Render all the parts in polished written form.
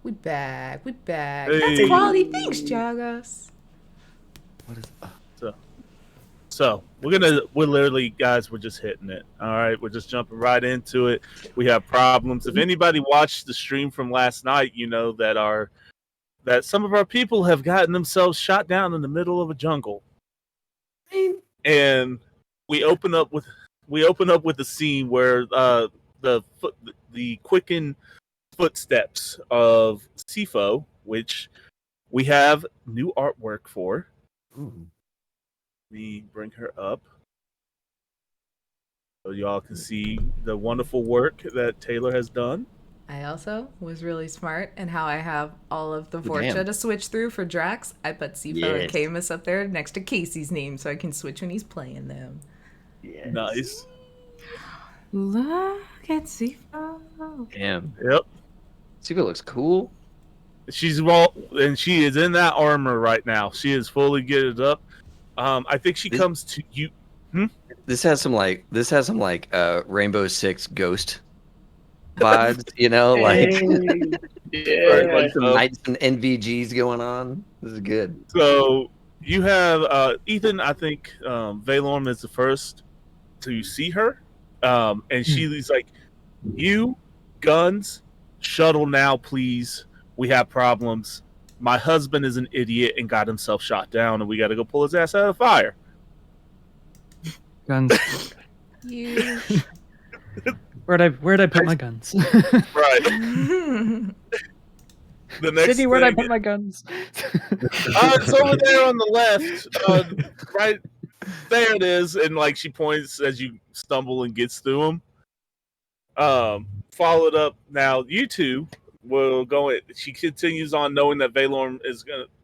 We back. That's Hey. quality. Thanks, Jagos. What is? So we're literally, guys, we're just hitting it. All right, we're just jumping right into it. We have problems. If anybody watched the stream from last night, you know that some of our people have gotten themselves shot down in the middle of a jungle, and we open up with the scene where the quickened footsteps of Sifo, which we have new artwork for. Ooh. Let me bring her up so y'all can see the wonderful work that Taylor has done. I also was really smart in how I have all of the Vorcha damn. to switch through for Drax. I put Sifo and Camus up there next to Casey's name so I can switch when he's playing them. Yes. Nice. Look at Sifo. Damn. Yep. Sifa looks cool. She is in that armor right now. She is fully geared up. I think she comes to you. This has some Rainbow Six Ghost vibes, you know, like some knights and NVGs going on. This is good. So you have Ethan. I think Valorm is the first to see her, and she's like, "You guns, shuttle now, please. We have problems. My husband is an idiot and got himself shot down, and we got to go pull his ass out of the fire." Guns. You. Where'd I put my guns? Right. The next Sydney, where'd I thing- put my guns? It's over there on the left. Right there it is, and like she points as you stumble and gets through them. Followed up now, you two will go in. She continues on knowing that Valorm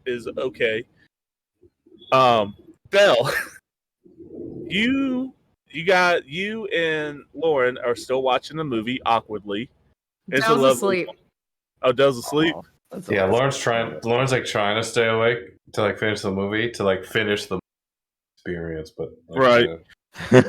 is okay. Belle, you and Lauren are still watching the movie awkwardly. It's Dell's a lovely- asleep. Oh, Dell's asleep. Aw, that's Yeah, awesome. Lauren's like trying to stay awake to like finish the movie, to like finish the experience, but like, Right.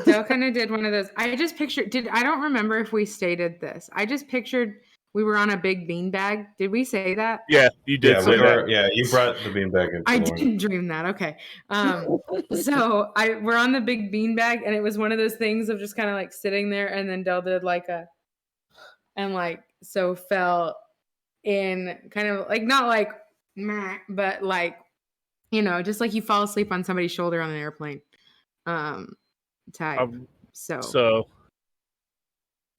Dell kind of did one of those. I just pictured. I don't remember if we stated this. I just pictured we were on a big beanbag. Did we say that? Yeah, you did say that. Yeah, you brought the beanbag in. I didn't dream that. Okay. So we're on the big beanbag, and it was one of those things of just kind of like sitting there, and then Dell did so fell in kind of like, not like meh, but like, you know, just like you fall asleep on somebody's shoulder on an airplane. Type. So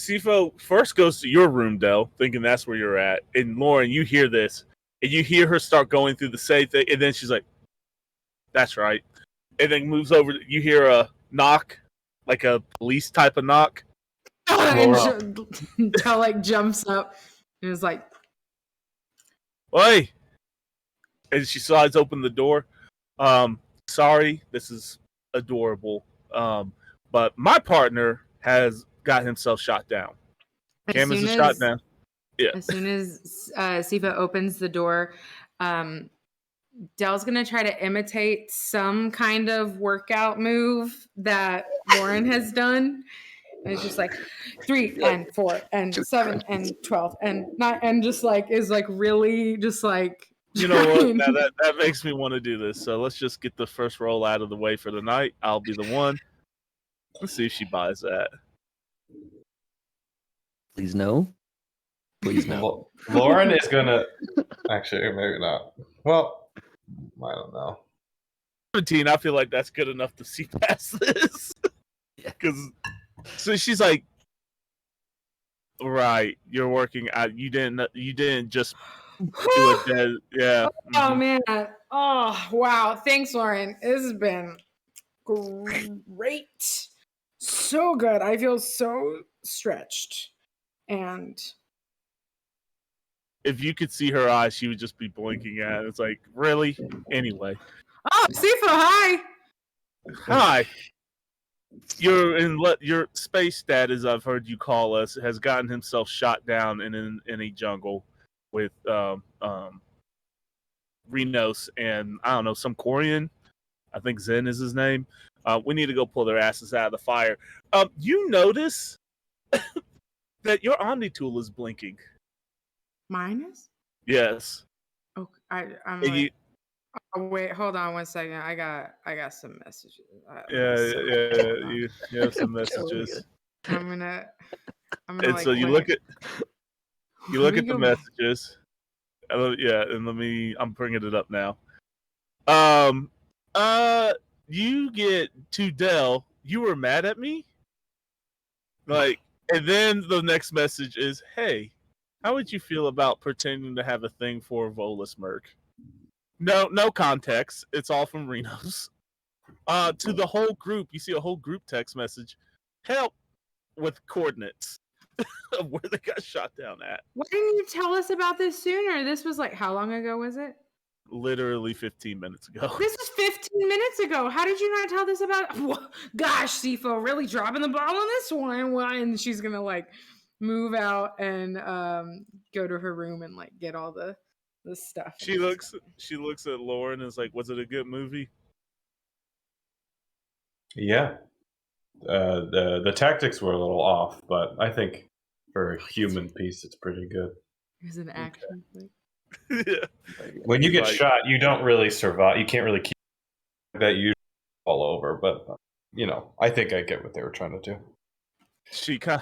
Sifo first goes to your room, Dell, thinking that's where you're at. And Lauren, you hear this, and you hear her start going through the same thing, and then she's like, "That's right," and then moves over. You hear a knock, like a police type of knock. and Dell like jumps up and is like, "Hey!" And she slides open the door. Sorry, this is adorable. But my partner has got himself shot down. Camus is shot down. Yeah. As soon as Sifa opens the door, Dell's gonna try to imitate some kind of workout move that Lauren has done. And it's just like 3 and 4 and 7 and 12 and 9 and just like is like really just like. You know what? Now that makes me want to do this. So let's just get the first roll out of the way for the night. I'll be the one. Let's see if she buys that. Please no. Please no. Lauren is gonna. Actually, maybe not. Well, I don't know. 17. I feel like that's good enough to see past this. Yeah. Because so she's like, right, you're working out. You didn't just do a dead. Yeah. Oh man. Oh wow. Thanks, Lauren. This has been great. So good. I feel so stretched. And If you could see her eyes, she would just be blinking at it. It's like, really? Anyway. oh, Sifa, hi. Hi. Your space dad, as I've heard you call us, has gotten himself shot down in a jungle with Rinos and I don't know, some Korean. I think Zen is his name. We need to go pull their asses out of the fire. You notice that your Omni tool is blinking. Minus? Yes. Oh, I'm And like, oh, wait, hold on 1 second. I got some messages. you have some messages. I'm gonna And like so you look look me at the go back. messages. And I'm bringing it up now. You get to Dell. You were mad at me, like, and then the next message is, "Hey, how would you feel about pretending to have a thing for Volus Merc?" No context. It's all from Rinos. To the whole group, you see a whole group text message. Help with coordinates of where they got shot down at. Why didn't you tell us about this sooner? This was like, how long ago was it? Literally 15 minutes ago. This was 15 minutes ago. How did you not tell this about? Gosh, Sifo really dropping the ball on this one. And she's gonna like move out and go to her room and like get all the stuff. She looks at Lauren and is like, "Was it a good movie?" Yeah. The tactics were a little off, but I think for a human piece, it's pretty good. There's an action thing. Yeah. When you He's get like- shot, you don't really survive. You can't really keep that. You fall over, but I think I get what they were trying to do. She kind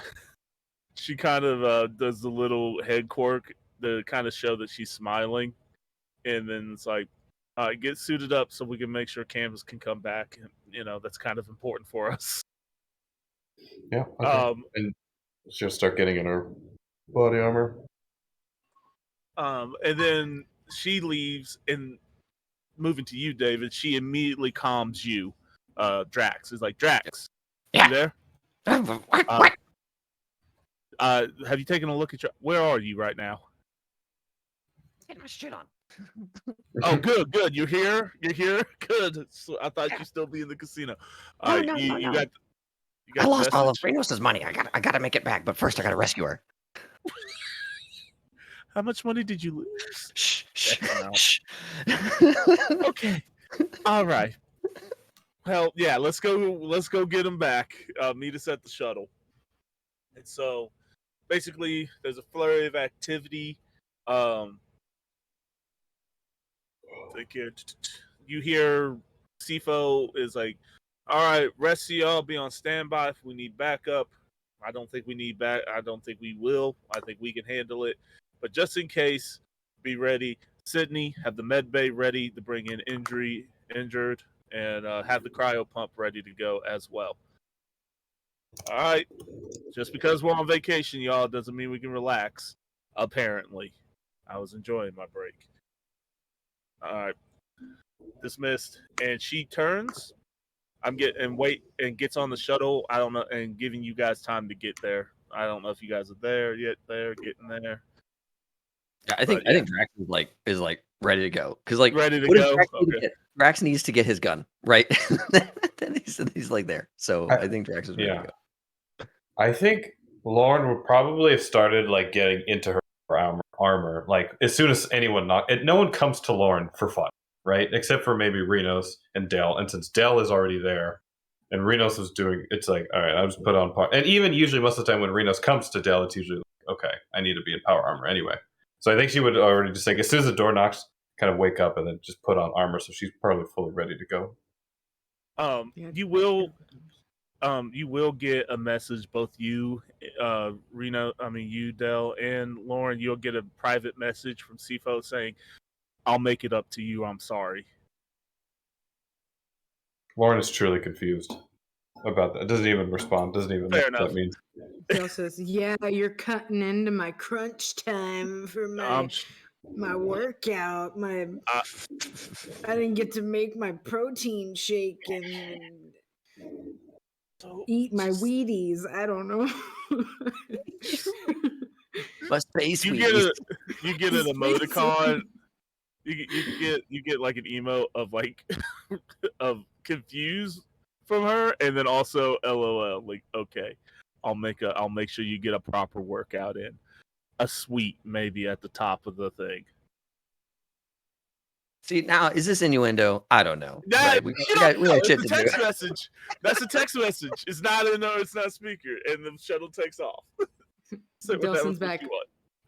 of does the little head quirk to kind of show that she's smiling, and then it's like, get suited up so we can make sure Camus can come back. And, that's kind of important for us. Yeah. Okay. And she'll start getting in her body armor. And then she leaves, and moving to you, David, she immediately calms you. Drax is like, Drax, Yeah. you there? What? Have you taken a look at where are you right now? Get my shit on. Oh, good. You're here. Good. So I thought you'd still be in the casino. No. You got I lost all of message? Rinos' money. I gotta make it back, but first I gotta rescue her. How much money did you lose? Shh. Okay. All right. Well, yeah. Let's go get him back. Meet us at the shuttle. And so, basically, there's a flurry of activity. You hear Sifo is like, "All right, rest of y'all be on standby if we need backup." I don't think we need I don't think we will. I think we can handle it. But just in case, be ready. Sydney, have the med bay ready to bring in injured, and have the cryo pump ready to go as well. All right. Just because we're on vacation, y'all, doesn't mean we can relax. Apparently, I was enjoying my break. All right. Dismissed. And she turns. Gets on the shuttle. I don't know, and giving you guys time to get there. I don't know if you guys are there yet. Getting there. Yeah, I think Drax is ready to go because Ready to what does go. Drax need to Okay. get? Drax needs to get his gun right. Then he's like there. So I think Drax is ready to go. I think Lauren would probably have started like getting into her armor like as soon as anyone no one comes to Lauren for fun, right? Except for maybe Rinos and Dell. And since Dell is already there and Rinos is doing, it's like, all right, I'll just put on and even usually most of the time when Rinos comes to Dell, it's usually like, okay, I need to be in power armor anyway. So I think she would already just like as soon as the door knocks, kind of wake up and then just put on armor, so she's probably fully ready to go. You will get a message, both you, you, Dell, and Lauren. You'll get a private message from Sifo saying, "I'll make it up to you. I'm sorry." Lauren is truly confused about that. Doesn't even respond. Doesn't even know what that means. Dale says, "Yeah, you're cutting into my crunch time for my workout. I didn't get to make my protein shake and eat my Wheaties. I don't know." But space you get an emoticon. You get like an emo of like of confused from her, and then also LOL. Like, okay, I'll make sure you get a proper workout in. A sweet maybe at the top of the thing. See, now is this innuendo? I don't know. That, right? We got shit it's to a text do. message. That's a text message. It's not speaker, and the shuttle takes off. So Delson's back.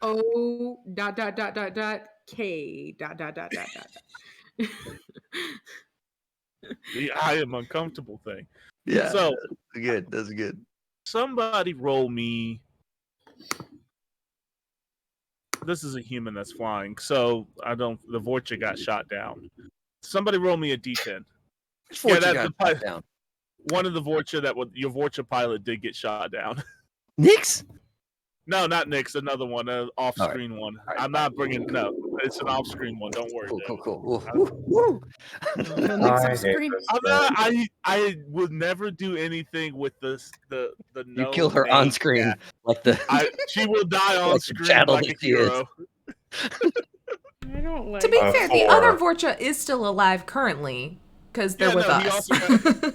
O dot dot dot dot dot K dot dot dot dot dot. The I am uncomfortable thing. Yeah. So That's good. That's good. somebody roll me. This is a human that's flying, so I don't. The Vorcha got shot down. Somebody roll me a D10. Yeah, that's got the shot down. one of the Vorcha your Vorcha pilot did get shot down. Nix? No, not Nick's. Another one, an off-screen one. right, I'm not bringing. No, it's an off-screen one. Don't worry. Cool. Woo. Kill Nick's I off hate screen. this I'm game. not. I would never do anything with this. The You kill her on screen like the she will die on like the screen chattel like a that she is. hero. I don't like. To be fair, the 4. other Vorcha is still alive currently because they're with He us. also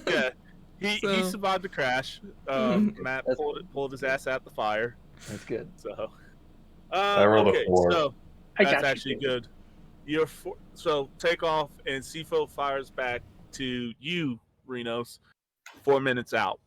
he So- survived the crash. Matt pulled his ass out the fire. That's good. So I rolled a okay, 4. so I that's got you, actually David. good. You're so take off and CFO fires back to you, Rinos, 4 minutes out.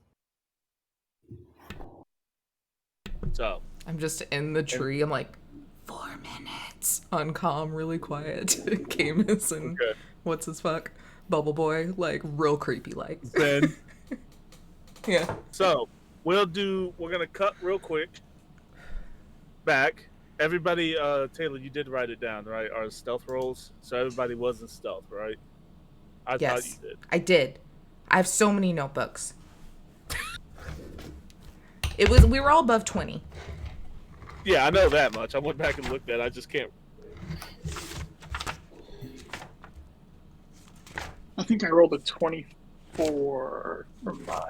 So I'm just in the tree. I'm like, 4 minutes. On comm, really quiet. Camus and Okay. what's his fuck? Bubble Boy, like real creepy like. then Yeah. so we're gonna cut real quick back. Everybody, Taylor, you did write it down, right? Our stealth rolls. So everybody was in stealth, right? I thought Yes. you did. I did. I have so many notebooks. We were all above 20. Yeah, I know that much. I went back and looked at it. I just can't. I think I rolled a 24 from mine.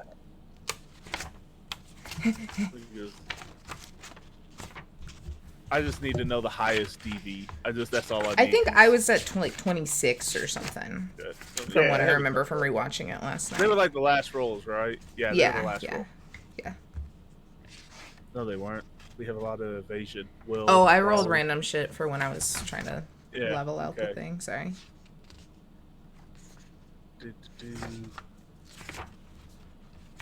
I just need to know the highest DV. That's all I need. I think I was at like 26 or something Good. from what I Yeah, remember from rewatching it last They were night. like the last rolls, right? Yeah, they were the last roll. Yeah. No, they weren't. We have a lot of evasion. Will. Oh, I rolled random shit for when I was trying to level out the okay. thing. Sorry.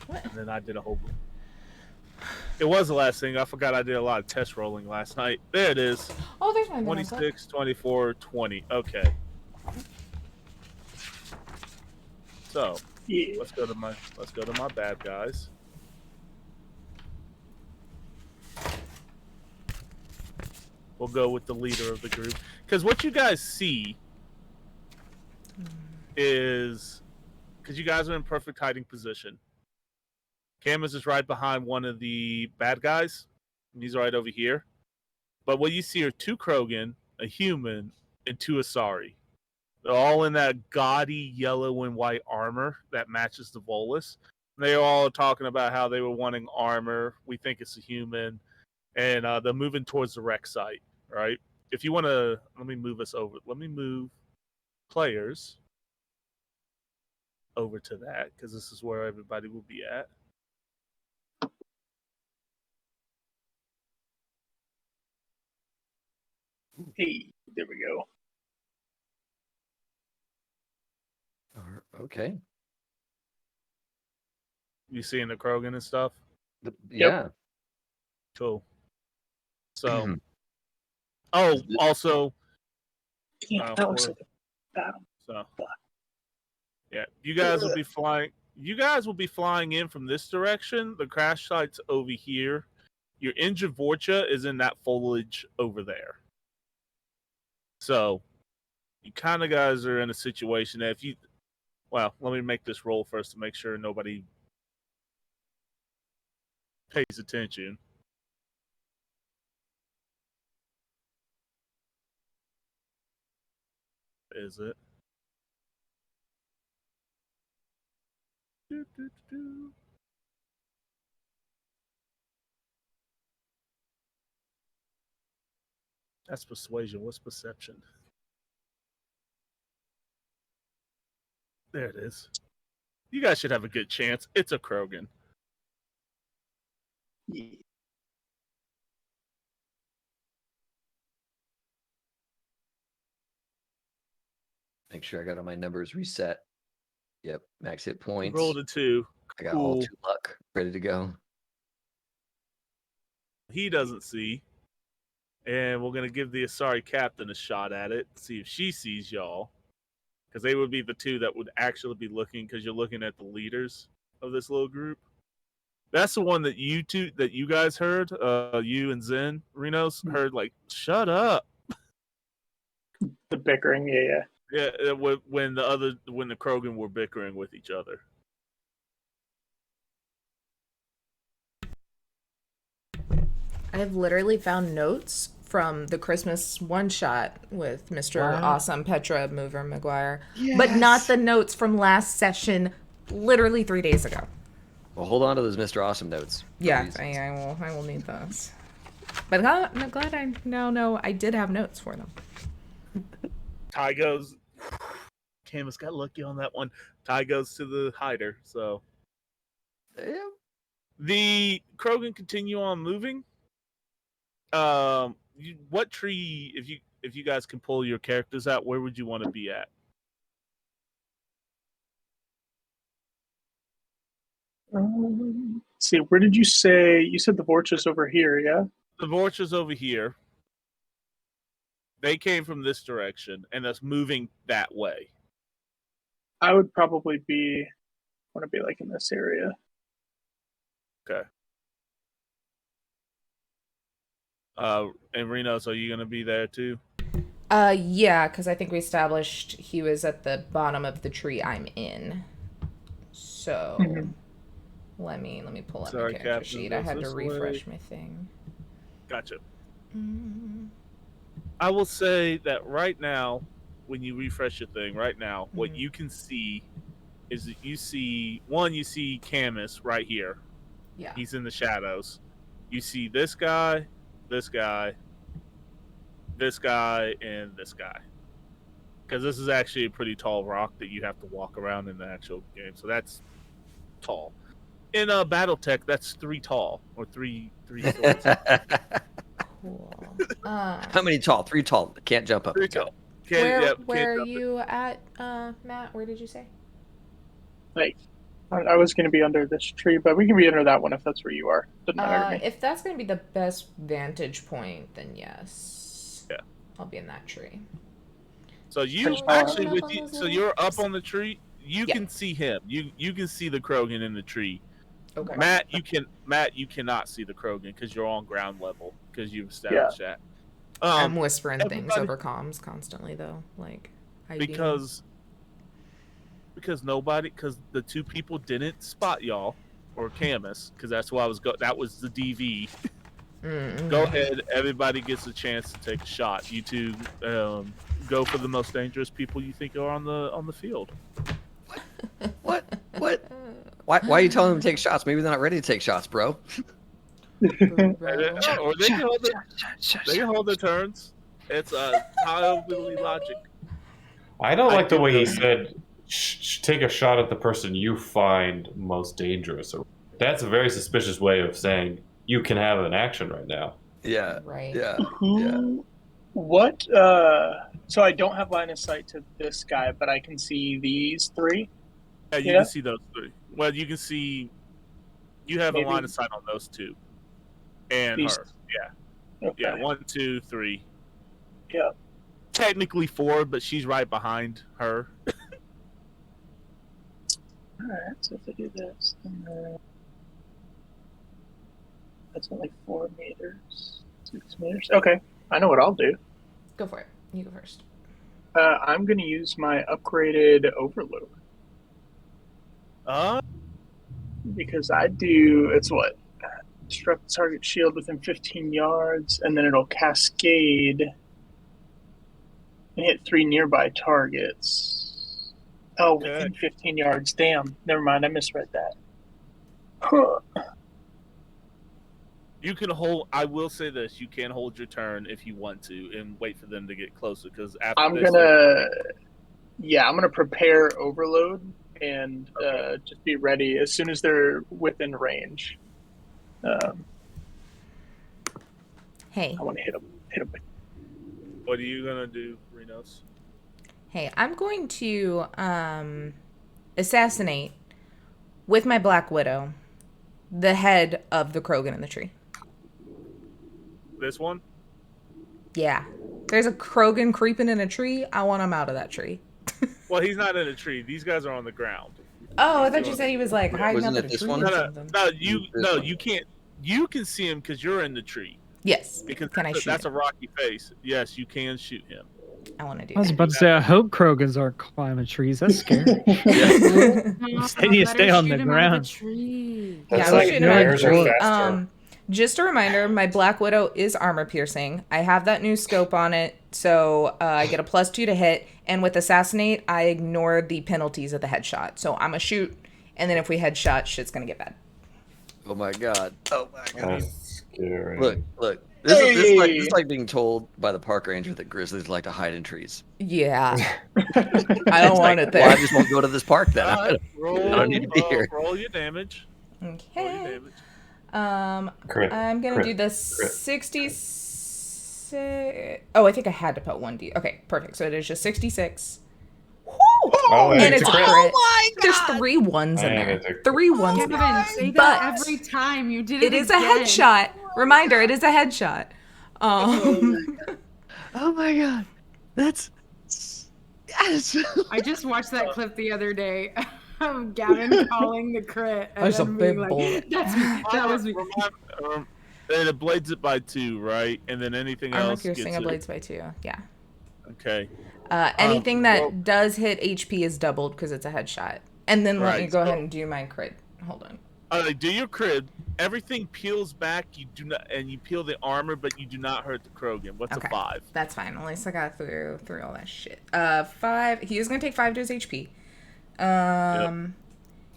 What? And then I did a whole. It was the last thing. I forgot I did a lot of test rolling last night. There it is. Oh, there's my notebook. 26, 24, 20. Okay. So Yeah. let's go to my bad guys. We'll go with the leader of the group. Because what you guys see is, because you guys are in perfect hiding position. Camus is right behind one of the bad guys. He's right over here. But what you see are 2 Krogan, a human, and 2 Asari. They're all in that gaudy yellow and white armor that matches the Volus. They all are talking about how they were wanting armor. We think it's a human. And they're moving towards the wreck site, right? If you want to, let me move us over. Let me move players over to that, because this is where everybody will be at. Hey, there we go. Okay. You seeing the Krogan and stuff? Yeah. Cool. So, also, Yeah, that looks like a battle. so yeah, you guys will be flying. You guys will be flying in from this direction. The crash site's over here. Your injured Vorcha is in that foliage over there. So, you kind of guys are in a situation that if you, well, let me make this roll first to make sure nobody pays attention. Is it? That's persuasion. What's perception? There it is. You guys should have a good chance. It's a Krogan. Yeah. Make sure I got all my numbers reset. Yep. Max hit points. Rolled a 2. I got all 2 luck ready to go. He doesn't see. and we're gonna give the Asari captain a shot at it. See if she sees y'all, because they would be the two that would actually be looking. Because you're looking at the leaders of this little group. That's the one that you guys heard. You and Zen Rinos heard like, shut up. The bickering, yeah. Yeah, when the Krogan were bickering with each other. I have literally found notes from the Christmas one shot with Mr. Awesome Petra Mover McGuire, but not the notes from last session, literally 3 days ago. Well, hold on to those Mr. Awesome notes. Yeah, I will need those. But I'm glad I now know I did have notes for them. Ty goes. Camus got lucky on that one. Ty goes to the hider. So Yeah. the Krogan continue on moving. What tree? If you guys can pull your characters out, where would you want to be at? Let's see, where did you say? You said the Vorch is over here, yeah? The Vorch is over here. They came from this direction, and that's moving that way. I would probably want to be like in this area. Okay. And Rinos, are you gonna be there too? Yeah, because I think we established he was at the bottom of the tree I'm in. So let me pull up my character Captain, sheet. I had to refresh my thing. Gotcha. I will say that right now, when you refresh your thing, right now, what you can see is that you see Camus right here. Yeah. He's in the shadows. You see this guy, this guy, this guy, and this guy. Because this is actually a pretty tall rock that you have to walk around in the actual game. So that's tall. In BattleTech, that's 3 tall. Or 3 stories. Cool. How many tall? 3 tall. Can't jump up. 3 tall. Where are you at, Matt? Where did you say? Like, I was going to be under this tree, but we can be under that one if that's where you are. Doesn't matter to me. If that's going to be the best vantage point, then yes. Yeah. I'll be in that tree. So you actually with you. So you're up on the tree. You can see him. You can see the Krogan in the tree. Okay. Matt, you cannot see the Krogan because you're on ground level because you've established that. I'm whispering things over comms constantly though, like because the 2 people didn't spot y'all or Camus because that's why that was the DV. Go ahead, everybody gets a chance to take a shot. You 2 go for the most dangerous people you think are on the field. What? Why are you telling them to take shots? Maybe they're not ready to take shots, bro. Or they can hold their turns. It's probability logic. I don't like the way he said, take a shot at the person you find most dangerous. That's a very suspicious way of saying you can have an action right now. Yeah. Right. Yeah. What? So I don't have line of sight to this guy, but I can see these 3. Yeah, you can see those 3. Well, you can see. You have a line of sight on those 2, and her. Yeah. Okay. Yeah. 1, 2, 3. Yeah. Technically 4, but she's right behind her. Alright, so if I do this, then that's only 4 meters, 6 meters. Okay, I know what I'll do. Go for it. You go first. I'm going to use my upgraded overload. Because it's what? Disrupt the target shield within 15 yards, and then it'll cascade and hit 3 nearby targets. Oh, within 15 yards. Damn. Never mind. I misread that. Huh. You can hold. I will say this: you can hold your turn if you want to, and wait for them to get closer. Because after I'm gonna prepare overload and just be ready as soon as they're within range. Hey. I want to hit them. What are you gonna do, Rinos? Hey, I'm going to assassinate with my Black Widow the head of the Krogan in the tree. This one? Yeah. There's a Krogan creeping in a tree. I want him out of that tree. Well, he's not in a tree. These guys are on the ground. Oh, I thought you said he was like hiding Wasn't up it in a this tree one? or No, something. no, you can't. You can see him because you're in the tree. Yes. Because Can I shoot that's a him? rocky face. Yes, you can shoot him. I want to do I was that. about to say, I hope Krogans aren't climbing trees. That's scary. They need to stay on the ground. Tree. Yeah, That's I'm like shooting him out of the bears are tree. faster. Just a reminder, my Black Widow is armor piercing. I have that new scope on it, so I get a +2 to hit. And with Assassinate, I ignore the penalties of the headshot. So I'm a shoot, and then if we headshot, shit's gonna get bad. Oh my god. Oh my god. That's scary. Look. This is like being told by the park ranger that grizzlies like to hide in trees. Yeah. I don't want it there. Well, I just won't go to this park then. I don't need to be here. Roll your damage. Roll your Okay. damage. Crit. I'm gonna Crit. do the 66. Oh, I think I had to put 1D. Okay, perfect. So it is just 66. Woo! Oh, And it's a crit. crit. Oh my God. There's 3 ones in And there. it's a crit. 3 ones in Kevin, there. say But that every time. You did it it is a again. headshot. Reminder, it is a headshot. Oh my god. That's yes. I just watched that clip the other day of Gavin calling the crit. And There's a then big being bullet. That's me. That was me. And it blades it by 2, right? And then anything Armor else piercing gets it. blades by 2. Yeah. Okay. Anything that does hit HP is doubled because it's a headshot. And then let me Right, go so- ahead and do my crit. Hold on. Do your crit. Everything peels back. You do not, and you peel the armor, but you do not hurt the Krogan. What's Okay. a 5? That's fine. At least I got through all that shit. 5. He is gonna take 5 to his HP. And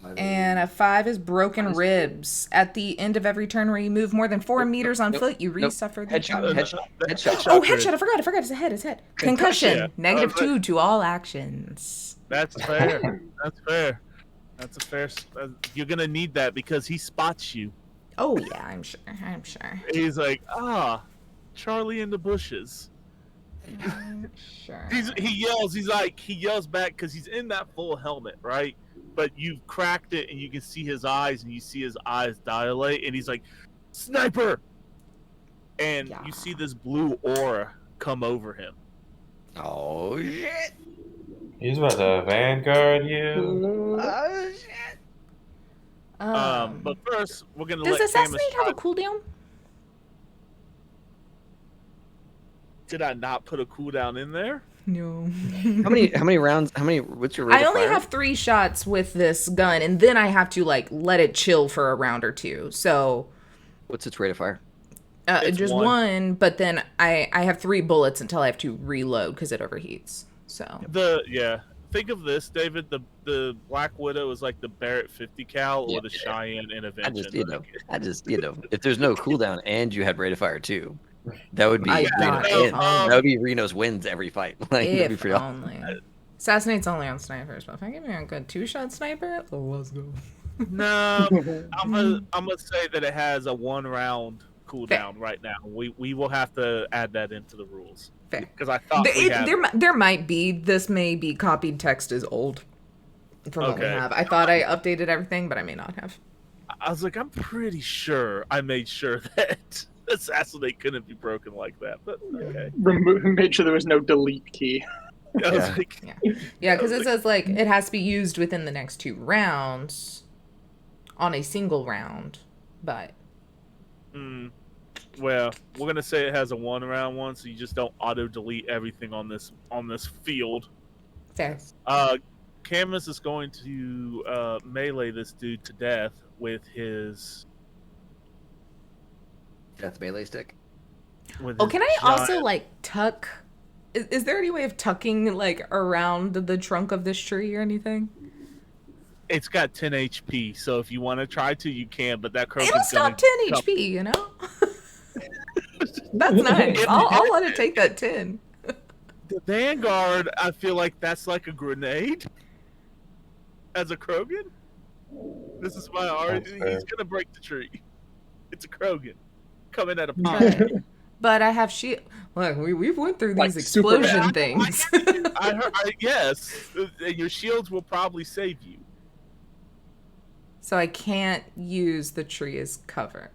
a 5 is broken ribs. At the end of every turn where you move more than 4 meters on foot, you re-suffer the Headshot. Oh, headshot! I forgot. It's head. It's head. Concussion. Concussion. -2 to all actions. That's fair. That's fair. That's a fair. You're gonna need that because he spots you. Oh yeah, I'm sure. He's like, Charlie in the bushes. I'm sure. He yells back because he's in that full helmet, right? But you've cracked it and you can see his eyes and you see his eyes dilate and he's like, sniper! And Yeah. you see this blue aura come over him. Oh shit. He's about to vanguard you. Oh shit. But first, we're gonna does let Camus Assassinate have a cooldown? Did I not put a cooldown in there? No. How many rounds? What's your rate I of only fire? have 3 shots with this gun, and then I have to like let it chill for a round or 2. So What's its rate of fire? It's just 1, but then I have 3 bullets until I have to reload because it overheats. So Think of this, David. The Black Widow is like the Barrett 50 cal or the Cheyenne I Intervention. just if there's no cooldown and you had rate of fire too, that would be I Reno got wins. it. That would be Reno's wins every fight. Like, that'd be if pretty only. Assassinate's only on snipers, but if I give me a good 2-shot sniper, let's go. No, I'm gonna say that it has a 1-round cooldown right now. We will have to add that into the rules. Fair. Because I thought we had there might be. This may be copied text is old from what we Okay. have. I thought I updated everything, but I may not have. I was like, I'm pretty sure I made sure that Assassinate couldn't be broken like that. But okay. Made sure there was no delete key. I was like, Yeah, because it says like it has to be used within the next 2 rounds on a single round, but well, we're gonna say it has a 1-round one, so you just don't auto delete everything on this field. fair. Camus is going to melee this dude to death with his Death melee stick. Oh, can I also like tuck? Is there any way of tucking like around the trunk of this tree or anything? It's got 10 HP, so if you want to try to, you can. But that Krogan's It'll stop 10 HP, you know. That's nice. I'll let it take that 10. The Vanguard, I feel like that's like a grenade. As a Krogan, this is my art. That's He's fair. gonna break the tree. It's a Krogan coming at a pop. But I have shield. Look, we've went through Like these explosion things. I heard, yes, and your shields will probably save you. So I can't use the tree as cover.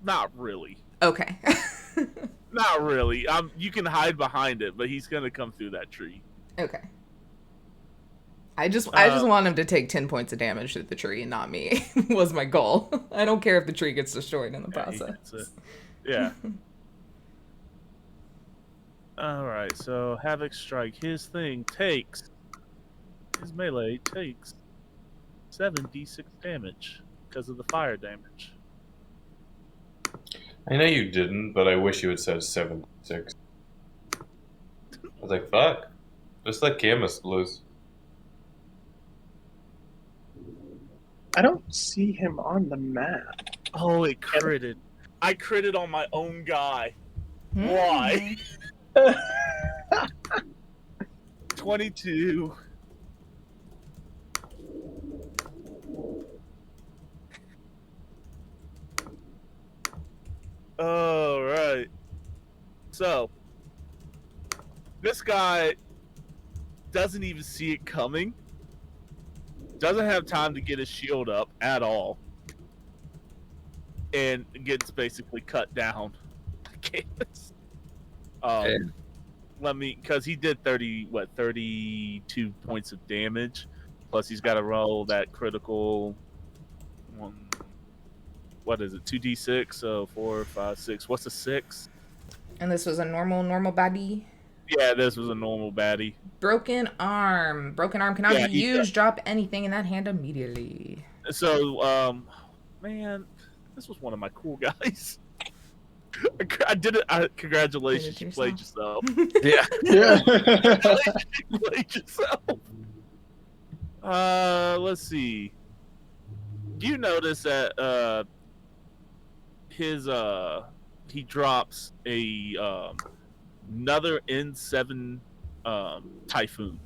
Not really. Okay. Not really. You can hide behind it, but he's gonna come through that tree. Okay. I just want him to take 10 points of damage to the tree and not me. Was my goal. I don't care if the tree gets destroyed in the process. Yeah. All right. So Havoc Strike. His melee takes 7d6 damage because of the fire damage. I know you didn't, but I wish you had said 7-6. I was like, fuck. Just let Camus loose. I don't see him on the map. Oh, it critted. I critted on my own guy. Why? 22. All right. So, this guy doesn't even see it coming. Doesn't have time to get his shield up at all. And gets basically cut down. Because he did 32 points of damage. Plus he's got to roll that critical what is it, 2d6, so 4, 5, 6. What's a 6? And this was a normal baddie? Yeah, this was a normal baddie. Broken arm. Broken arm cannot be used. Drop anything in that hand immediately. So, man, this was one of my cool guys. I did it. Congratulations, you played yourself. Yeah. Yeah. You played yourself. Let's see. You notice that he drops another N7 Typhoon.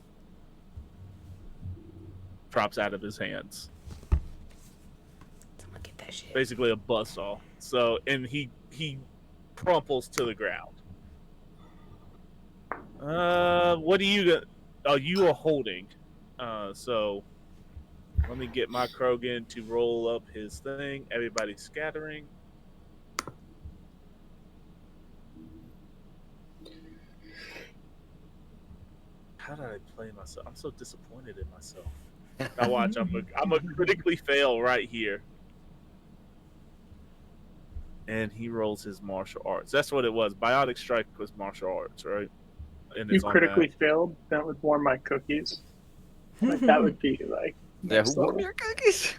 Drops out of his hands. Look at that shit. Basically a buzzsaw. So, and he crumples to the ground. What do you got? Oh, you are holding. So let me get my Krogan to roll up his thing. Everybody's scattering. How did I play myself? I'm so disappointed in myself. Now watch, I'm a critically fail right here. And he rolls his martial arts. That's what it was. Biotic Strike was martial arts, right? And You critically failed. That would warm my cookies. Like, that would be like. Yeah, warm your cookies.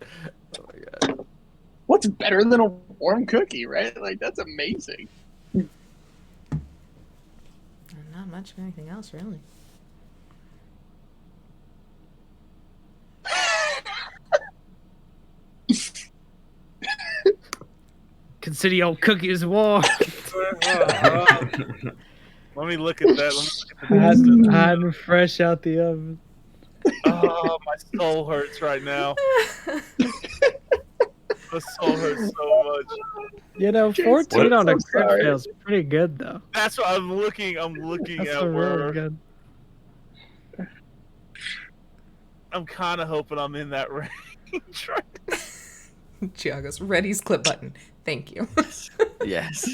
Oh my god. What's better than a warm cookie, right? Like, that's amazing. Not much of anything else, really. Consider your cookies warm. Let me look at that. Hiding fresh out the oven. Oh, my soul hurts right now. My soul hurts so much. You know, 14 on a crit fail is pretty good, though. That's what I'm looking. I'm looking That's at where. really good. I'm kind of hoping I'm in that range. Giaga's ready's clip button. Thank you. Yes.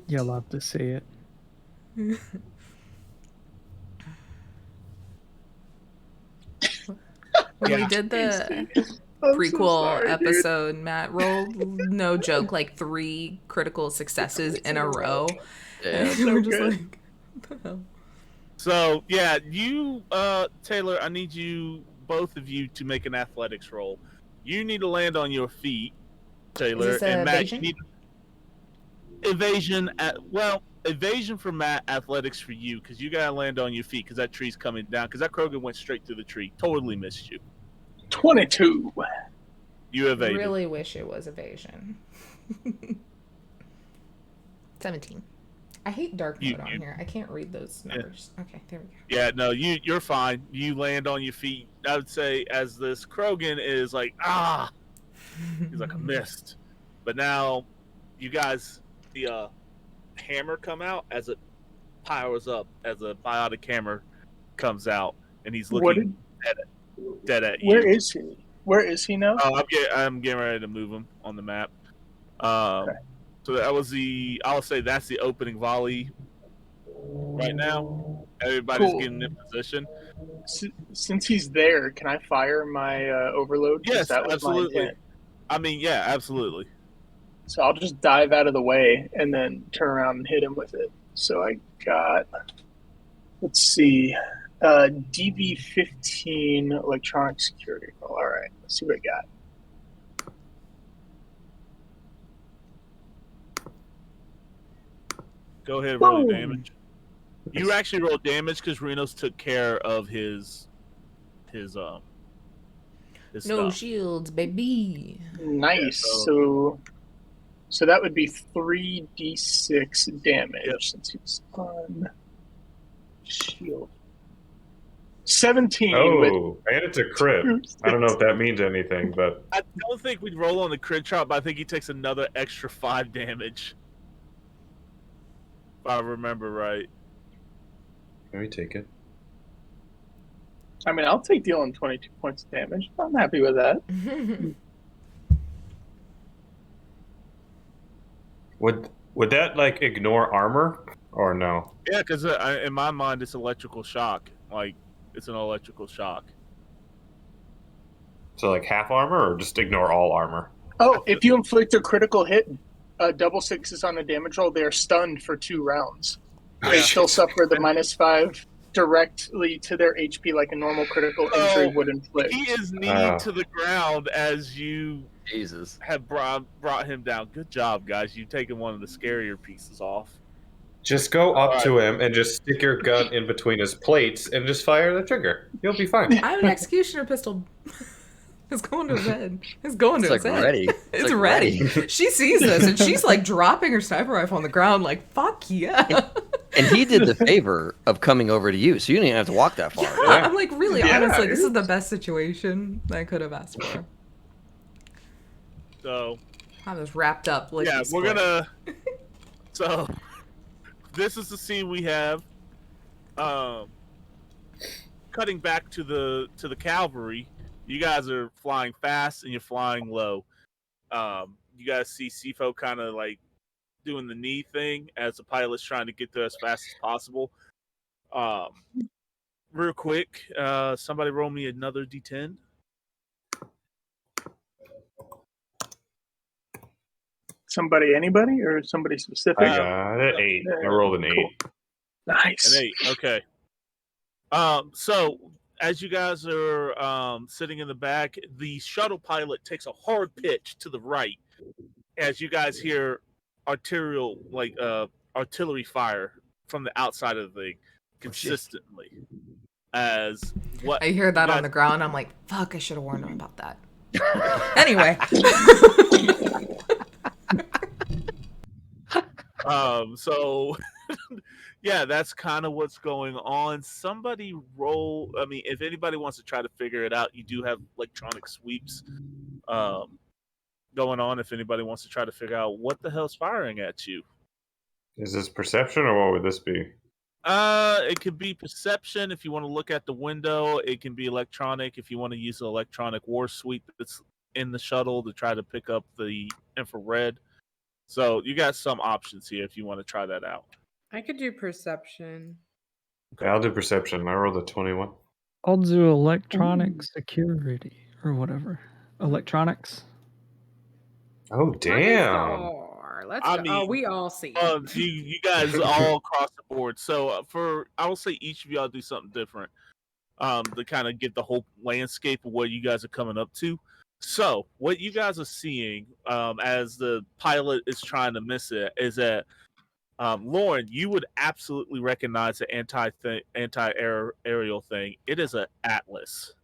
You'll love to see it. When we did the prequel episode, Matt rolled, no joke, like 3 critical successes in a row. Yeah. And we're just like, what the hell? So, yeah, you, Taylor, I need you, both of you, to make an athletics roll. You need to land on your feet, Taylor. And Matt, evasion? you need evasion for Matt, athletics for you, because you got to land on your feet, because that tree's coming down, because that Krogan went straight through the tree. Totally missed you. 22. You evaded. Really wish it was evasion. 17. I hate dark mode on here. I can't read those numbers. Yeah. Okay, there we go. Yeah, no, you're fine. You land on your feet. I would say as this Krogan is like, he's like, I missed. But now you guys, the hammer come out as it powers up, as a biotic hammer comes out, and he's looking dead at you. Where is he? Where is he now? I'm getting ready to move him on the map. Okay. So that was I'll say that's the opening volley right now. Everybody's Cool. getting in position. Since he's there, can I fire my overload? Yes, that was absolutely. my intent. I mean, yeah, absolutely. So I'll just dive out of the way and then turn around and hit him with it. So I got, let's see, DV15 electronic security. All right, let's see what I got. Go ahead and roll Boom. damage. You actually rolled damage because Rinos took care of his No stuff. shields, baby. Nice. Yeah, so that would be 3d6 damage Yep. since he's on shield. 17. Oh, and it's a crit. I don't know if that means anything, but I don't think we'd roll on the crit shot, but I think he takes another extra 5 damage. If I remember right. let me take it. I mean, I'll take dealing 22 points of damage. I'm happy with that. Would that like ignore armor or no? Yeah, because in my mind, it's electrical shock. Like, it's an electrical shock. So like half armor or just ignore all armor? Oh, if you inflict a critical hit, double sixes on a damage roll, they are stunned for 2 rounds. They still suffer the -5 directly to their HP like a normal critical injury would inflict. He is kneed to the ground as you Jesus have brought him down. Good job, guys. You've taken one of the scarier pieces off. Just go up to him and just stick your gun in between his plates and just fire the trigger. You'll be fine. I have an executioner pistol. It's going to his head. It's going to his head. Ready. It's like ready. She sees this and she's like dropping her sniper rifle on the ground like, fuck yeah. And he did the favor of coming over to you, so you didn't even have to walk that far. Yeah, I'm like, really, honestly, this is the best situation I could have asked for. So I was wrapped up. Like, yeah, we're gonna. So this is the scene we have. Cutting back to the cavalry. You guys are flying fast and you're flying low. You guys see Sifo kind of like doing the knee thing as the pilot's trying to get there as fast as possible. Real quick, somebody roll me another D10. Anybody, or somebody specific? I got an 8. I rolled an 8. Cool. Nice. An 8. Okay. So as you guys are sitting in the back, the shuttle pilot takes a hard pitch to the right as you guys hear artillery fire from the outside of the thing consistently. As what I hear that on the ground, I'm like, fuck, I should have warned him about that. Anyway. So yeah, that's kind of what's going on. Somebody roll. I mean, if anybody wants to try to figure it out, you do have electronic sweeps going on. If anybody wants to try to figure out what the hell's firing at you. Is this perception or what would this be? It could be perception if you want to look at the window. It can be electronic if you want to use the electronic war sweep that's in the shuttle to try to pick up the infrared. So you got some options here if you want to try that out. I could do perception. Okay, I'll do perception. I rolled a 21. I'll do electronic security or whatever. Electronics. Oh, damn. Let's go. Oh, we all see. You guys all across the board. So I will say each of y'all do something different to kind of get the whole landscape of what you guys are coming up to. So what you guys are seeing as the pilot is trying to miss it is that Lauren, you would absolutely recognize the anti-aerial thing. It is an Atlas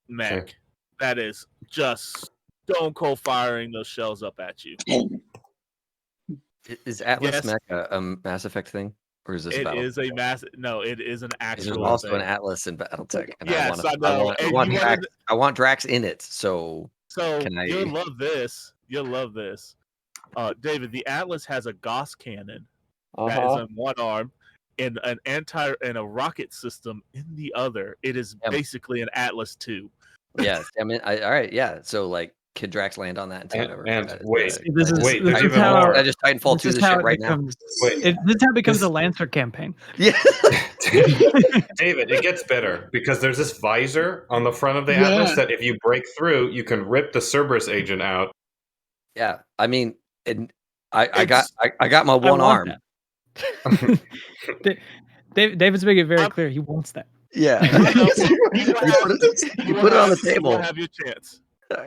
mech. Okay. That is just stone cold firing those shells up at you. Is Atlas mech a Mass Effect thing? Or is this it Battle? is a no, it is an actual There's also thing. an Atlas in BattleTech. And yes, I know. I want Drax in it. So you'll love this. You'll love this. David, the Atlas has a Gauss cannon that is on one arm and a rocket system in the other. It is basically an Atlas 2. Yes, I mean, all right, yeah. So like, Kid Drax land on that and take over. And That is, wait, This is wait, this there's is even how more. I just Titanfall 2 this is this how shit it right now. becomes. Wait. This is how it becomes This- a Lancer campaign. Yeah. David, it gets better because there's this visor on the front of the Yeah. Atlas that if you break through, you can rip the Cerberus agent out. Yeah, I mean, and I got my I one want arm. that. David's making it very clear he wants that. Yeah, You put it on the You table. will have your chance.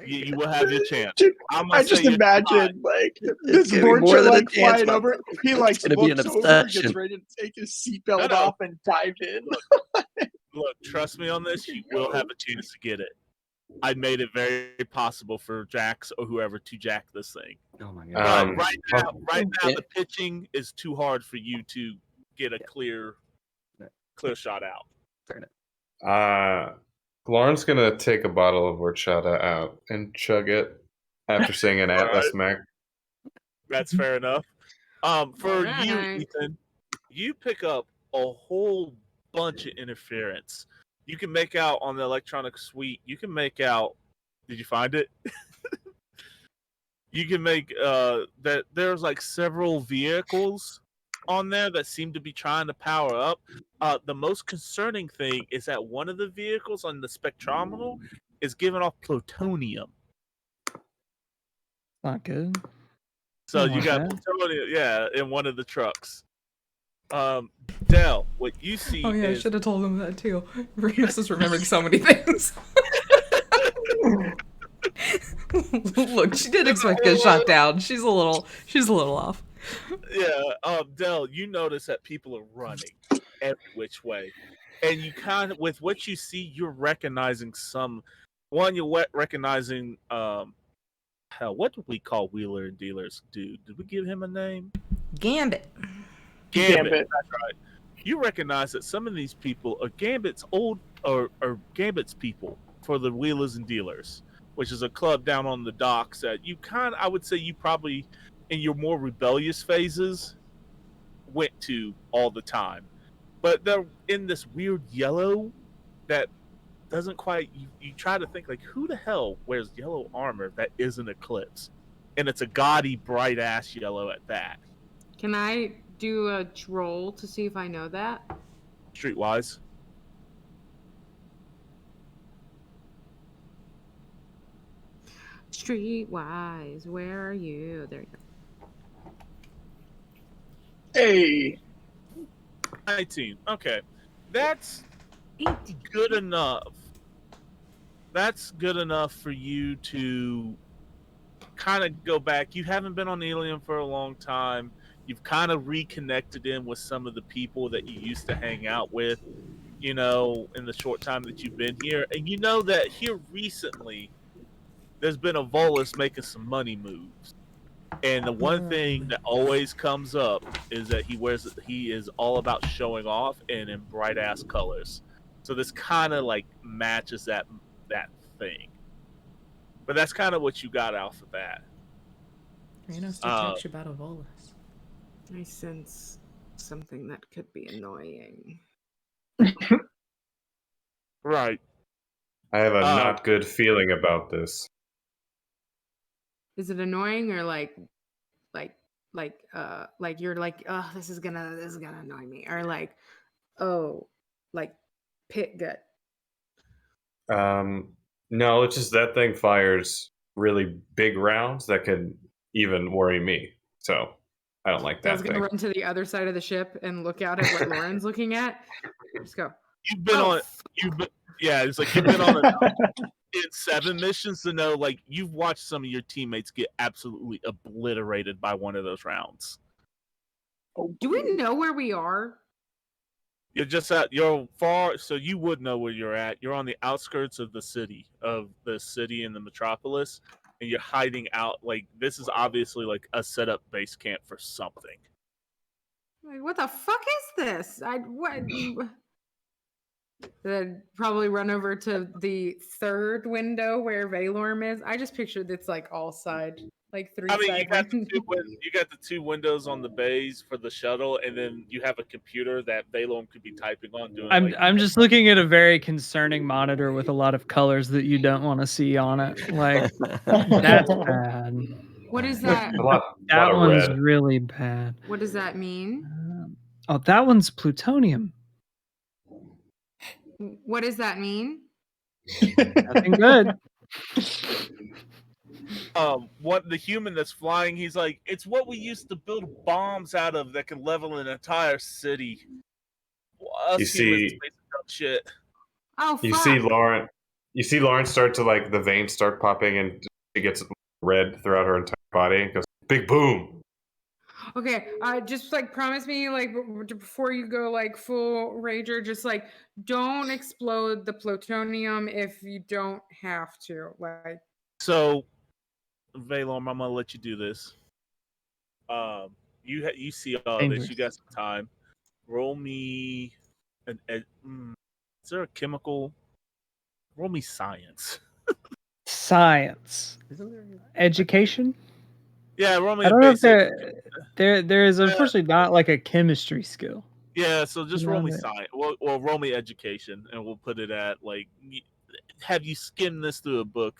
You will have your chance. Dude, I'm I just imagine like this gonna be more Vorcha than a like chance, flying my over. brother. He like It's gonna be an looks over, obsession. gets ready to take his seatbelt No. off and dive in. Look, trust me on this. You will have a chance to get it. I made it very possible for Jax or whoever to jack this thing. Oh my But god. right now, the pitching is too hard for you to get a clear shot out. Lauren's gonna take a bottle of horchata out and chug it after seeing an Atlas mech. That's fair enough. For you, Alright. Ethan, you pick up a whole bunch of interference. You can make out on the electronic suite. You can make out. Did you find it? You can make that there's like several vehicles on there that seem to be trying to power up. The most concerning thing is that one of the vehicles on the spectrometer is giving off plutonium. Not good. So Don't you want got that. plutonium, in one of the trucks. Dell, what you see Oh yeah, I is should have told him that too. Rinos is remembering so many things. Look, she did expect to get shot down. She's a little off. Dell, you notice that people are running every which way. And you kind of, with what you see, you're recognizing recognizing, what do we call Wheeler and Dealer's dude? Did we give him a name? Gambit. Gambit. That's right. You recognize that some of these people are Gambit's Gambit's people for the Wheelers and Dealers, which is a club down on the docks that I would say you probably, in your more rebellious phases, went to all the time. But they're in this weird yellow that doesn't quite. You try to think like, who the hell wears yellow armor that isn't Eclipse, and it's a gaudy, bright ass yellow at that. Can I do a roll to see if I know that? Streetwise. Streetwise, where are you? There you go. Hey, 19. Okay, that's good enough. That's good enough for you to kind of go back. You haven't been on Alien for a long time. You've kind of reconnected in with some of the people that you used to hang out with, in the short time that you've been here. And you know that here recently, there's been a Volus making some money moves. And the one thing that always comes up is that he is all about showing off and in bright ass colors. So this kind of like matches that thing. But that's kind of what you got off of that. Rinos did text you about a Volus. I sense something that could be annoying. Right. I have a not good feeling about this. Is it annoying or like you're like, oh, this is gonna annoy me, or like, oh, like pit gut? No, it's just that thing fires really big rounds that could even worry me. So I don't like that. I was gonna run to the other side of the ship and look out at what Lauren's looking at. Just go. You've been on. It's like you've been on in 7 missions to know, like, you've watched some of your teammates get absolutely obliterated by one of those rounds. Do we know where we are? You're far, so you would know where you're at. You're on the outskirts of the city in the metropolis, and you're hiding out. Like, this is obviously like a setup base camp for something. Like, what the fuck is this? Then probably run over to the third window where Valorm is. I just pictured it's like all side, like three I mean, side windows. you got the 2 windows on the bays for the shuttle, and then you have a computer that Valorm could be typing on. Doing I'm just looking at a very concerning monitor with a lot of colors that you don't want to see on it. Like that's bad. What is that? That of one's red. really bad. What does that mean? Oh, that one's plutonium. What does that mean? Nothing good. What the human that's flying? He's like, it's what we used to build bombs out of that can level an entire city. Us You humans see- make some dumb shit. Oh, fuck. You see Lauren. You see Lauren start to like the veins start popping, and she gets red throughout her entire body. And goes big boom. Okay, just like promise me, like before you go like full rager, just like don't explode the plutonium if you don't have to. Like, So, Valorm, I'm gonna let you do this. You see all Dangerous. this. You got some time. Roll me is there a chemical? Roll me science. Science. Education? Yeah, roll me I a don't know if basic. there is unfortunately not like a chemistry skill. Yeah, so just roll me Around it. science. Well, roll me education, and we'll put it at like. Have you skimmed this through a book?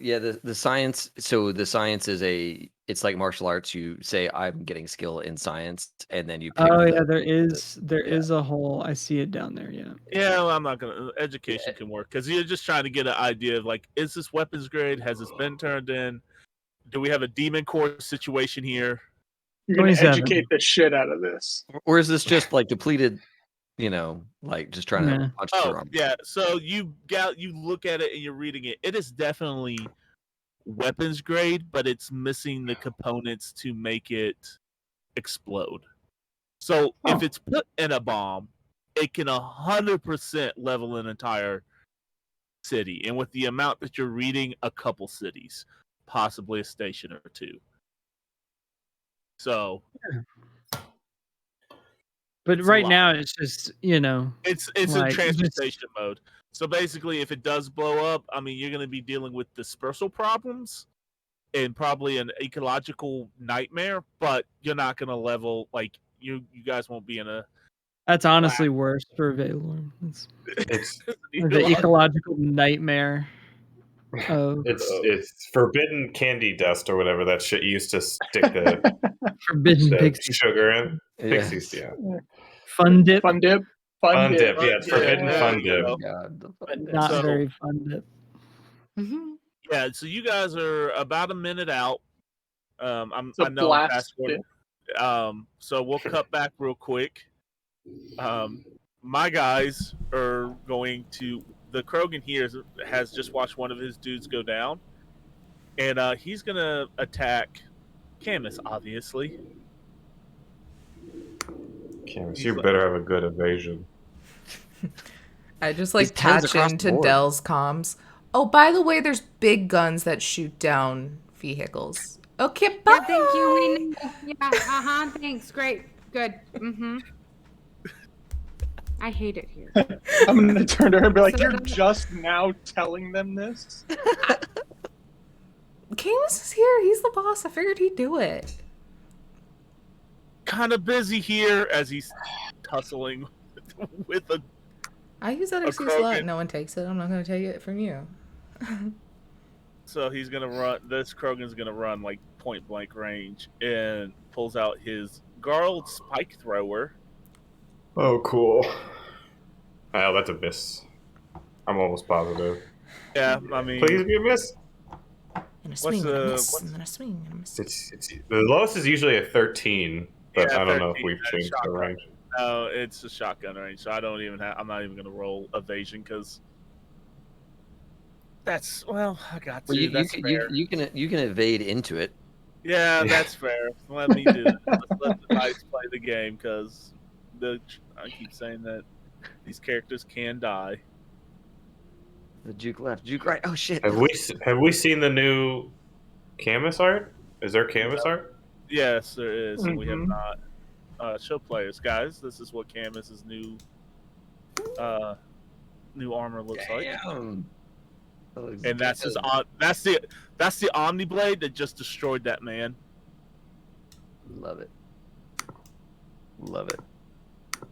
Yeah, the science. So the science is it's like martial arts. You say I'm getting skill in science, and then you pick. Oh the- yeah, there is yeah. a hole. I see it down there. Yeah. Yeah, well, I'm not gonna. Education can work because you're just trying to get an idea of like, is this weapons grade? Has this been turned in? Do we have a demon core situation here? You're going to 27. educate the shit out of this. Or is this just like depleted? Like just trying Yeah. to punch Oh, through 'em? yeah. So you look at it and you're reading it. It is definitely weapons grade, but it's missing the components to make it explode. So if it's put in a bomb, it can 100% level an entire city, and with the amount that you're reading, a couple cities, possibly a station or two. So But It's a right lot. now it's just it's like, in transportation mode. So basically, if it does blow up, I mean, you're going to be dealing with dispersal problems and probably an ecological nightmare. But you're not going to level like you guys won't be in a. that's honestly worse for Valorm. It's The ecological nightmare. Of it's forbidden candy dust or whatever that shit you used to stick the, forbidden the pixie. sugar in. Yeah. Pixies, yeah. Fun dip, Fun dip. Fun dip, yeah, it's Yeah, forbidden yeah, fun you dip. know. God, the but fun dip. not So- very fun dip. Yeah, so you guys are about a minute out. I know I'm blast fast forwarding. So we'll cut back real quick. My guys are going to. The Krogan here has just watched one of his dudes go down, and he's gonna attack Camus. Obviously, Camus, He's you like- better have a good evasion. I just like These tens patch across the into board. Dell's comms. Oh, by the way, there's big guns that shoot down vehicles. Okay, bye. Yeah, thank you. We know. Yeah, thanks. Great. Good. I hate it here. I'm going to turn to her and be like, So you're then- just now telling them this? Camus is here. He's the boss. I figured he'd do it. kind of busy here as he's tussling with a. I use that A excuse a lot. Krogan. No one takes it. I'm not going to take it from you. So he's gonna run. This Krogan's gonna run like point blank range and pulls out his Garld spike thrower. Oh, cool. Oh, that's a miss. I'm almost positive. Yeah, I mean, Please be a miss. And a swing, and a the- miss, what's- and then a swing, and a miss. It's the lowest is usually a 13, but Yeah, I don't know if 13, we've changed the shotgun. range. no, it's a shotgun range, so I don't even have. I'm not even gonna roll evasion because that's I got to. Well, that's fair. you can evade into it. Yeah, that's fair. Let me do it. Let the dice play the game because I keep saying that these characters can die. The juke left, juke right. Oh shit! Have we seen the new Camus art? Is there Camus art? Yes, there is, and we have Mhm. not. Show players, guys. This is what Camus's new new armor looks like. Damn. That looks And that's good. that's the Omni Blade that just destroyed that man. Love it. Love it.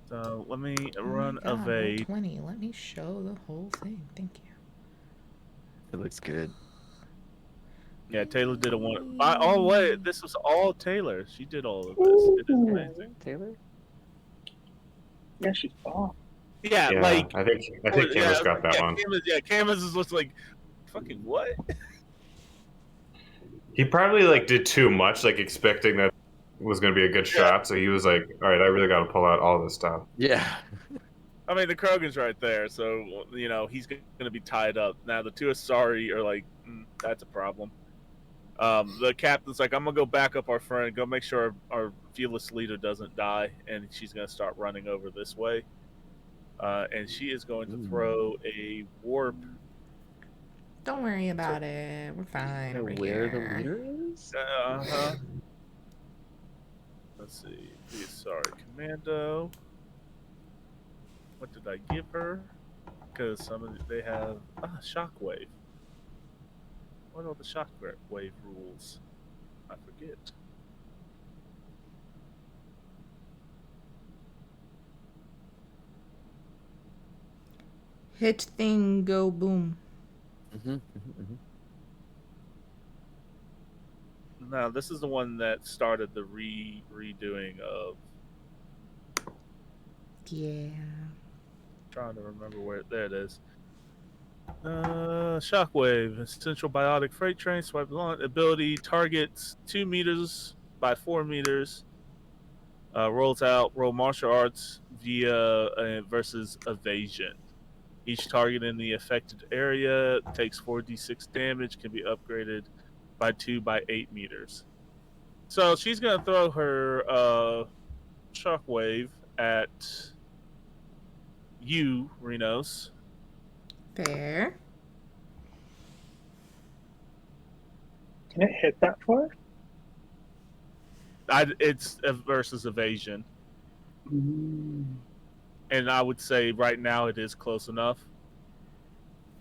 So let me Oh run my God, roll evade. 20. Let me show the whole thing. Thank you. It looks good. Yeah, Taylor did a one. Oh wait, this was all Taylor. She did all of this. It is amazing. Taylor? Yeah, she's off. Yeah, Yeah, like I think Camus got that one. Camus is just like, fucking what? He probably like did too much, like expecting that was going to be a good shot. So he was like, "All right, I really got to pull out all this stuff." Yeah. I mean, the Krogan's right there, so he's going to be tied up. Now the two Asari are like, that's a problem. The captain's like, I'm gonna go back up our friend, go make sure our fearless leader doesn't die, and she's gonna start running over this way. And she is going to throw a warp. Don't worry about it. We're fine. Over Where here. the leader is? Let's see. Sorry, Commando. What did I give her? Because they have Shockwave. What are the Shockwave rules? I forget. Hit thing, go boom. No, this is the one that started the redoing of. Yeah. Trying to remember where. There it is. Shockwave, essential biotic freight train, swipe along. Ability targets 2 meters by 4 meters. Rolls out, roll martial arts via versus evasion. Each target in the affected area takes 4d6 damage, can be upgraded by 2 by 8 meters. So she's going to throw her shockwave at you, Rinos. Fair. Can it hit that far? It's versus evasion. And I would say right now it is close enough.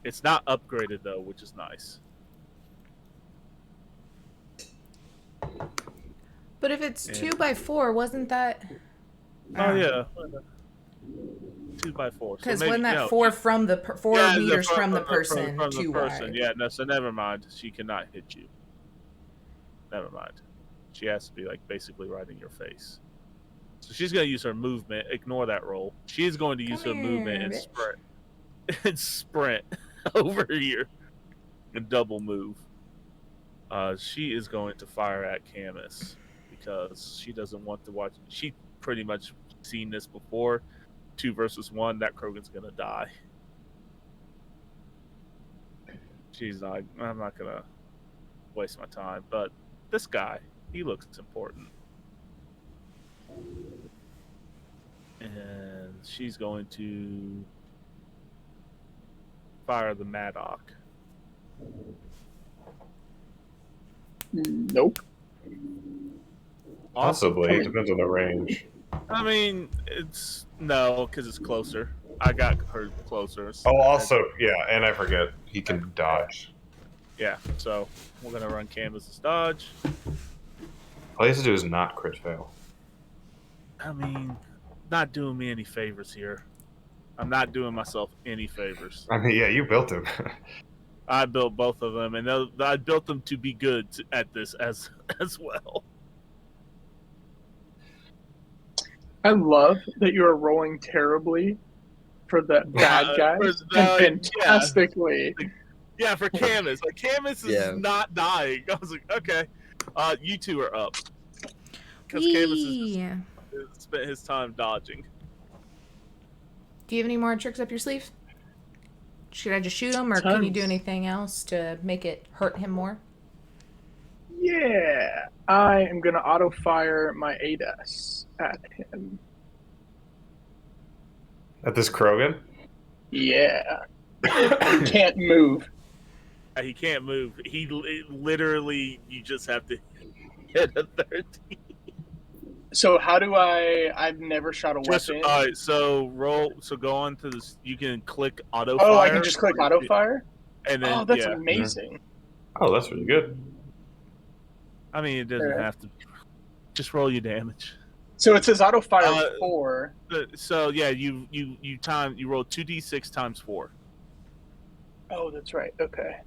It's not upgraded though, which is nice. But if it's 2 by 4, wasn't that? Oh yeah, 2 by 4. Because wasn't that 4 from the 4 meters from the person? From 2 the person, wide. yeah. No, so never mind. She cannot hit you. Never mind. She has to be like basically right in your face. So she's going to use her movement. Ignore that roll. She is going to use her movement and sprint. And sprint over here and double move. She is going to fire at Camus because she doesn't want to watch. She pretty much seen this before. 2 versus 1. That Krogan's going to die. She's like, I'm not going to waste my time. But this guy, he looks important. And she's going to fire the Maddock. Nope. Possibly. It depends on the range. I mean, it's no, because it's closer. I got her closer. Oh, also, yeah, and I forget, he can dodge. Yeah, so we're going to run Camus's dodge. All he has to do is not crit fail. I mean, not doing me any favors here. I'm not doing myself any favors. I mean, yeah, you built him. I built both of them, and I built them to be good at this as well. I love that you are rolling terribly for the bad guy and fantastically. Yeah, for Camus. Like, Camus is not dying. I was like, okay. You two are up. Because Camus has spent his time dodging. Do you have any more tricks up your sleeve? Should I just shoot him, or can you do anything else to make it hurt him more? Yeah, I am going to auto-fire my ADAS at him. At this Krogan? Yeah. He can't move. He can't move. Literally, you just have to hit a 13. So how do I've never shot a weapon. All right, so roll. So go on to this. You can click auto Oh, fire. I can just click auto fire? And then, Oh, that's amazing. Oh, that's really good. I mean, it doesn't have to. Just roll your damage. So it says auto fire 4. So yeah, you roll 2d6 times 4. Oh, that's right. Okay.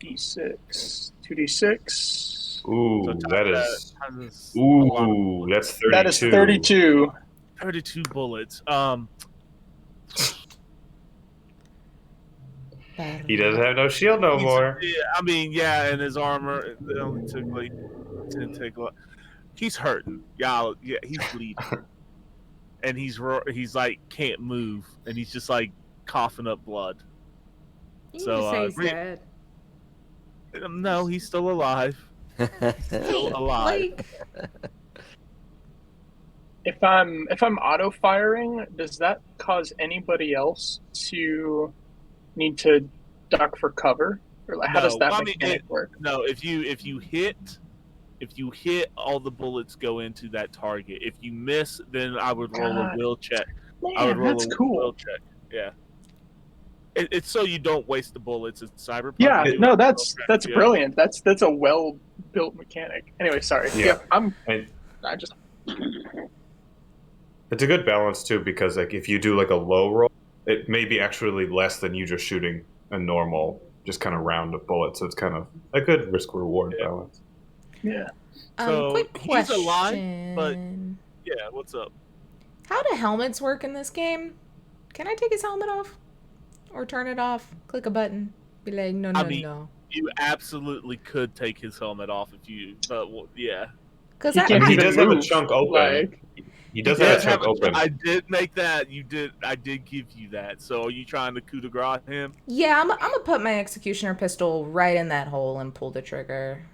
D6, 2d6. Ooh, So that is. that's Ooh, that's 32. That is 32. 32 bullets. He doesn't have no shield no more. Yeah, I mean, yeah, and his armor it only took like didn't take a lot. He's hurting, y'all. Yeah, he's bleeding, and he's like can't move, and he's just like coughing up blood. You can just say he's dead. No, he's still alive. Still alive. Like, If I'm auto firing, does that cause anybody else to need to duck for cover? Or like, how does that mechanic work? No, if you hit, all the bullets go into that target. If you miss, then I would roll a will check. Man, I would roll that's a cool. will check. Yeah. It's so you don't waste the bullets in Cyberpunk. Yeah, no, that's brilliant. That's a well built mechanic. Anyway, sorry. Yeah, I just. It's a good balance too, because like if you do like a low roll, it may be actually less than you just shooting a normal, just kind of round of bullets. So it's kind of a good risk reward balance. Yeah. So quick question. he's alive, but yeah, what's up? How do helmets work in this game? Can I take his helmet off? Or turn it off? Click a button. Be like, no. You absolutely could take his helmet off if you, but yeah. Because he does have a chunk open. He does have a chunk open. I did make that. I did give you that. So are you trying to coup de grace him? Yeah, I'm gonna put my executioner pistol right in that hole and pull the trigger.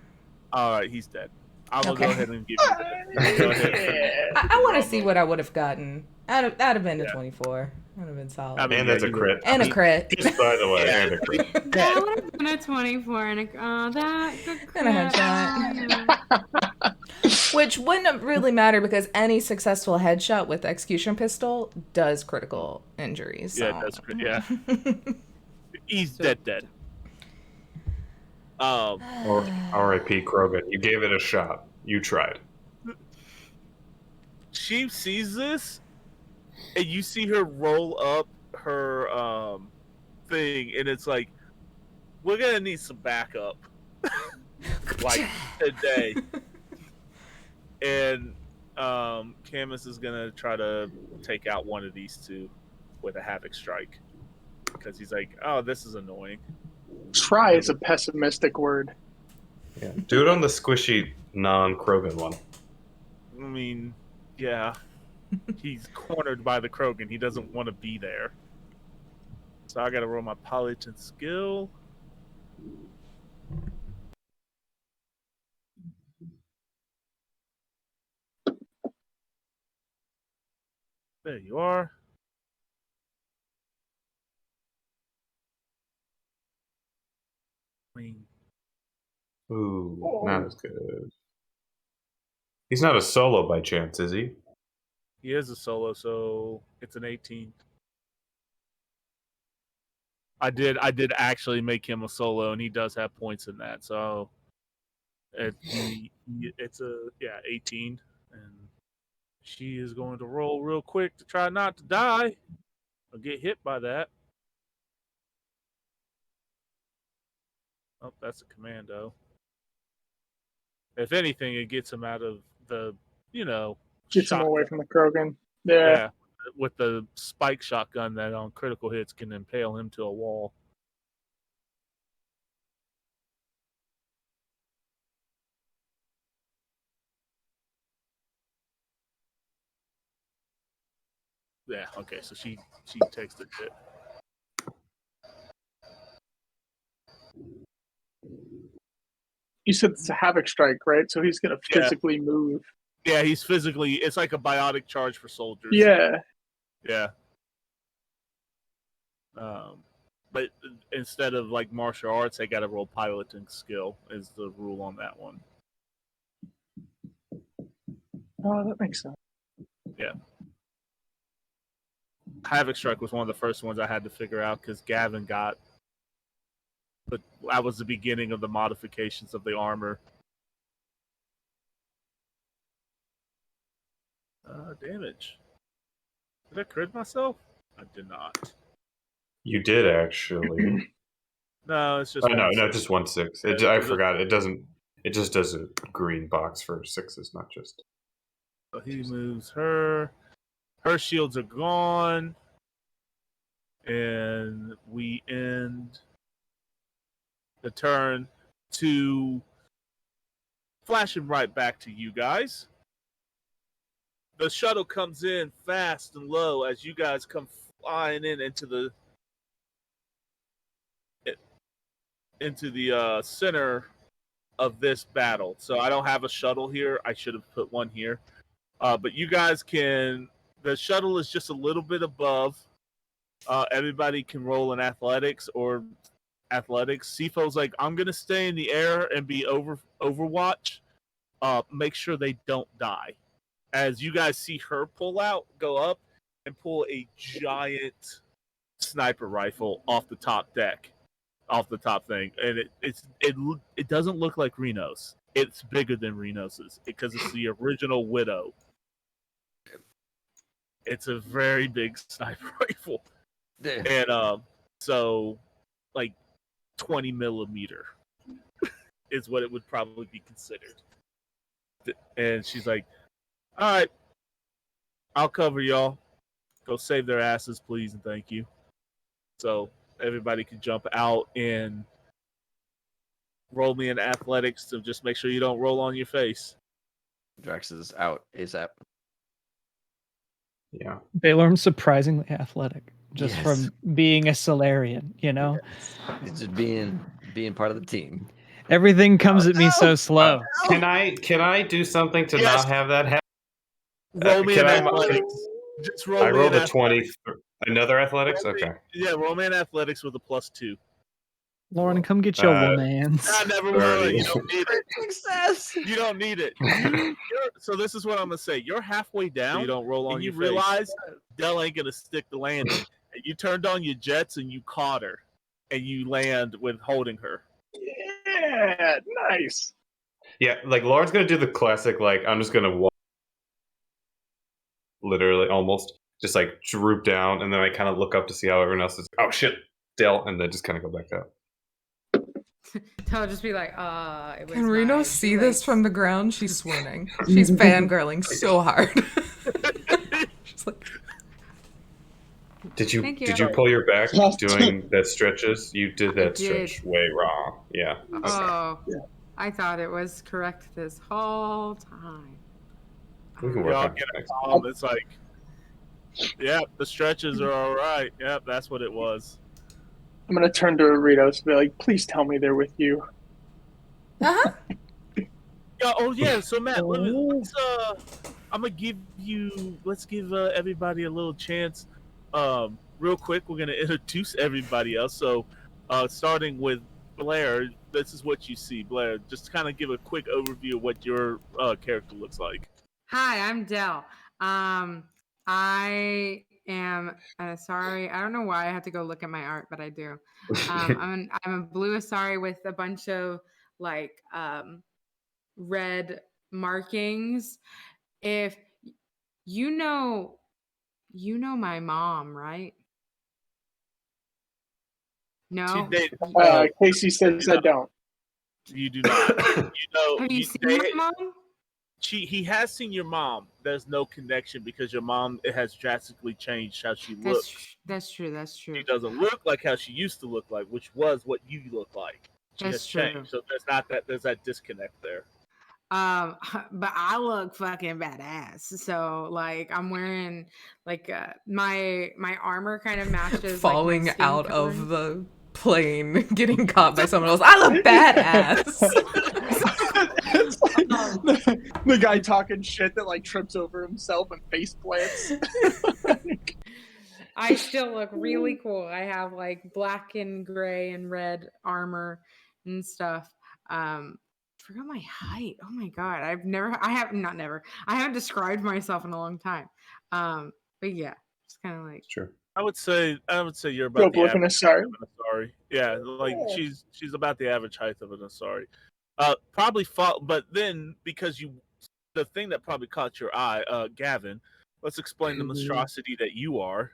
All right, he's dead. I will go ahead and give you that. Go ahead. I want to see what I would have gotten. That'd have been a 24. That would have been solid. I mean, and that's a crit. And a crit. Just by the way, and a crit. That would have been a 24 and that good crit. And a headshot. Which wouldn't really matter because any successful headshot with execution pistol does critical injuries. So. Yeah, that's crit. Yeah. He's dead. Or R.I.P. Krogan. You gave it a shot. You tried. She sees this, and you see her roll up her thing, and it's like, we're gonna need some backup, like today. And Camus is gonna try to take out one of these two with a Havoc Strike because he's like, oh, this is annoying. Try is a pessimistic word. Yeah, do it on the squishy non-Krogan one. I mean, yeah, he's cornered by the Krogan. He doesn't want to be there. So I gotta roll my Politan skill. There you are. Ooh, not as good. He's not a solo by chance, is he? He is a solo, so it's an 18. I did actually make him a solo, and he does have points in that. So it's a 18, and she is going to roll real quick to try not to die or get hit by that. Oh, that's a commando. If anything, it gets him out of the, Gets him away from the Krogan. Yeah. With the spike shotgun that on critical hits can impale him to a wall. Yeah, okay, so she takes the hit. You said it's a Havoc Strike, right? So he's going to physically move. Yeah, he's physically... It's like a biotic charge for soldiers. Yeah. Yeah. But instead of like martial arts, they got to roll piloting skill is the rule on that one. Oh, that makes sense. Yeah. Havoc Strike was one of the first ones I had to figure out because Gavin got. But that was the beginning of the modifications of the armor. Damage. Did I crit myself? I did not. You did actually. No, it's just no, just 1/6. I forgot. It doesn't. It just does a green box for 6s, not just. So he moves her. Her shields are gone. And we end the turn to flashing right back to you guys. The shuttle comes in fast and low as you guys come flying in into the center of this battle. So I don't have a shuttle here. I should have put one here. But you guys can. The shuttle is just a little bit above. Everybody can roll in athletics or athletics. Sifo's like, I'm gonna stay in the air and be overwatch. Make sure they don't die. As you guys see her go up and pull a giant sniper rifle off the top deck, off the top thing, and it doesn't look like Reno's. It's bigger than Reno's because it's the original Widow. It's a very big sniper rifle, and so like 20 millimeter is what it would probably be considered. And she's like, all right, I'll cover y'all. Go save their asses, please, and thank you. So everybody can jump out and roll me in athletics to just make sure you don't roll on your face. Drax is out ASAP. Yeah. Baylorm's surprisingly athletic, just from being a Solarian, you know? It's just being part of the team. Everything comes at me so slow. Can I do something to not have that happen? Roll me in athletics. Just roll I me rolled in a 20. Another athletics? Okay. Yeah, roll me in athletics with a +2. Lauren, come get your womans. Never mind. You don't need it. Success. You don't need it. So this is what I'm gonna say. You're halfway down. So you don't roll on. And you realize Dell ain't gonna stick the landing. And you turned on your jets and you caught her, and you land with holding her. Yeah, nice. Yeah, like Lauren's gonna do the classic. Like I'm just gonna walk, literally almost just like droop down, and then I kind of look up to see how everyone else is. Oh shit, Dell, and then just kind of go back down. I'll just be like, it was Can Reno see this from the ground? She's swooning. She's fangirling so hard. She's like, Did you pull your back doing that stretches? You did that stretch way wrong. Yeah. Oh, I thought it was correct this whole time. We can work on it. It's like, yeah, the stretches are all right. Yep, that's what it was. I'm gonna turn to Ritos and be like, please tell me they're with you. uh-huh. Yeah, so Matt, let's give everybody a little chance. Real quick, we're gonna introduce everybody else. So starting with Blair, this is what you see. Blair, just kind of give a quick overview of what your character looks like. Hi, I'm Dell. I am sorry. I don't know why I have to go look at my art, but I do. I'm a blue Asari with a bunch of like red markings. If you know my mom, right? No. Casey says I don't. You do not. Have you seen my mom? He has seen your mom. There's no connection because your mom has drastically changed how she looks. That's true. She doesn't look like how she used to look like, which was what you look like. She has changed. So there's that disconnect there. But I look fucking badass. So like I'm wearing like my armor kind of matches falling like, out of the plane, getting caught by someone else. I look badass. The guy talking shit that like trips over himself and face plants. I still look really cool. I have like black and gray and red armor and stuff. forgot my height. Oh my god, I haven't described myself in a long time. But yeah, it's kind of like True. I would say you're about the Dope looking average Asari. height of an Asari. Yeah, like she's about the average height of an Asari. Probably but then because the thing that probably caught your eye, Gavin, let's explain the monstrosity that you are.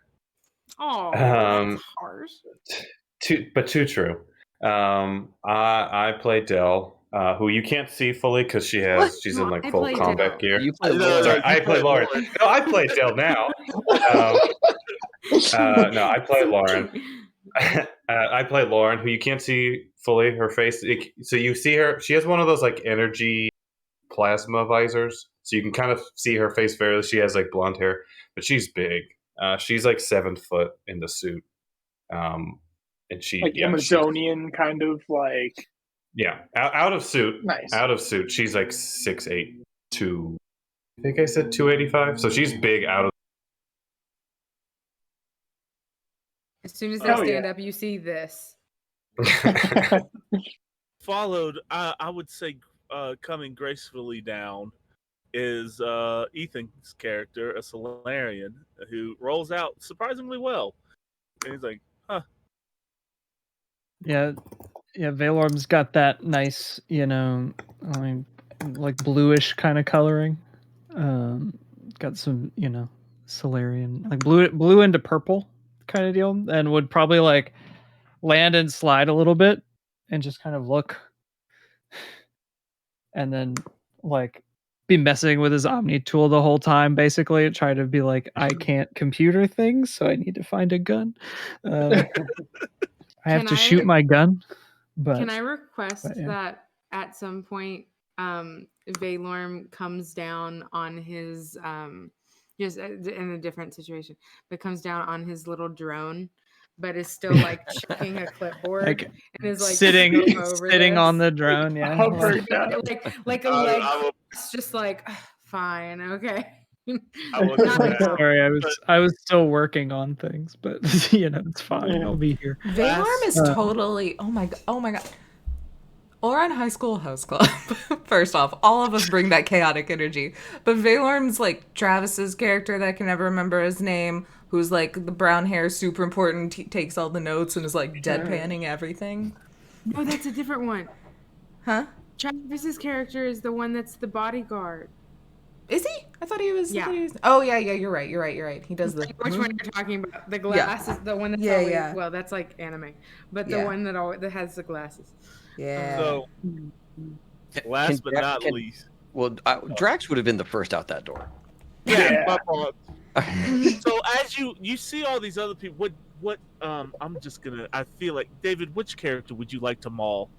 oh, that's harsh. Too true. I play Dell, who you can't see fully because she's in like full combat gear. You play Lauren. Sorry, I play Lauren. No, I play Dell now. No, I play Lauren. I play Lauren, who you can't see fully her face. So you see her. She has one of those like energy plasma visors, so you can kind of see her face fairly. She has like blonde hair, but she's big. She's like 7 foot in the suit. And she like Amazonian kind of like out of suit. Nice. Out of suit. She's like 6'8", I think I said 285. So she's big out of. As soon as they stand up, you see this. Followed, I would say, coming gracefully down is Ethan's character, a Solarian, who rolls out surprisingly well. And he's like, huh. Yeah, Valorm's got that nice, like bluish kind of coloring. Got some, Solarian, like blue into purple kind of deal, and would probably like land and slide a little bit and just kind of look, and then like be messing with his Omni tool the whole time, basically, try to be like, I can't computer things, so I need to find a gun. I have to shoot my gun. But can I request that at some point Valorm comes down on his just in a different situation, but comes down on his little drone, but is still like checking a clipboard like, and is like sitting on the drone, yeah. like a leg. It's just like fine, okay. Sorry, I was still working on things, but it's fine. I'll be here. Valorm is totally oh my god. Ouran High School Host Club. First off, all of us bring that chaotic energy. But Valorm's like Travis's character that I can never remember his name, who's like the brown hair, super important, takes all the notes and is like deadpanning everything. No, that's a different one. Huh? Travis's character is the one that's the bodyguard. Is he? I thought he was. Yeah. Oh yeah. You're right. He does the. Which one you're talking about? The glasses, the one that's always, well, that's like anime, but the one that has the glasses. Yeah. So, last but not least. Well, Drax would have been the first out that door. Yeah. So as you see all these other people, what I'm just gonna. I feel like David, which character would you like to maul?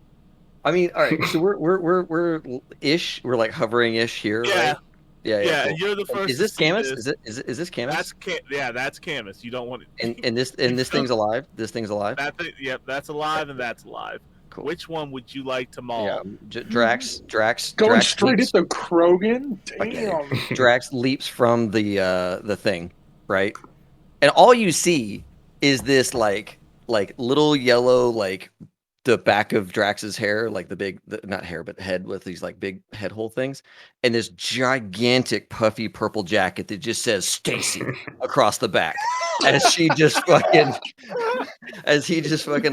I mean, all right. So we're ish. We're like hovering ish here. Yeah. Right? Yeah. Cool. You're the first. Is this Camus? Is this Camus? That's Camus. You don't want it. And this thing's alive. This thing's alive. That's alive, and that's alive. Cool. Which one would you like to maul? Yeah, Drax. Going straight at the Krogan. Damn. Okay. Drax leaps from the thing, right? And all you see is this like little yellow like the back of Drax's hair, like not hair but head with these like big head hole things, and this gigantic puffy purple jacket that just says Stacy across the back. As he just fucking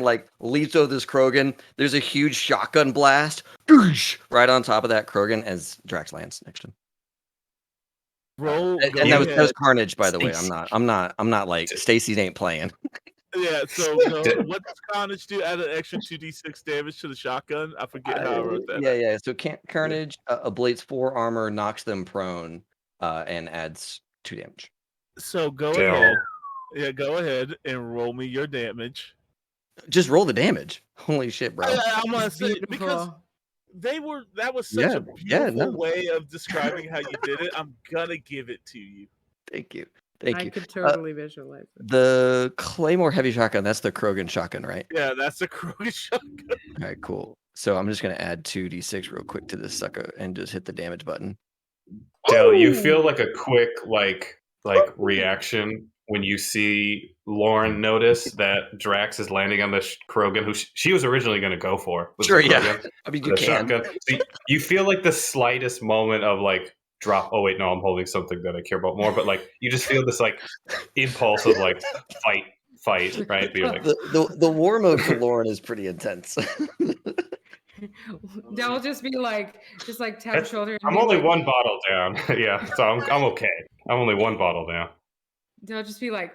like leaps over this Krogan, there's a huge shotgun blast right on top of that Krogan as Drax lands next to him. And that was Carnage, by the way. I'm not like Stacy ain't playing. Yeah, so what does Carnage do? Add an extra 2d6 damage to the shotgun? I forget how I wrote that. Yeah. So Carnage ablates 4 armor, knocks them prone, and adds 2 damage. So go ahead. Yeah, go ahead and roll me your damage. Just roll the damage. Holy shit, bro. I'm gonna say because that was such a beautiful way of describing how you did it. I'm gonna give it to you. Thank you. I could totally visualize it. The Claymore heavy shotgun, that's the Krogan shotgun, right? Yeah, that's the Krogan shotgun. All right, cool. So I'm just going to add 2d6 real quick to this sucker and just hit the damage button. Dale, you feel like a quick like reaction when you see Lauren notice that Drax is landing on the Krogan, who she was originally going to go for. Sure, the yeah. Krogan, I mean, you the can. shotgun. So you feel like the slightest moment of like drop. Oh wait, no, I'm holding something that I care about more. But like you just feel this like impulse of like fight, right? But you're like The war mode for Lauren is pretty intense. They'll just be like, tap shoulder. And I'm be only like, one bottle down. Yeah, so I'm okay. I'm only one bottle down. They'll just be like,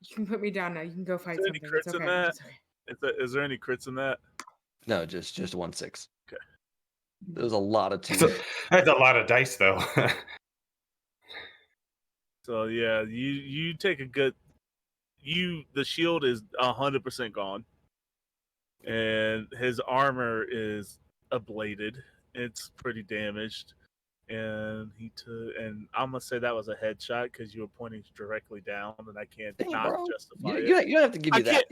you can put me down now. You can go fight Is there any something. It's crits in okay. that? It's okay. Is there any crits in that? No, just 1/6. Okay. There's a lot of twos. That's a lot of dice, though. So yeah, you take a good. The shield is 100% gone, and his armor is ablated. It's pretty damaged, and and I'm gonna say that was a headshot because you were pointing directly down, and I can't justify it. You don't have to give me that.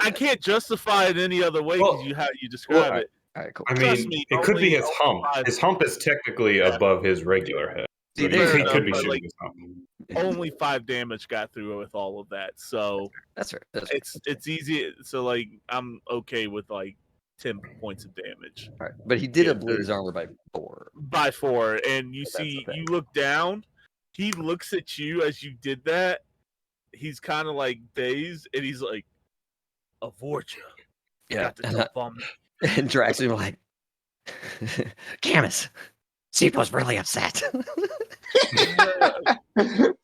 I can't justify it any other way because how you describe it. All right, cool. I mean, it could be his hump. His hump is technically above his regular head. So he could be shooting his hump. Only 5 damage got through with all of that, so that's right. It's easy. So like I'm okay with like 10 points of damage. All right, but he did ablate his armor by 4. By 4, and you see, you look down. He looks at you as you did that. He's kind of like dazed, and he's like, "Avortia." Yeah, got the jump on me. And Drax is like, Camus, Sipo's really upset.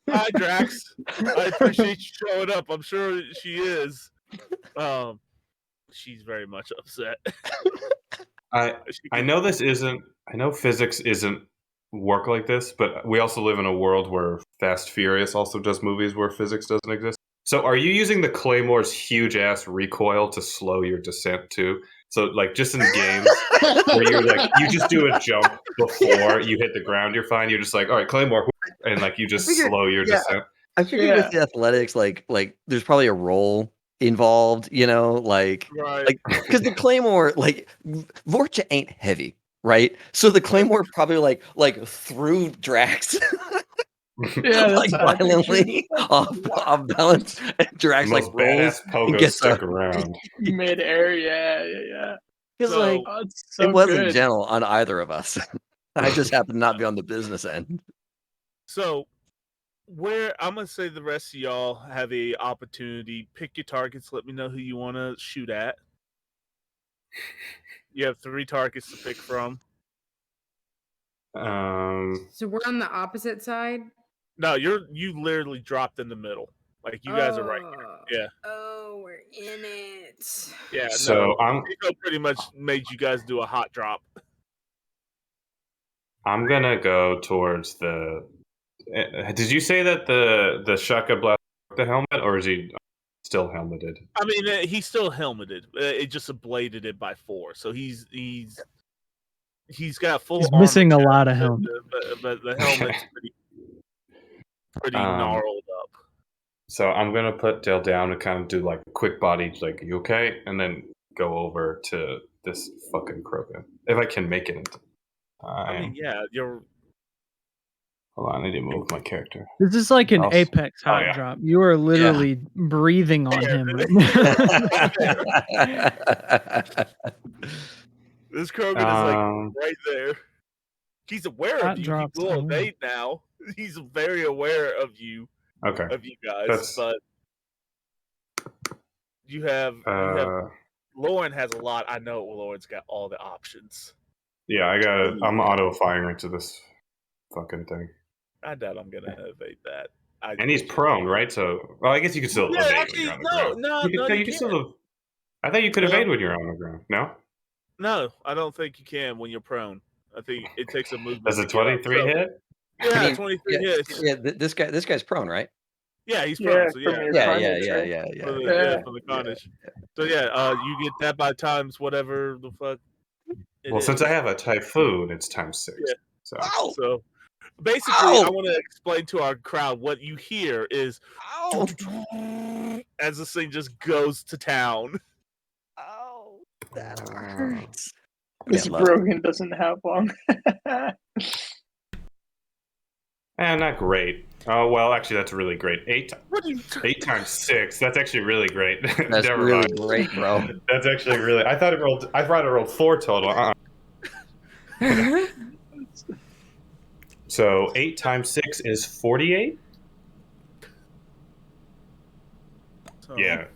Hi, Drax. I appreciate you showing up. I'm sure she is. She's very much upset. I know this isn't. I know physics isn't work like this, but we also live in a world where Fast Furious also does movies where physics doesn't exist. So, are you using the Claymore's huge ass recoil to slow your descent too? So, like, just in games where you just do a jump before you hit the ground, you're fine. You're just like, all right, Claymore, and like you just slow your descent. I figured with the athletics, like there's probably a roll involved, right? Because the Claymore, like Vorcha ain't heavy, right? So the Claymore probably like threw Drax. Like violently off balance, and Drax the most like rolls pogo gets stuck around midair. Yeah. Because so it wasn't good. gentle on either of us. I just happened to not be on the business end. So, where I'm gonna say the rest of y'all have a opportunity. Pick your targets. Let me know who you want to shoot at. You have 3 targets to pick from. So we're on the opposite side. No, you literally dropped in the middle. Like you guys are right here. Yeah. Oh, we're in it. Yeah. So Pico pretty much made you guys do a hot drop. I'm gonna go towards the. Did you say that the shotgun blast the helmet, or is he still helmeted? I mean, he's still helmeted. It just ablated it by 4, so he's got full. He's missing a lot of helmet, but the helmet's pretty gnarled up. So I'm gonna put Dale down and kind of do like a quick body, like you okay, and then go over to this fucking Krogan if I can make it. I mean, yeah, you're. Hold on, I need to move my character. This is like an Apex hot drop. You are literally breathing on him right now. This Krogan is like right there. He's aware of you. He will evade now. He's very aware of you. Okay. Of you guys, but you have Lauren has a lot. I know Lauren's got all the options. Yeah, I'm auto firing into this fucking thing. I doubt I'm gonna evade that. And he's prone, right? So, well, I guess you could still evade actually, when you're on the ground. No, you can still. I thought you could evade when you're on the ground. No. No, I don't think you can when you're prone. I think it takes a movement. Does a 23 hit? Yeah, 23 hits. Yeah, this guy's prone, right? Yeah, he's prone. So yeah. For the carnage. So you get that by times whatever the fuck. Since I have a typhoon, it's times 6. Yeah. So basically, I want to explain to our crowd what you hear is as this thing just goes to town. Oh, that hurts. This Brogan doesn't have long. not great. Oh well, actually, that's really great. 8 times 6. That's actually really great. That's Never really mind. great, bro. That's actually really. I thought I rolled 4 total. So 8 times 6 is 48. So Yeah.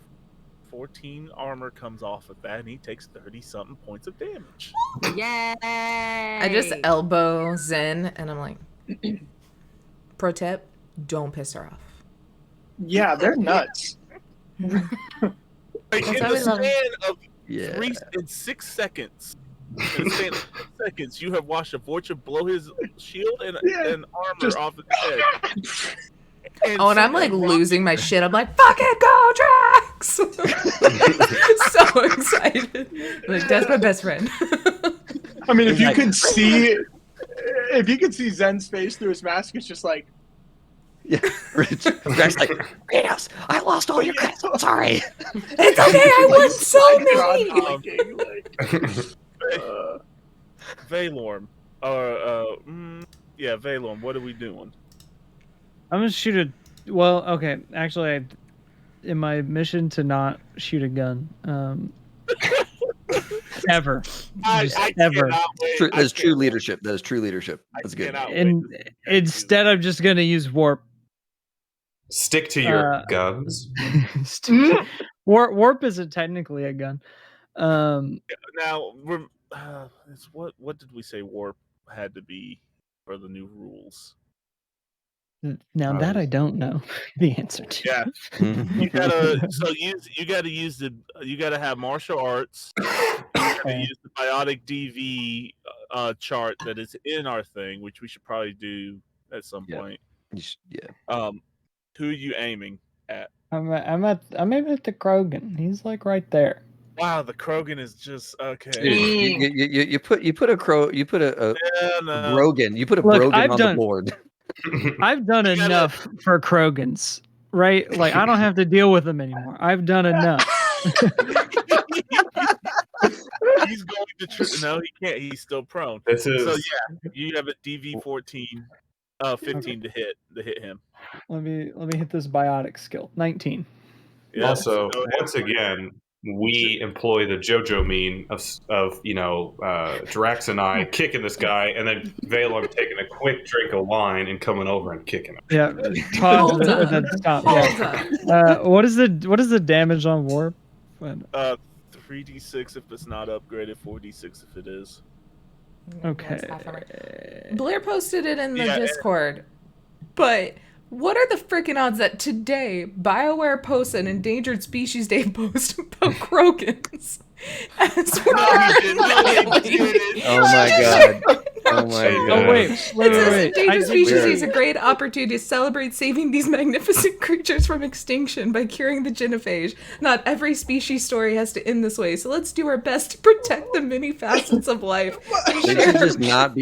14 armor comes off of that, and he takes 30-something points of damage. Yay! I just elbow Zen, and I'm like, pro tip, don't piss her off. Yeah, they're nuts. Like, That's in why the we love 'em. span of 6 seconds, you have watched a Vorcha blow his shield and armor off his head. And And I'm like losing my shit. I'm like, fucking go, Drax! So excited. Like, that's my best friend. I mean, if you could see Zen's face through his mask, it's just like, Yeah, Rich. Drax like, Rinos, I lost all your credits. I'm sorry. It's okay, I won so many! Valorm. Valorm, what are we doing? I'm gonna shoot a. Well, okay. Actually, in my mission to not shoot a gun, ever, ever. That's true leadership. That is true leadership. That's good. And instead, I'm just gonna use warp. Stick to your guns. Warp isn't technically a gun. Now, what did we say warp had to be for the new rules? Now that I don't know the answer to. Yeah, you gotta have martial arts. You gotta use the biotic DV chart that is in our thing, which we should probably do at some point. Yeah. Who are you aiming at? I'm aiming at the Krogan. He's like right there. Wow, the Krogan is just okay. Dude, you put a Brogan on the board. I've done enough for Krogans, right? Like I don't have to deal with them anymore. I've done enough. He's going to no, he can't. He's still prone. So yeah, you have a DV 14, 15 to hit him. Let me hit this biotic skill. 19. Yeah, also, once again, we employ the JoJo mean of Drax and I kicking this guy, and then Valor taking a quick drink of wine and coming over and kicking him. Yeah, stop. Yeah. What is the damage on warp? 3d6 if it's not upgraded, 4d6 if it is. Okay. Blair posted it in the Discord, but what are the freaking odds that today BioWare posts an endangered species day post about Krogans? Oh my god. Oh my god. Oh wait. It says endangered species is a great opportunity to celebrate saving these magnificent creatures from extinction by curing the genophage. Not every species story has to end this way, so let's do our best to protect the many facets of life. They should just not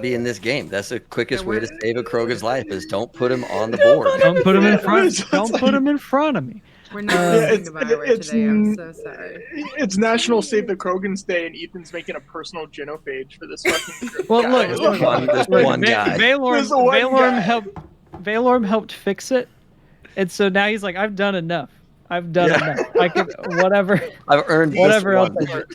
be in this game. That's the quickest way to save a Krogan's life is don't put him on the board. Don't put him in front. Don't put him in front of me. We're not listening to BioWare today. I'm so sorry. It's National Save the Krogans Day, and Ethan's making a personal genophage for this fucking group. Well, guy. look, one guy. Valorm helped fix it, and so now he's like, I've done enough. Enough. I can whatever. I've earned whatever this else. one.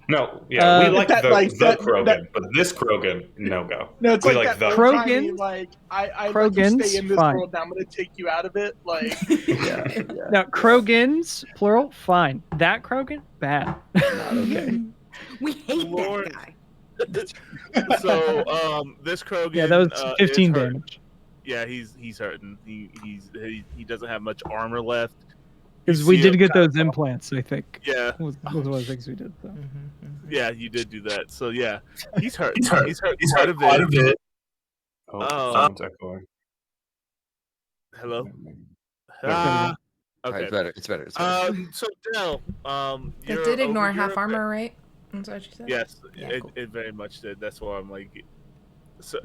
No, yeah, we like the Krogan, but this Krogan, no go. No, it's we like that Krogan. Like I let you stay in this world. Now I'm going to take you out of it. Like Yeah. Now Krogans, plural, fine. That Krogan, bad. Not okay. We hate Lord. that guy. So this Krogan. Yeah, that was 15 damage. Yeah, he's hurting. He doesn't have much armor left. Because we did get those implants, I think. Yeah. Was one of the things we did. So. Yeah, you did do that. So yeah, he's hurt. He's hurt quite a bit. Someone's echoing. Hello. Okay. It's better. So Del, It did ignore half armor, right? That's what you said. Yes, Yeah, it very much did. That's why I'm like, so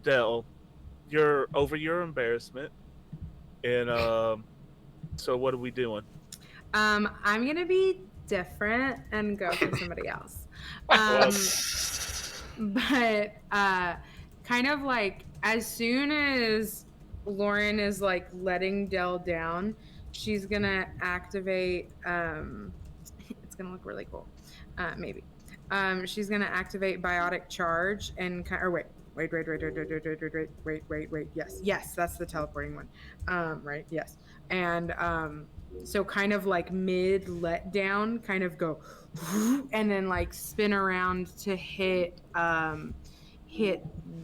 Del, you're over your embarrassment, and so what are we doing? I'm gonna be different and go for somebody else. But kind of like as soon as Lauren is like letting Dell down, she's gonna activate. It's gonna look really cool. Maybe. She's gonna activate biotic charge and or wait. Yes, that's the teleporting one. Right. Yes. And so kind of like mid let down, kind of go, and then like spin around to hit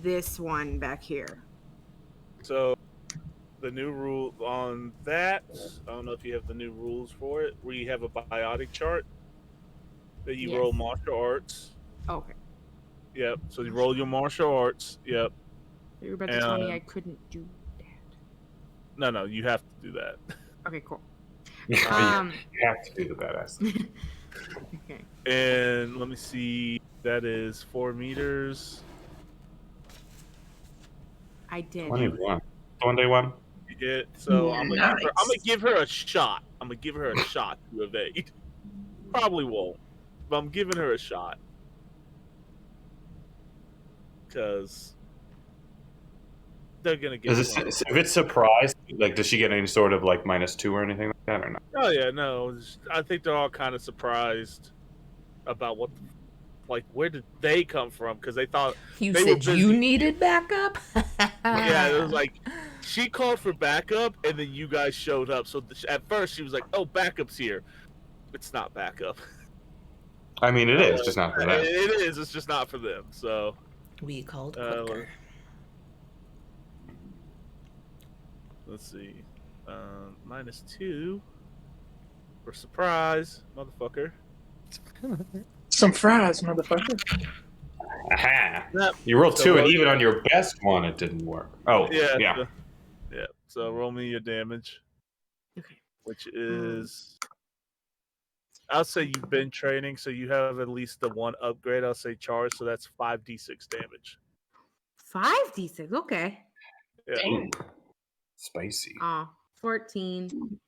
this one back here. So the new rule on that, I don't know if you have the new rules for it, where you have a biotic chart that you roll martial arts. Okay. Yep. So you roll your martial arts. Yep. You were about to tell me I couldn't do that. No, you have to do that. Okay, cool. You have to do the badass. Okay. And let me see. That is 4 meters. I did. 21. 21. Yeah. So I'm Nice. gonna give her a shot. I'm gonna give her a shot to evade. Probably won't, but I'm giving her a shot because they're gonna get. If it's surprised, like, does she get any sort of like -2 or anything like that, or not? Oh yeah, no. I think they're all kind of surprised about where did they come from? Because they thought You they said were busy. you needed backup. Yeah, it was like she called for backup, and then you guys showed up. So at first she was like, "Oh, backup's here." It's not backup. I mean, it is just not for them. It is. It's just not for them. So We called quicker. let's see. -2 for surprise, motherfucker. Some fries, motherfucker. Aha! Yep. You rolled So 2, and even on your best one, it didn't work. Oh, yeah. Yeah. So roll me your damage. Okay. Which is, I'll say you've been training, so you have at least the 1 upgrade. I'll say charge, so that's 5d6 damage. 5d6. Okay. Yeah. Ooh, spicy. 14.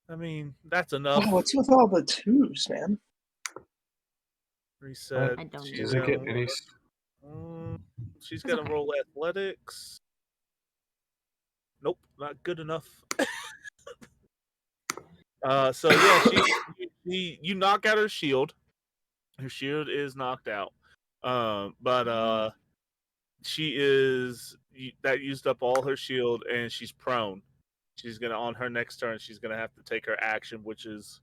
I mean, that's enough. Oh, what's with all the 2s, man? Reset. I don't Does it get any? She's That's gonna okay. roll athletics. Nope, not good enough. So yeah, you knock out her shield. Her shield is knocked out. But she is that used up all her shield, and she's prone. She's gonna on her next turn. She's gonna have to take her action, which is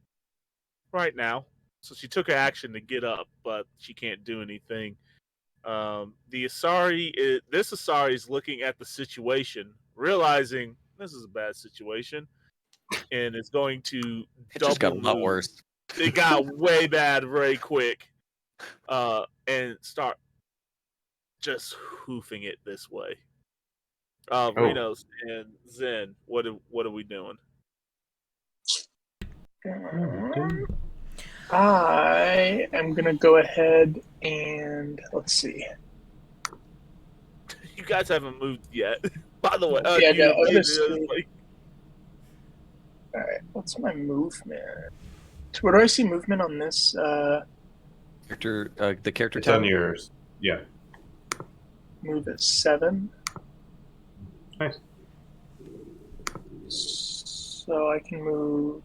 right now. So she took her action to get up, but she can't do anything. This Asari is looking at the situation, realizing this is a bad situation, and it's going to It just got a lot worse. It got way bad very quick, and start just hoofing it this way. Rinos and Zen, what are we doing? I am gonna go ahead and let's see. You guys haven't moved yet, by the way. All right, what's my movement? Where do I see movement on this? The character It's tab? on yours. Yeah. Move at 7. Nice. So I can move.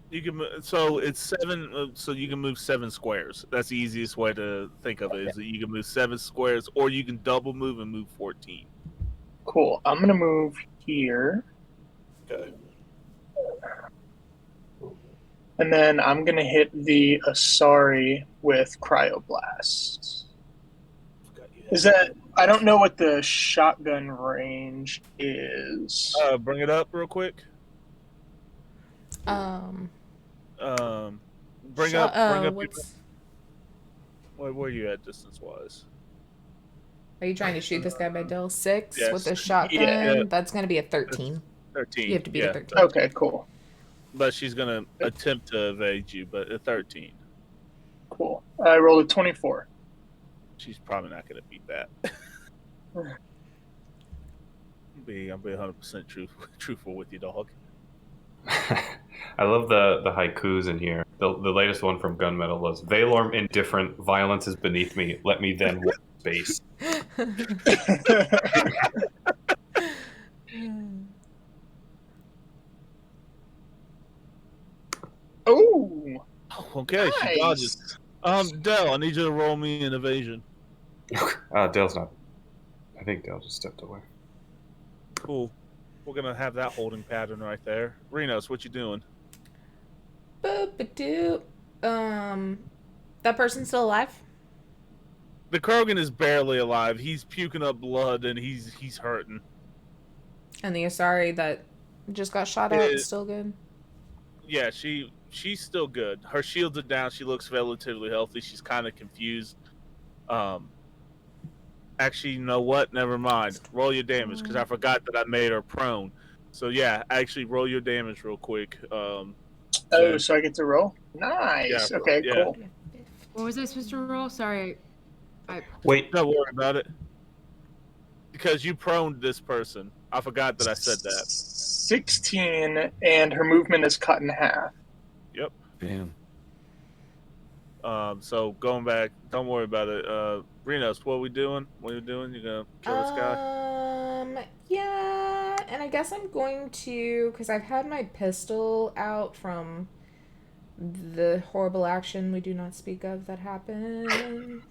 You can so it's 7. So you can move 7 squares. That's the easiest way to think of it. Is that you can move 7 squares, or you can double move and move 14. Cool. I'm gonna move here. Okay. And then I'm gonna hit the Asari with Cryoblast. Is that? I don't know what the shotgun range is. Bring it up real quick. Bring up. Where are you at distance wise? Are you trying to shoot this guy by Dill? 6 Yes. with a shotgun? Yeah. That's going to be a 13. 13. You have to beat a 13. Okay, cool. But she's gonna attempt to evade you, but a 13. Cool. I rolled a 24. She's probably not gonna beat that. I'll be 100% truthful with you, dog. I love the haikus in here. The latest one from Gunmetal was Valorm indifferent, violence is beneath me. Let me then walk space. Oh, Okay, she dodges. nice. Dell, I need you to roll me an evasion. Dale's not. I think Dale just stepped away. Cool. We're gonna have that holding pattern right there. Rinos, what you doing? Boop-a-doop. That person's still alive? The Krogan is barely alive. He's puking up blood and he's hurting. And the Asari that just got shot at is still good? Yeah, she's still good. Her shields are down. She looks relatively healthy. She's kind of confused. Actually, you know what? Never mind. Roll your damage because I forgot that I made her prone. So yeah, actually roll your damage real quick. So I get to roll? Nice. Yeah, Okay, yeah. cool. What was I supposed to roll? Sorry. Wait. Don't worry about it. Because you proned this person. I forgot that I said that. 16, and her movement is cut in half. Yep. Damn. So going back, don't worry about it. Rinos, what are we doing? What are you doing? You gonna kill this guy? Yeah, and I guess I'm going to, because I've had my pistol out from the horrible action we do not speak of that happened.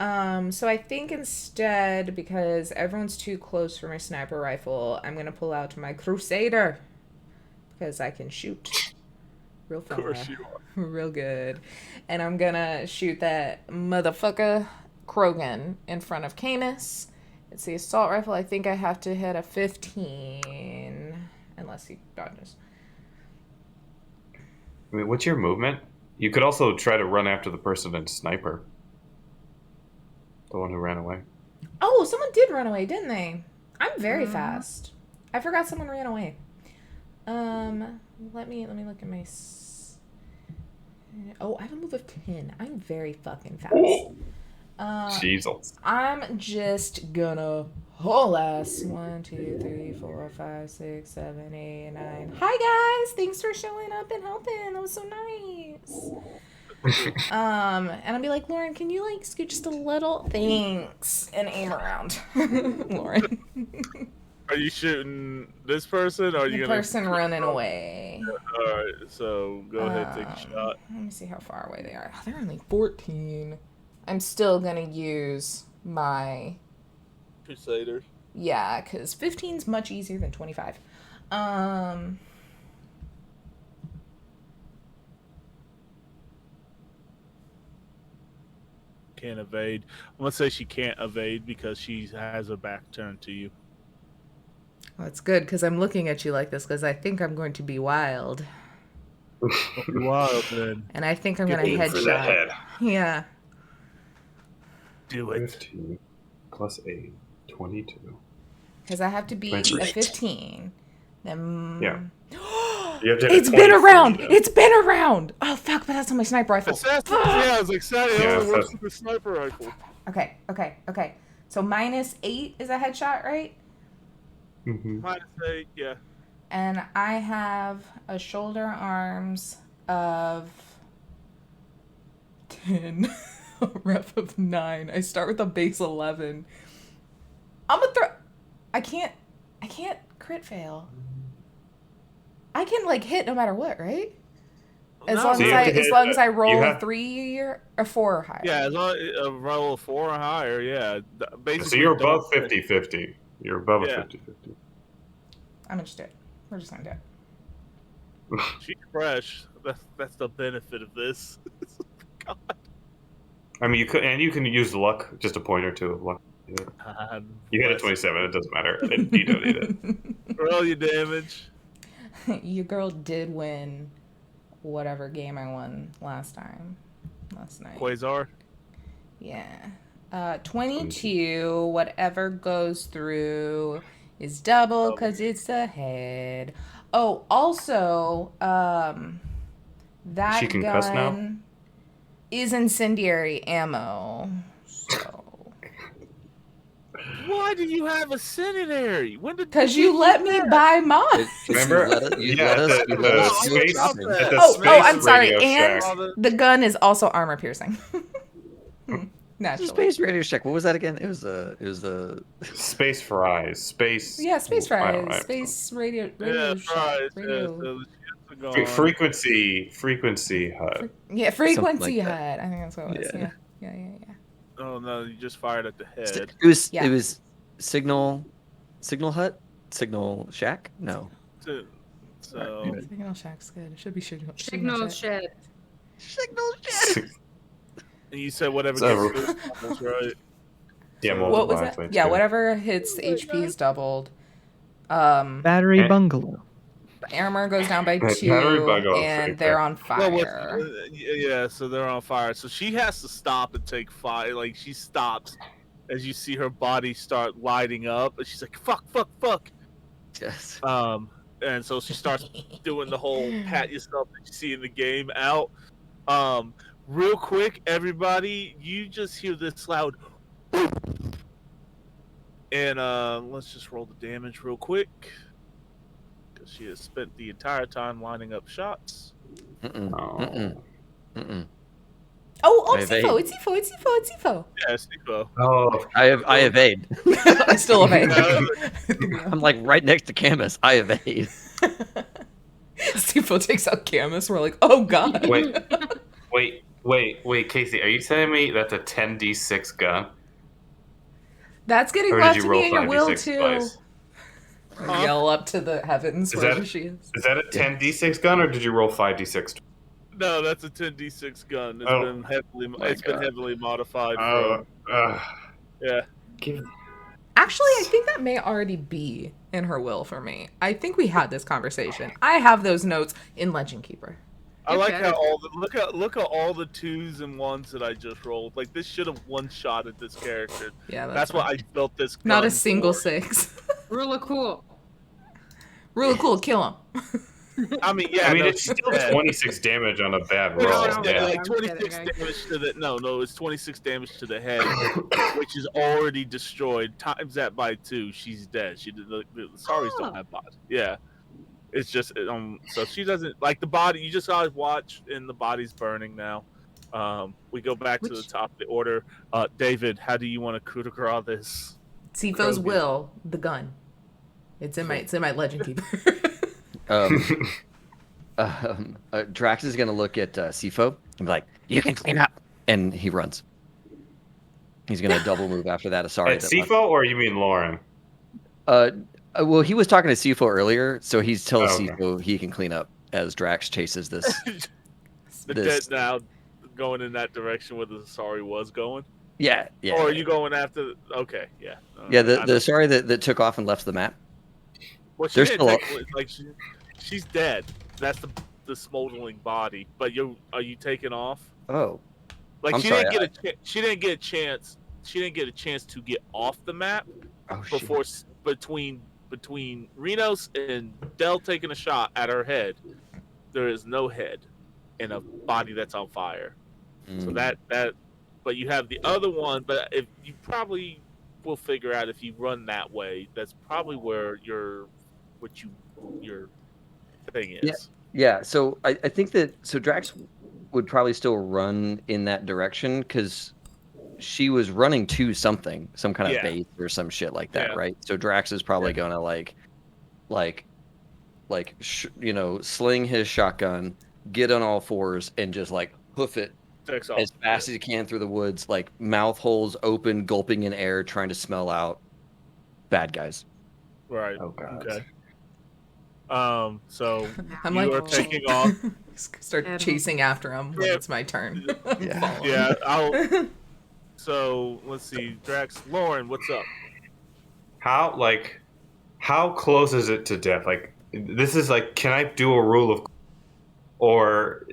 So I think instead, because everyone's too close for my sniper rifle, I'm gonna pull out my Crusader because I can shoot real far, Of course you are. real good, and I'm gonna shoot that motherfucker Krogan in front of Camus. It's the assault rifle. I think I have to hit a 15 unless he dodges. I mean, what's your movement? You could also try to run after the person and sniper. The one who ran away. Oh, someone did run away, didn't they? I'm very fast. I forgot someone ran away. Let me look at my. Oh, I have a move of 10. I'm very fucking fast. Jesus. I'm just gonna haul ass. 1, 2, 3, 4, 5, 6, 7, 8, 9. Hi guys, thanks for showing up and helping. That was so nice. And I'll be like, Lauren, can you like scoot just a little? Thanks. And aim around. Lauren. Are you shooting this person or are you The gonna person running away. Alright, so go ahead, take a shot. Let me see how far away they are. Oh, they're only 14. I'm still gonna use my Crusader. Yeah, because 15 is much easier than 25. Can't evade. I'm gonna say she can't evade because she has her back turned to you. Well, it's good because I'm looking at you like this because I think I'm going to be wild. Wild, then. And I think I'm going to Aim for that headshot. head. Yeah. Do it. 15 plus 8, 22. Because I have to be a 28. 15. Then... Yeah. You have to hit It's a been 23, around! though. It's been around! Oh, fuck, but that's on my sniper rifle. Yeah, I was excited. It Yeah, only works that's- with the sniper rifle. Okay. So -8 is a headshot, right? Mhm. -8, yeah. And I have a shoulder arms of 10, a rep of 9. I start with a base 11. I'm gonna throw. I can't crit fail. I can like hit no matter what, right? As long So you have to as hit, I roll you a have- 3 or 4 or higher. Yeah, as long as a roll of 4 or higher, yeah. Basically, So you're above don't- 50-50. You're above Yeah. a 50-50. I'm gonna just do it. We're just gonna do it. She's fresh. That's the benefit of this. God. I mean, you can use luck, just a point or two of luck. You hit a 27, it doesn't matter. You don't need it. Roll your damage. Your girl did win whatever game I won last night. Quasar. Yeah. 22, whatever goes through is double because it's the head. Oh, also, that She can gun cuss now? is incendiary ammo. So Why do you have a seminary? When did Because you let me buy mine. Remember? You let us at do the it. space. At the Oh, space I'm sorry. radio And shack. the gun is also armor piercing. Naturally. Space radio check. What was that again? It was the Space fries. Space. Yeah, space I don't fries, know. space radio Yeah, shack, right. radio. So the ships are gone. Frequency hut. Yeah, frequency like hut. I think that's what it was. Yeah. Yeah. Oh no, you just fired at the head. Yeah. It was signal hut, signal shack. No, So Signal shack's good. It should be signal Shed. signal shack. and you said whatever So- gets those, right? Yeah, What was multiply that? by Yeah, two. whatever hits HP is doubled. Battery Eh. bungalow. Armor goes down by Battery 2, bungalow, and they're on Well, fire. yeah, so they're on fire. So she has to stop and take fire. Like she stops as you see her body start lighting up, and she's like, "Fuck!" Yes. And so she starts doing the whole pat yourself that you see in the game out. Real quick, everybody, you just hear this loud, and let's just roll the damage real quick. She has spent the entire time lining up shots. Oh, I Sifo, it's Sifo. Yeah, Steve. Oh, I evade. I still evade. I'm like right next to Camus. I evade. Sifo takes out Camus. We're like, oh god. wait, Casey, are you telling me that's a 10d6 gun? That's getting Or left did to you roll me and your will 5d6 too. twice? Yell up to the heavens Is wherever that- she is. Is that a 10d6 gun, or did you roll 5d6? No, that's a 10d6 gun. It's Oh. been heavily, My God. heavily modified. Yeah. Actually, I think that may already be in her will for me. I think we had this conversation. I have those notes in Legend Keeper. I like Okay. how look at all the 2s and 1s that I just rolled. Like this should have one-shotted this character. Yeah, That's what I built this. Not gun a single for. 6. Really cool. Really cool. Kill him. I mean, yeah. I mean, no, it's she's still dead. 26 damage on a bad No, roll. it's Yeah. like I'm 26 kidding. damage to the no, it's 26 damage to the head, which is already destroyed. Times that by 2, she's dead. She did the Saris don't have body. Yeah, it's just so she doesn't like the body. You just always watch, and the body's burning now. We go back to the top of the order. David, how do you want to coup de grace this? Sifo's will, the gun. It's in my Legend Keeper. Drax is gonna look at Sifo and be like, "You can clean up," and he runs. He's gonna double move after that. Sorry. At Sifo, or you mean Lauren? Well, he was talking to Sifo earlier, so he's telling Okay. Sifo he can clean up as Drax chases this. The This- dead now going in that direction where the Sari was going. Yeah. Or are you going after? Okay, yeah. Yeah, the sorry that took off and left the map. Well, she There's didn't still technically- like she's dead. That's the smoldering body. But are you taking off? Oh, Like I'm she sorry, didn't get she didn't get a chance. She didn't get a chance to get off the map shit. before between Rinos and Dell taking a shot at her head. There is no head in a body that's on fire. So that but you have the other one. But if you probably will figure out if you run that way, that's probably where your thing is. Yeah, so I think that Drax would probably still run in that direction because she was running to something, some kind of Yeah. base or some shit like that, Yeah. right? So Drax is probably Yeah. gonna sling his shotgun, get on all fours, and just like hoof it Takes off. as fast as he can through the woods, like mouth holes open, gulping in air, trying to smell out bad guys. Right. Oh god. Okay. So I'm you like, are taking off. start chasing after him when Yeah. it's my turn. Yeah. Follow him. Yeah. So let's see, Drax, Lauren, what's up? How close is it to death? Like, this is like, can I do a rule of, or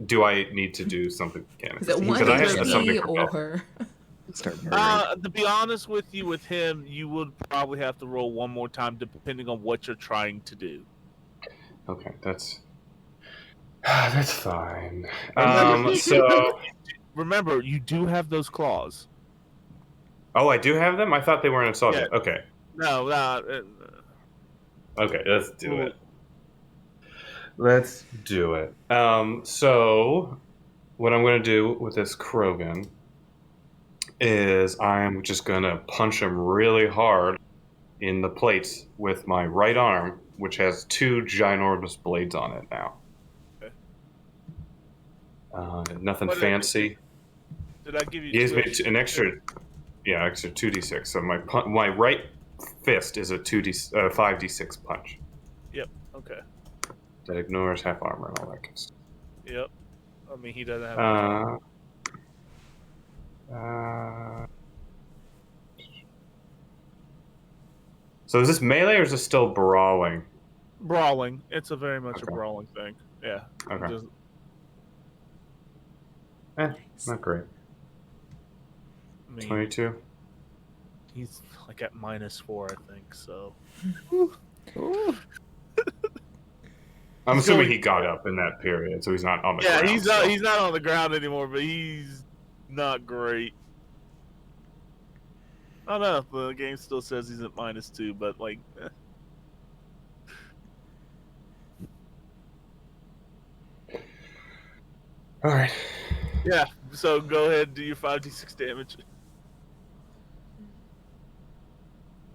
do I need to do something? Is it one Because I have HP something prepared. or? Start murdering. To be honest with you, with him, you would probably have to roll one more time, depending on what you're trying to do. Okay, that's fine. Remember, So, remember, you do have those claws. Oh, I do have them? I thought they weren't installed Yeah. yet. Okay. No, Okay, let's do it. Let's do it. So what I'm going to do with this Krogan is I'm just going to punch him really hard in the plates with my right arm, which has 2 ginormous blades on it now. Okay. Nothing fancy. Did I give you? He gives me an extra 2d6. So my right fist is a 5d6 punch. Yep. Okay. That ignores half armor and all that good stuff. Yep. I mean, he doesn't have. So is this melee or is this still brawling? Brawling. It's a very much a brawling thing. Yeah. Okay. Just, Not great. I mean, 22. He's like at -4, I think. So. I'm assuming he got up in that period, so he's not on the ground. Yeah, he's not on the ground anymore, but he's not great. I don't know. The game still says he's at -2, but like. All right. Yeah. So go ahead and do your 5d6 damage.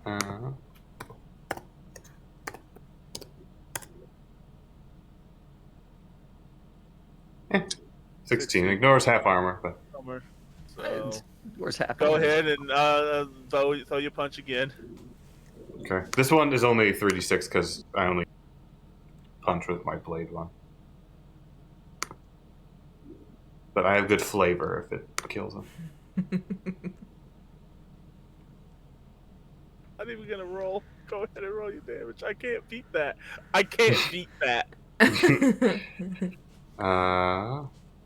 Uh, 16 ignores half armor, but So Where's half? go ahead and throw your punch again. okay. This one is only 3d6 because I only punch with my blade one. But I have good flavor if it kills him. I'm even gonna roll. Go ahead and roll your damage. I can't beat that.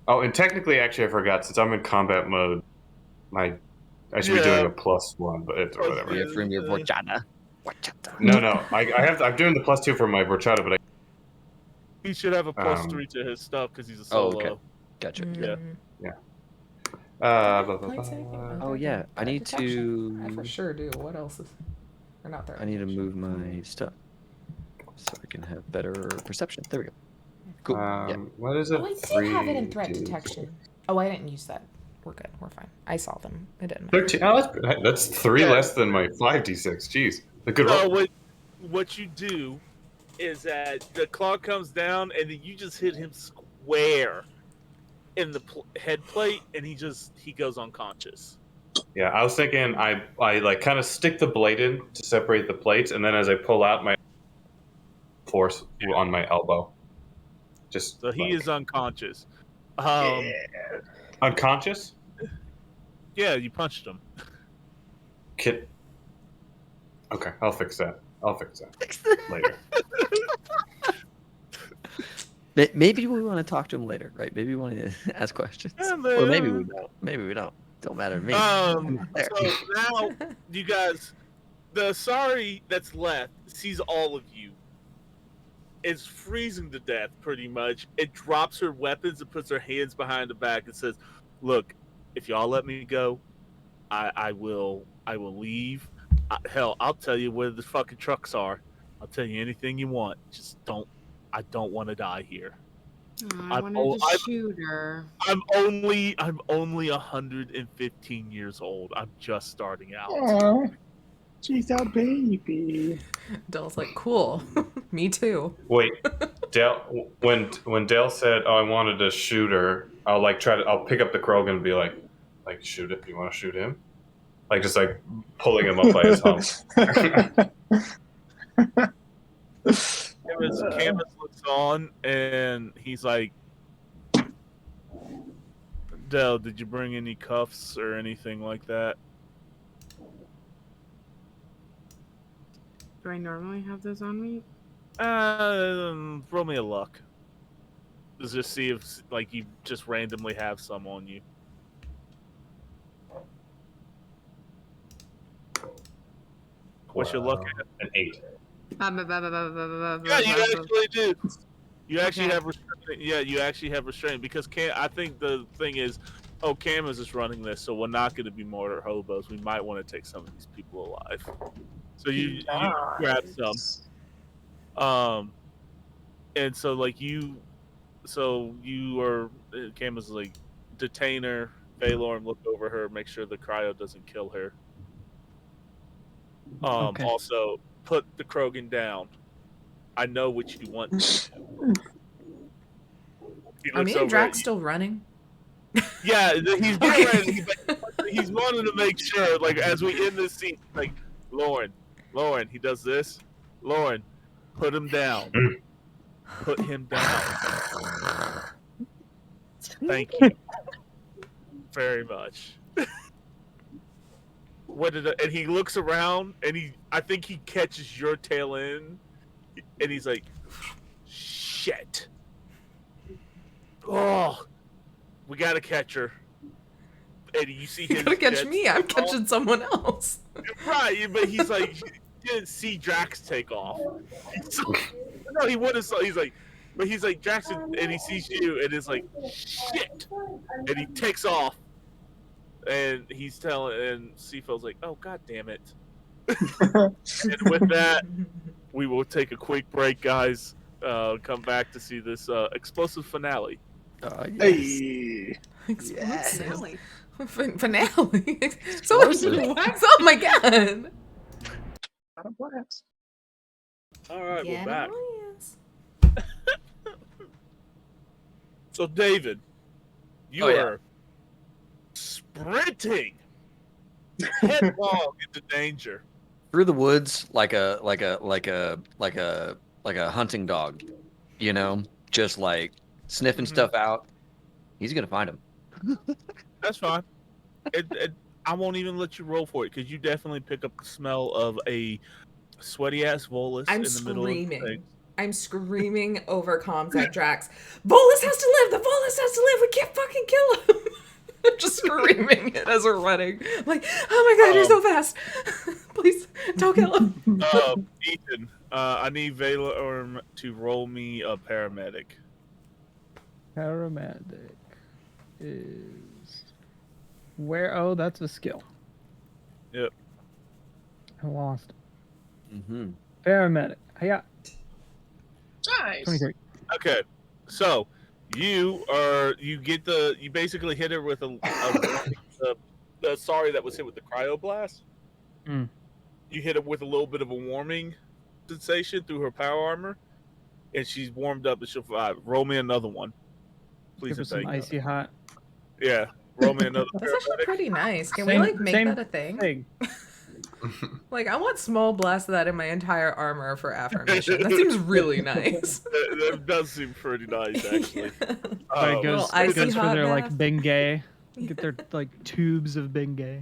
And technically, actually, I forgot. Since I'm in combat mode, I should be doing a +1, but it's whatever. Yeah, from your horchata. No. I'm doing the +2 for my horchata, but He should have a +3 to his stuff because he's a solo. Oh, okay. Gotcha. Yeah. Oh yeah, I need to. I for sure do. What else is? Or not there. I need to move my stuff so I can have better perception. There we go. Cool. What is it? Oh, I did have it in threat detection. Oh, I didn't use that. We're good. We're fine. I saw them. It didn't matter. 13. Oh, that's 3 less than my 5d6. Jeez, a good roll. So what you do is that the claw comes down and then you just hit him square in the head plate, and he goes unconscious. Yeah, I was thinking I like kind of stick the blade in to separate the plates, and then as I pull out my force on my elbow. Just so he is unconscious. Unconscious? Yeah, you punched him. Okay, I'll fix that. Later. Maybe we want to talk to him later, right? Maybe we want to ask questions. Yeah, or maybe we don't. Maybe we don't. Don't matter to me. So now, you guys, the Asari that's left sees all of you. It's freezing to death, pretty much. It drops her weapons and puts her hands behind the back and says, "Look, if y'all let me go, I will leave. Hell, I'll tell you where the fucking trucks are. I'll tell you anything you want. Just don't. I don't want to die here." I wanted to shoot her. I'm only 115 years old. I'm just starting out. Aww. She's a baby. Dale's like, cool. Me too. Wait, Dale. When Dale said, "Oh, I wanted to shoot her," I'll pick up the Krogan and be like, shoot it. You want to shoot him? Just pulling him up by his hump. Camus looks on and he's like, "Dell, did you bring any cuffs or anything like that?" Do I normally have those on me? Roll me a luck. Let's just see if you just randomly have some on you. What's your luck at? An 8. Yeah, you actually do. You actually have restraint. Yeah, you actually have restraint because I think the thing is, oh, Camus is running this, so we're not going to be mortar hobos. We might want to take some of these people alive. So you grab some. And so like you are Camus is like detain her. Valorm, look over her, make sure the cryo doesn't kill her. Okay. Also, put the Krogan down. I know what you want to do. Are me and Drax still running? Yeah, he's getting ready. He's wanting to make sure, like, as we end this scene, like, Lauren, he does this. Lauren, put him down. Put him down. Thank you very much. And he looks around, and I think he catches your tail end, and he's like, shit. Oh, we gotta catch her. And you see his You gotta catch me. I'm catching someone else. Right, but he's like, he didn't see Drax take off. No, he would have saw. He's like, but he's like Jackson, and he sees you, and it's like, shit. And he takes off, and he's telling, and Seafeld's like, oh, god damn it. And with that, we will take a quick break, guys. Come back to see this explosive finale. Yes. Hey. Explosive. Finale. Oh my god. All right, Yeah, we're back. yes. So, David, you are sprinting headlong into danger Through the woods like a hunting dog, you know, just like sniffing stuff out. He's gonna find him. That's fine. I won't even let you roll for it because you definitely pick up the smell of a sweaty ass Volus in the middle of the thing. I'm screaming over comms at Drax. Volus has to live! The Volus has to live! We can't fucking kill him! I'm just screaming it as we're running. I'm like, oh my god, you're so fast! Please, don't kill him. Ethan, I need Valorm to roll me a paramedic. Paramedic is where? Oh, that's a skill. Yep. I lost. Mm-hmm. Paramedic. Yeah. Nice. 23. Okay, so you basically hit her with the sorry that was hit with the cryoblast. Mm. You hit her with a little bit of a warming sensation through her power armor, and she's warmed up and she'll survive. Roll me another one, please. Give her some icy hot. Yeah, roll me another. That's actually pretty nice. Can Same- we like make same that a thing? Like, I want small blasts of that in my entire armor for affirmation. That seems really nice. That does seem pretty nice, actually. It goes icy for hot their bath. like Bengay. Get their like tubes of Bengay.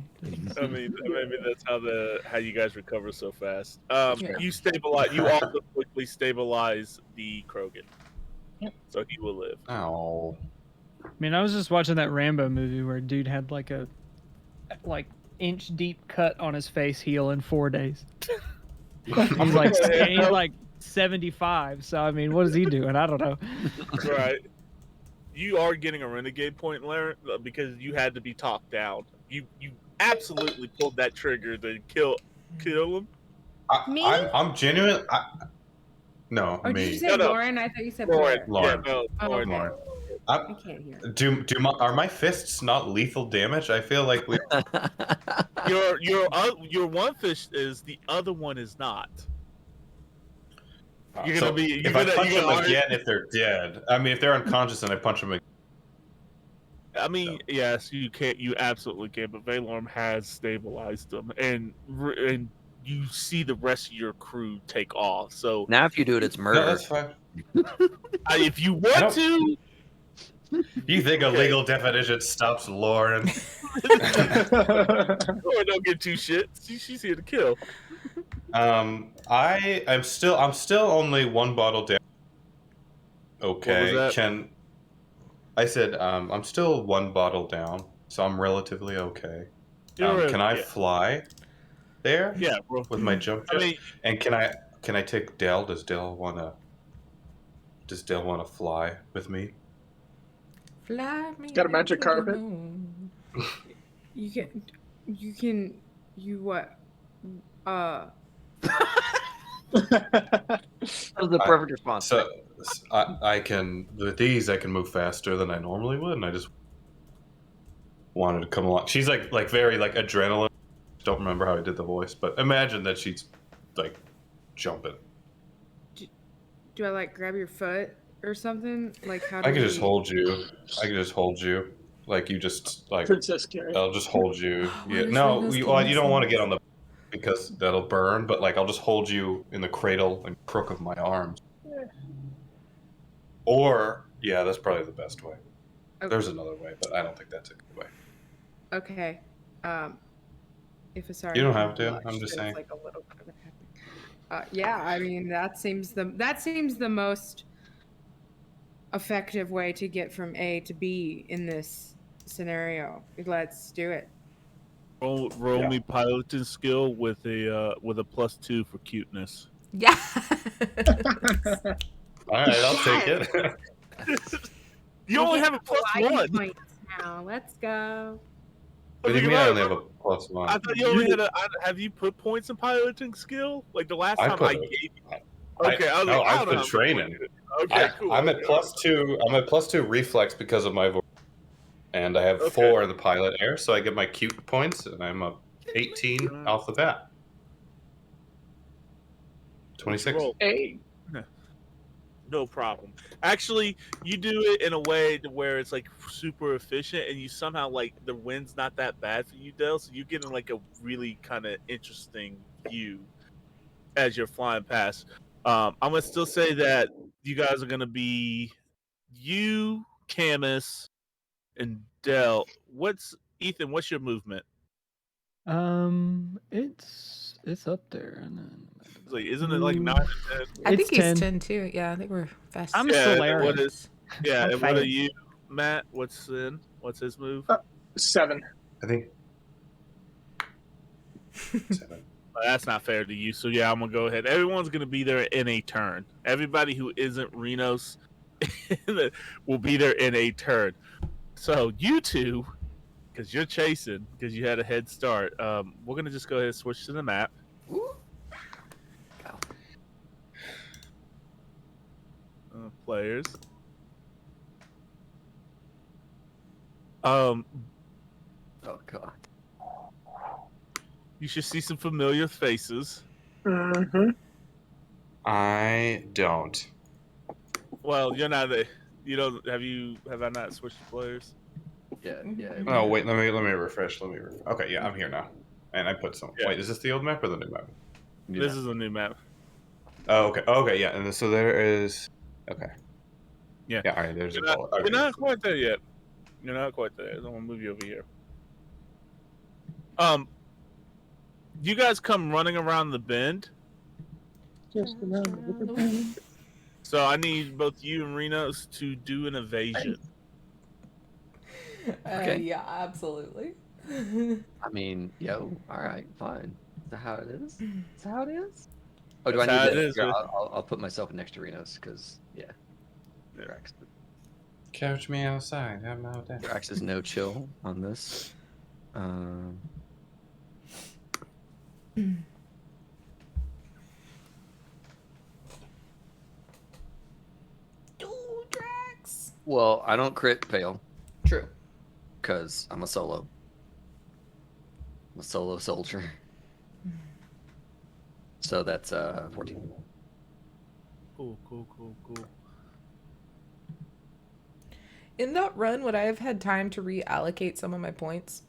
I mean, maybe that's how you guys recover so fast. Yeah. You stabilize. You also quickly stabilize the Krogan, so he will live. Oh. I mean, I was just watching that Rambo movie where a dude had like a inch deep cut on his face heel in 4 days. he's like 75. So I mean, what is he doing? I don't know. Right. You are getting a renegade point, Larry, because you had to be talked down. You absolutely pulled that trigger to kill him. Me? I'm genuine. No, Or me. did you say No. Lauren? I thought you said Lauren. Blair. Lauren. Yeah, no, Oh, Lauren. okay. I can't hear. Are my fists not lethal damage? I feel like we. Your one fist is, the other one is not. You're gonna be. If I punch them again, if they're dead. I mean, if they're unconscious and I punch them again. I mean, yes, you can. You absolutely can. But Valorm has stabilized them, and you see the rest of your crew take off. So Now, if you do it, it's murder. No, that's fine. if you want to, You think a legal definition stops Lauren? or don't get two shit. She's here to kill. I'm still only one bottle down. Okay, What was that? I said I'm still one bottle down, so I'm relatively okay. Can I fly there? Yeah, bro. With my jump jet? And can I take Dell? Does Dell wanna fly with me? Fly me Got a magic to the carpet? moon. You what? That was the perfect response. So I can with these I can move faster than I normally would, and I just wanted to come along. She's like very like adrenaline. Don't remember how I did the voice, but imagine that she's like jumping. Do I like grab your foot or something? Like how? I can just hold you. I can just hold you. Like you just like Princess Carrie. I'll just hold you. Where Yeah. is No, Reno's you getting don't want to this? get on the because that'll burn. But like I'll just hold you in the cradle and crook of my arms. Or yeah, that's probably the best way. Okay. There's another way, but I don't think that's a good way. Okay. If it's You don't have to. I'm just saying. Like a little bit of a yeah, I mean that seems the most effective way to get from A to B in this scenario. Let's do it. Roll me piloting skill with a +2 for cuteness. Yeah. All right, I'll take it. You only have a +1. Points now. Let's go. What do you mean I only have a +1? I thought you only had have you put points in piloting skill? Like the last time I gave you. Okay, I've been training. Okay, cool. I'm at +2. I'm at +2 reflex because of my voice, and I have 4 in the pilot air, so I get my cute points, and I'm up 18 off the bat. 26. Hey. No problem. Actually, you do it in a way to where it's like super efficient, and you somehow like the wind's not that bad for you, Dale. So you're getting like a really kind of interesting view as you're flying past. I'm gonna still say that you guys are gonna be you, Camus, and Dell. Ethan? What's your movement? It's up there, and then Like, isn't it like 9 or 10? I think It's he's 10. 10 too. Yeah, I think we're fast. I'm Yeah, Solarian. what is? Yeah, I'm and what are fighting. you, Matt? What's his move? 7. I think 7. That's not fair to you. So yeah, I'm gonna go ahead. Everyone's gonna be there in a turn. Everybody who isn't Rinos will be there in a turn. So you two, because you're chasing, because you had a head start. We're gonna just go ahead and switch to the map. Players. Oh god. You should see some familiar faces. Mm-hmm. I don't. Well, you're not a. You don't. Have I not switched to players? Yeah. Oh wait, let me refresh. Okay, yeah, I'm here now, and I put some. Yeah. Wait, is this the old map or the new map? This is a new map. Oh, okay, yeah, and then, so there is. Okay. Yeah. Yeah. All right. There's You're a not, bullet. Okay. you're not quite there yet. You're not quite there. I'm gonna move you over here. You guys come running around the bend. Just around. So I need both you and Rinos to do an evasion. Okay. Yeah, absolutely. I mean, all right, fine. Is that how it is? Is that how it is? Oh, do That's I how need it to? is, Yeah, man. I'll put myself next to Rinos because Drax. Catch me outside. I'm out there. Drax is no chill on this. Ooh, Drax. Well, I don't crit fail True. because I'm a solo. I'm a solo soldier. So that's 14. Cool. In that run, would I have had time to reallocate some of my points?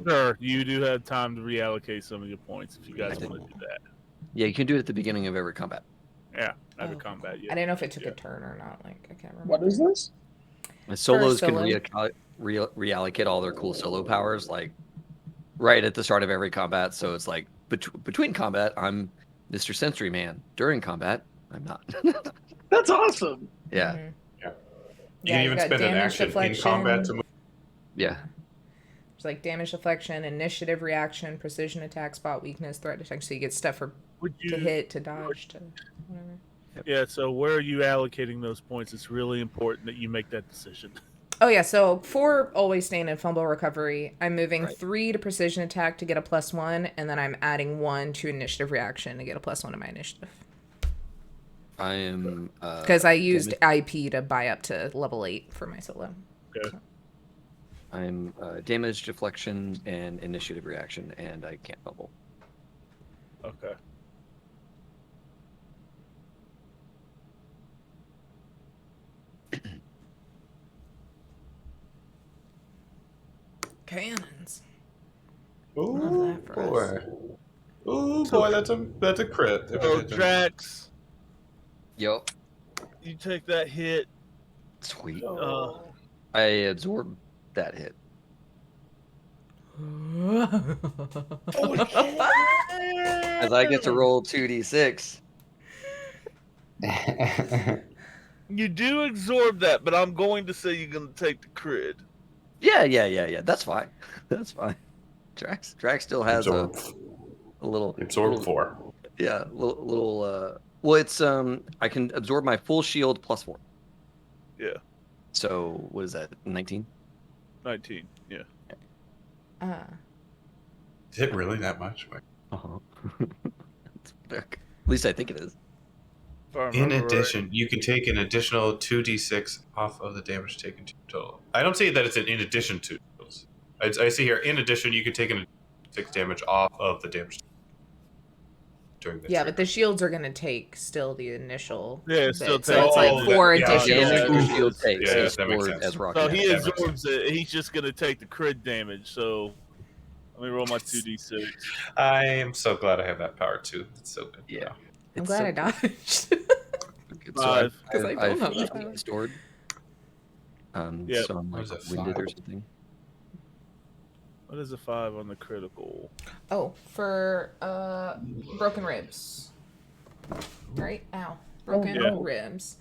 Sure, you do have time to reallocate some of your points if you guys want to do that. Yeah, you can do it at the beginning of every combat. Yeah, every combat. Yeah. I didn't know if it took Yeah. a turn or not. Like, I can't remember. What is this? And solos can solo. reallocate all their cool solo powers like right at the start of every combat. So it's like between combat, I'm Mr. Sensory Man. During combat, I'm not. That's awesome. Yeah. Mhm. You can even got spend an damage action in deflection. combat to move. Yeah. It's like damage deflection, initiative reaction, precision attack, spot weakness, threat detection. So you get stuff for Would you? to hit, to dodge, to whatever. Yeah. So where are you allocating those points? It's really important that you make that decision. Oh yeah, so 4 always staying in fumble recovery. I'm moving Right. 3 to precision attack to get a +1, and then I'm adding 1 to initiative reaction to get a +1 to my initiative. I am Because I used IP to buy up to level 8 for my solo. Okay. So. I'm damage, deflection, and initiative reaction, and I can't fumble. Okay. Cannons. Ooh, Love that for boy. us. Ooh, boy, that's a crit. if it So hits him. Drax, Yup. you take that hit. Sweet. Uh, I absorb that hit. As I get to roll 2d6. You do absorb that, but I'm going to say you're going to take the crit. Yeah. That's fine. That's fine. Drax still has a little. Absorb 4. Yeah, little. Well, it's I can absorb my full shield +4. Yeah. So what is that? 19. 19. Yeah. Is it really that much? Wait. At least I think it is. In addition, you can take an additional 2d6 off of the damage taken to your total. I don't see that it's an in addition to. I see here, in addition, you can take an 6 damage off of the damage during this. Yeah, but the shields are gonna take still the initial. Yeah, bit, still so take- it's like Oh, 4 yeah, additional. yeah, Damage your shield takes Yeah, is that makes stored sense. as rock So damage. he that makes absorbs it. He's just going to take the crit damage. So let me roll my 2d6. I am so glad I have that power too. It's so good. Yeah. I'm It's glad I so dodged. good. So I've, 'Cause I I've, don't I've have that 50 power. stored. Yeah. So I'm What like is it, winded 5? or something. What is a 5 on the critical? Oh, for broken ribs. Right? Ow. Broken Yeah. ribs.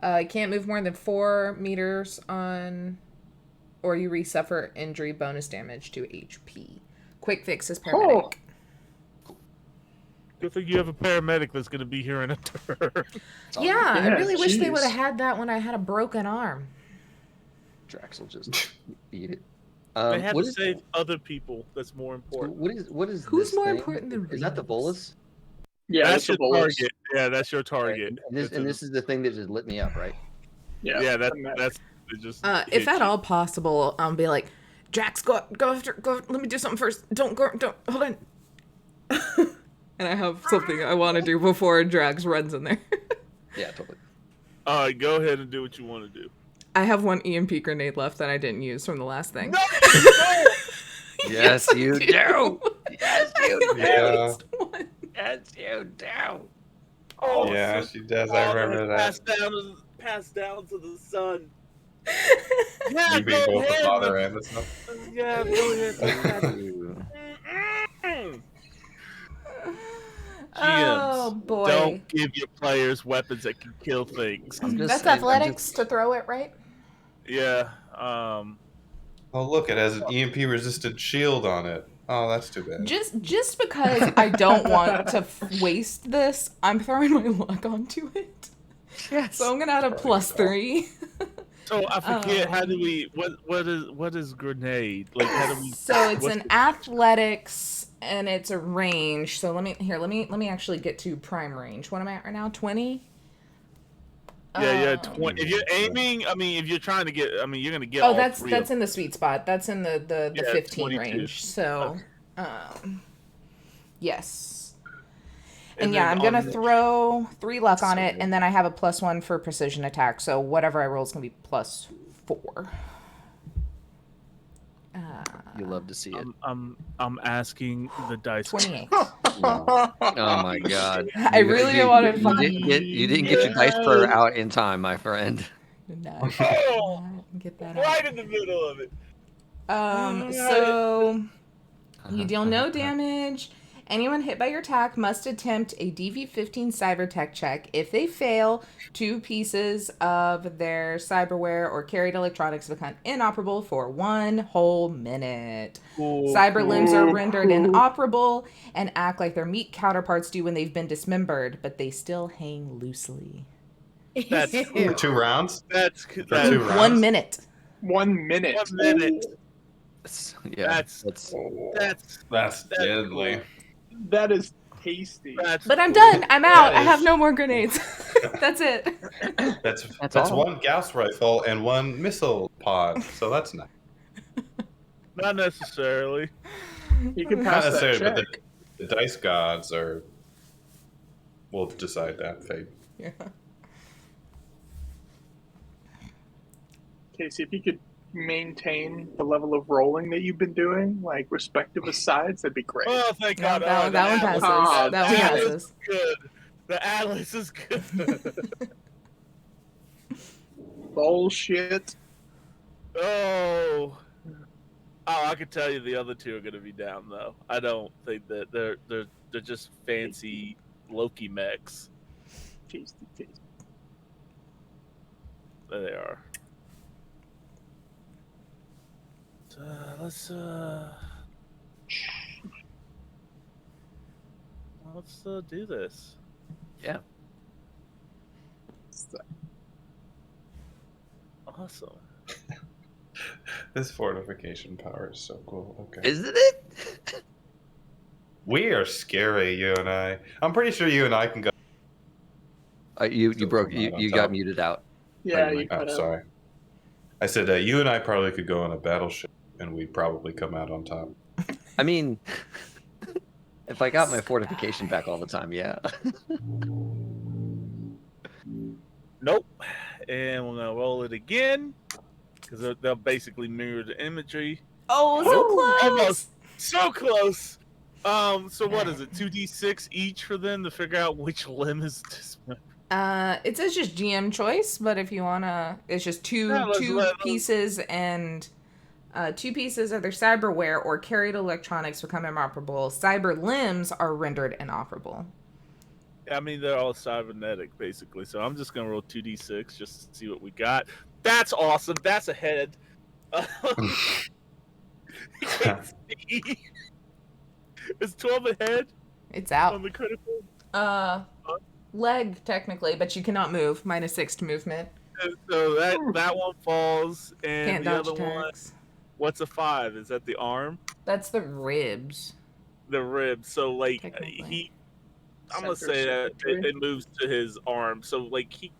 You can't move more than 4 meters on, or you resuffer injury bonus damage to HP. Quick fix is paramedic. Good thing you have a paramedic that's going to be here in a turn. Yeah, I Yeah, really wish they jeez. would have had that when I had a broken arm. Drax will just eat it. They have What to is- save other people. That's more important. what is Who's this more thing? important than Is that the Rinos? bolus? Yeah, That's that's a your bolus. target. Yeah, that's your target. And this is the thing that just lit me up, right? Yeah, that's it just. If hits at you. all possible, be like, Drax, go after. Let me do something first. Don't hold on. And I have something I want to do before Drax runs in there. Yeah, totally. All right, go ahead and do what you want to do. I have one EMP grenade left that I didn't use from the last thing. No, Yes, I you do. do. Yes, you do. Yeah. One. Yes, you do. Oh, Yeah, so- she does. I remember that. Pass down to the sun. Yeah, You being go both the ahead. father and the son. Yeah, go ahead. Ooh. Oh GMs, boy. don't give your players weapons that can kill things. I'm just That's saying- athletics to throw it, right? Yeah. Oh, look, it has an EMP resistant shield on it. Oh, that's too bad. Just because I don't want to waste this, I'm throwing my luck onto it. Yes. So I'm gonna add a +3. So I forget how do we what is grenade? Like how do we So it's what's an athletics and it's a range. So let me actually get to prime range. What am I at right now? 20? Yeah, 20. If you're aiming, if you're trying to get, you're gonna get. Oh, all that's three of in the sweet spot. That's in the Yeah, 15 22. range. So, yes. And And yeah, then I'm gonna on the- throw 3 luck on So it, good. and then I have a +1 for precision attack. So whatever I roll is gonna be +4. You love to see it. I'm asking the dice. 28. Oh my god. I really didn't want to You didn't get your dice pro out in time, my friend. No, Oh, get that right out. in the middle of it. So you deal no damage. Anyone hit by your attack must attempt a DV-15 cyber tech check. If they fail, 2 pieces of their cyberware or carried electronics become inoperable for 1 whole minute. Cyber limbs are rendered inoperable and act like their meat counterparts do when they've been dismembered, but they still hang loosely. That's For 2 rounds? that's For 2 rounds? 1 minute. 1 minute. 1 minute. Yeah, That's deadly. cool. That is tasty. But I'm cool. done. I'm out. I is- have no more grenades. That's it. That's all. one Gauss rifle and one missile pod. So that's nice. Not necessarily. You can Not pass that necessarily, check. but the dice gods are. We'll decide that fate. Yeah. Casey, if you could maintain the level of rolling that you've been doing, like respective asides, that'd be great. Oh, thank No, God. that one passes. Oh, That one damn it. passes. Is good. The Atlas is good. Bullshit. Oh, I can tell you the other two are going to be down though. I don't think that they're just fancy Loki mechs. Tasty, tasty. There they are. Let's do this. Yeah. Awesome. This fortification power is so cool. Okay. Isn't it? We are scary, you and I. I'm pretty sure you and I can go. You Still broke. come out on You got top. muted out. Yeah, you you Oh, cut out. sorry. I said you and I probably could go on a battleship, and we'd probably come out on top. I mean, if I got my fortification back all the time, yeah. Nope. And we're gonna roll it again because they'll basically mirror the imagery. Oh, so close. Almost so close. So what is it? 2d6 each for them to figure out which limb is dismembered. It says just GM choice, but if you wanna, it's just two pieces and 2 pieces of their cyberware or carried electronics become inoperable. Cyber limbs are rendered inoperable. I mean, they're all cybernetic, basically. So I'm just going to roll 2d6 just to see what we got. That's awesome. That's a head. You can't see. Is 12 a head It's out. on the critical? Leg, technically, but you cannot move. -6 to movement. And so that one falls. And Can't the dodge other one, attacks. what's a 5? Is that the arm? That's the ribs. The rib. So, like, Technically. I'm gonna say that it moves to his arm, so like he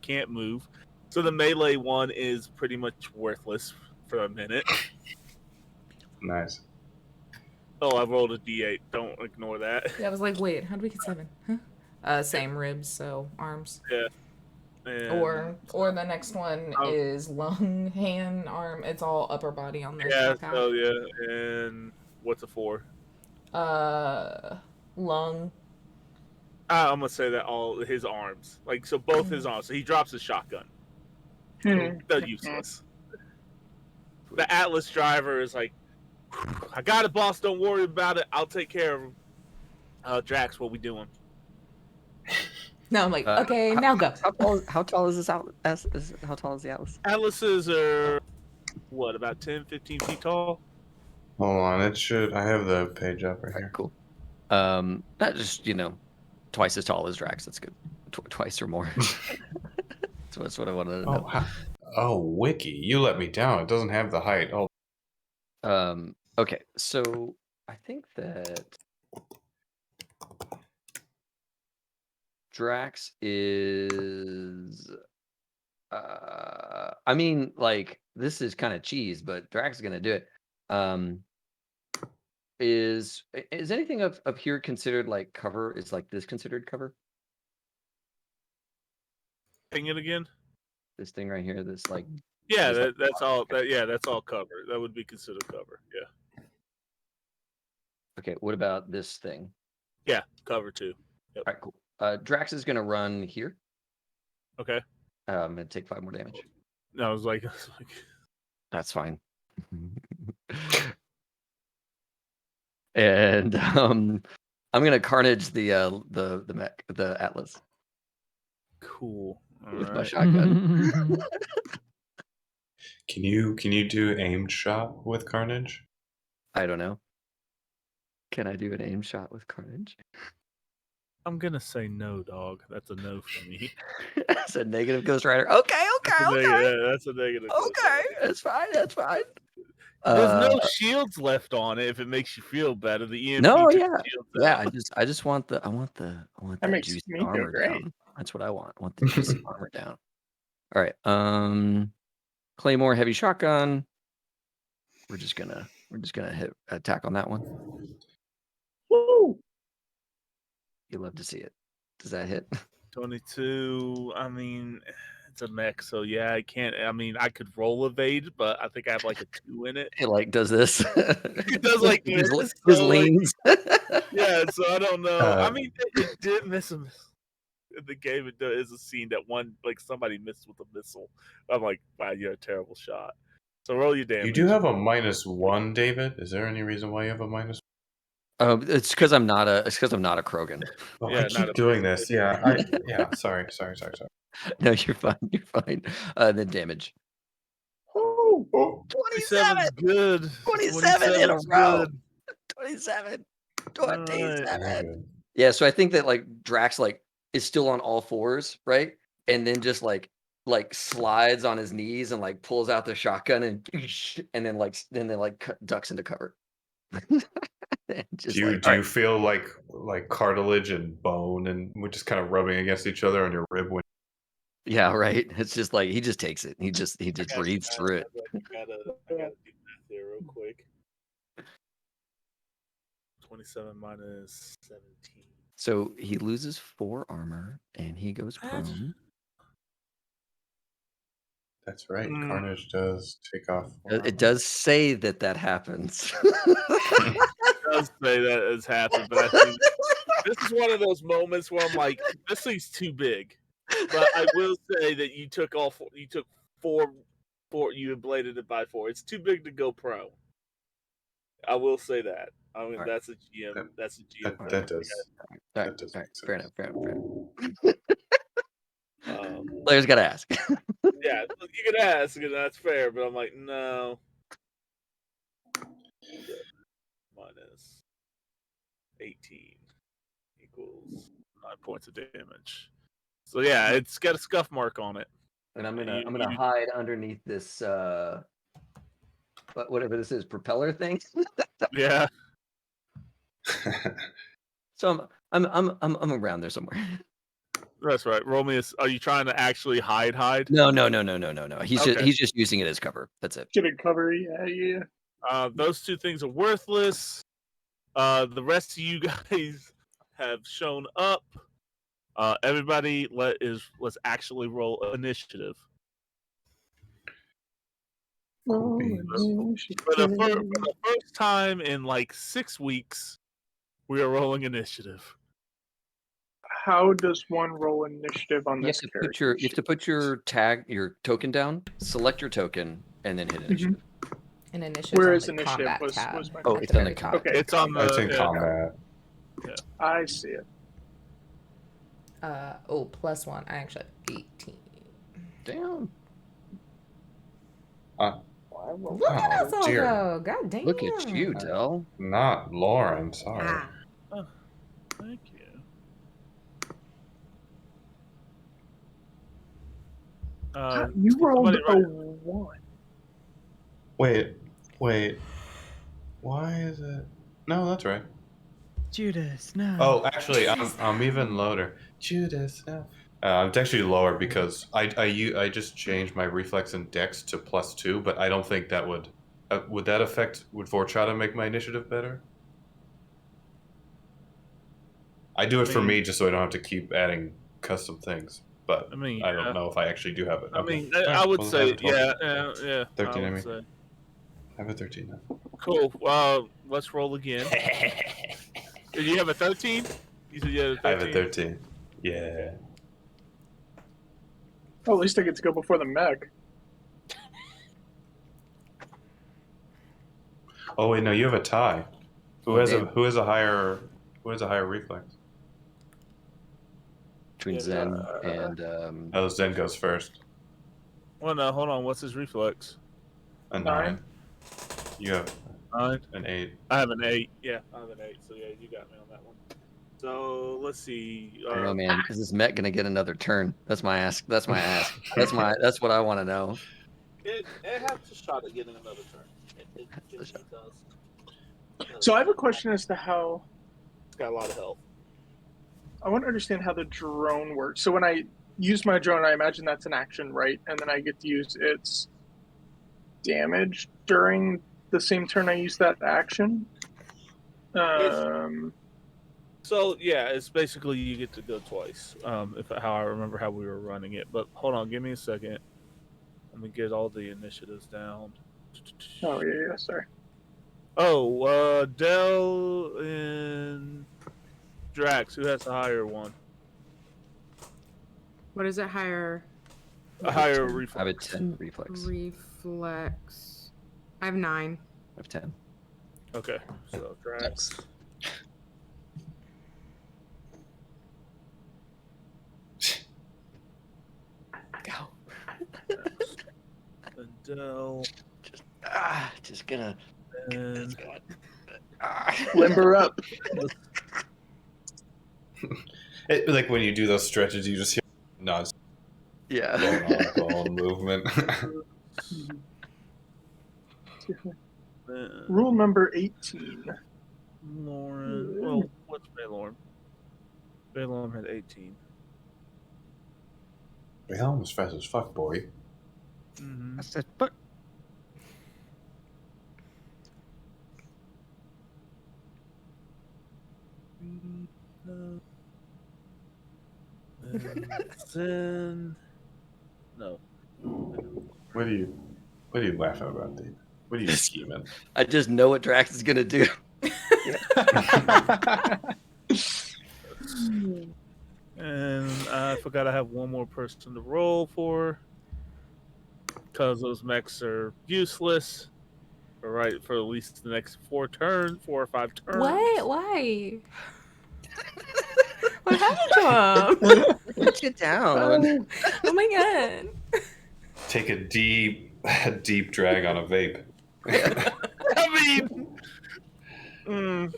can't move. So the melee one is pretty much worthless for a minute. Nice. Oh, I rolled a d8. Don't ignore that. Yeah, I was like, wait, how did we get 7? Huh? Same ribs, so arms. Yeah. And, Or the next one is lung, hand, arm. It's all upper body on this. Yeah. knockout. So yeah, and what's a 4? Lung. I'm gonna say that all his arms, like so, both his arms. So he drops his shotgun. They're useless. The Atlas driver is like, I got it, boss. Don't worry about it. I'll take care of him. Drax, what we doing? No, I'm like, okay, now go. How tall is this Atlas? How tall is the Atlas? Atlases are what, about 10, 15 feet tall? Hold on, it should. I have the page up right here. Cool. Not just twice as tall as Drax. That's good. Twice or more. That's what I wanted to know. Oh, Wiki, you let me down. It doesn't have the height. Oh, Okay, so I think that Drax is. I mean, like, this is kind of cheese, but Drax is gonna do it. Is anything up here considered like cover? Is like this considered cover? Ping it again. This thing right here, this like. Yeah, this, that's all. That's all cover. That would be considered cover. Yeah. Okay, what about this thing? Yeah, cover too. Yep. All right, cool. Drax is gonna run here. Okay. I'm gonna take 5 more damage. No, I was like, That's fine. And I'm gonna carnage the mech, the Atlas, cool. All with my right. shotgun. can you do aimed shot with Carnage? I don't know. Can I do an aim shot with Carnage? I'm gonna say no, dog. That's a no for me. That's a negative Ghost Rider. Okay. That's a negative. Okay, that's fine. That's fine. There's no shields left on it. If it makes you feel better, the EMP No, took yeah, the shields yeah. out. I just want that makes juicy me feel armor great. down. That's what I want. I want the juicy armor down. All right. Claymore, heavy shotgun. We're just gonna hit attack on that one. Woo! You love to see it. Does that hit? 22. I mean, it's a mech, so yeah, I can't. I mean, I could roll evade, but I think I have like a 2 in it. It like does this. It does like this. Just So, leans. yeah, so I don't know. I mean, it did miss him. In the game, there is a scene that somebody missed with a missile. I'm like, wow, you're a terrible shot. So roll your damage. You do have a -1, David. Is there any reason why you have a -1? It's because I'm not a Krogan. Oh, Yeah, I not keep a doing big- this. Yeah, yeah. Sorry. No, you're fine. You're fine. Then damage. Oh, 27's good. 27 in a 27's row. good. 27. All right. 27. Yeah, so I think that like Drax like is still on all fours, right? And then just like slides on his knees and like pulls out the shotgun and then ducks into cover. Just Do you like, all right. feel like cartilage and bone and we're just kind of rubbing against each other on your rib when Yeah, right. It's just like he just takes it. He just breathes through it. I gotta do math here real quick. 27 minus 17. So he loses 4 armor and he goes prone. That's right. Carnage does take off. It does say that happens. It does say that has happened, but I think this is one of those moments where I'm like, this thing's too big. But I will say that you took four, you ablated it by 4. It's too big to go pro. I will say that. I mean, that's a GM. That's a GM. That does. That does all right. make sense. Fair enough. Players gotta ask. Yeah, you could ask, and that's fair. But I'm like, no. Minus 18 equals 9 points of damage. So yeah, it's got a scuff mark on it. And I'm gonna hide underneath this whatever this is, propeller thing. Yeah. So I'm around there somewhere. That's right. Roll me. Are you trying to actually hide? No. He's just using it as cover. That's it. get a cover. Yeah. Those 2 things are worthless. The rest of you guys have shown up. Everybody, let's actually roll initiative. For the first time in like 6 weeks, we are rolling initiative. How does one roll initiative on this character? You have to put your token down, select your token, and then hit initiative. And initiative. Where is initiative? Was my Oh, it's on the top. Okay, It's on the. It's in combat. Yeah. I see it. +1. I actually have 18. Damn. Look at us all dear. go. God damn. Look at you, Del. Not Lauren. Sorry. Oh, thank you. You rolled a 1. Wait. Why is it? No, that's right. Judas, no. Oh, actually, I'm even lower. Judas, no. It's actually lower because I just changed my reflex and dex to +2, but I don't think that would that affect? Would Vorchata make my initiative better? I do it for me just so I don't have to keep adding custom things. But I don't know if I actually do have it. I mean, I would say, yeah. 13, I would say. I have a 13 now. Cool. Let's roll again. Did you have a 13? You said you had a 13? I have a 13. Yeah. Oh, at least I get to go before the mech. Oh wait, no, you have a tie. Who has a higher reflex? Between Zen and Oh, Zen goes first. Well, no, hold on. What's his reflex? A 9. You have 9. an 8. I have an 8. Yeah, I have an 8. So yeah, you got me on that one. So let's see. I don't know, man. Is this Met gonna get another turn? That's my ask. That's my ask. That's what I want to know. It has a shot at getting another turn. It does. So I have a question as to how. It's got a lot of health. I want to understand how the drone works. So when I use my drone, I imagine that's an action, right? And then I get to use its damage during the same turn I use that action. So yeah, it's basically you get to go twice. How I remember how we were running it. But hold on, give me a second. Let me get all the initiatives down. Oh yeah, sorry. Oh, Dell and Drax, who has the higher one? What is it? Higher A higher I reflex. have a 10 reflex. reflex. I have 9. I have 10. Okay, so Drax. Go. And Dell. Just gonna. And Limber up. Like when you do those stretches, you just hear nods. Yeah. Bone movement. Rule number 18. Lauren. Well, what's Baylorn? Baylorn had 18. Hell, was fast as fuck, boy. Mm-hmm. I said, but Then no. What are you laughing about, Dave? What are you scheming? I just know what Drax is gonna do. And I forgot I have one more person to roll for because those mechs are useless. For at least the next 4 or 5 turns. What? Why? What happened to him? Get down. Oh my god. Take a deep drag on a vape. I mean,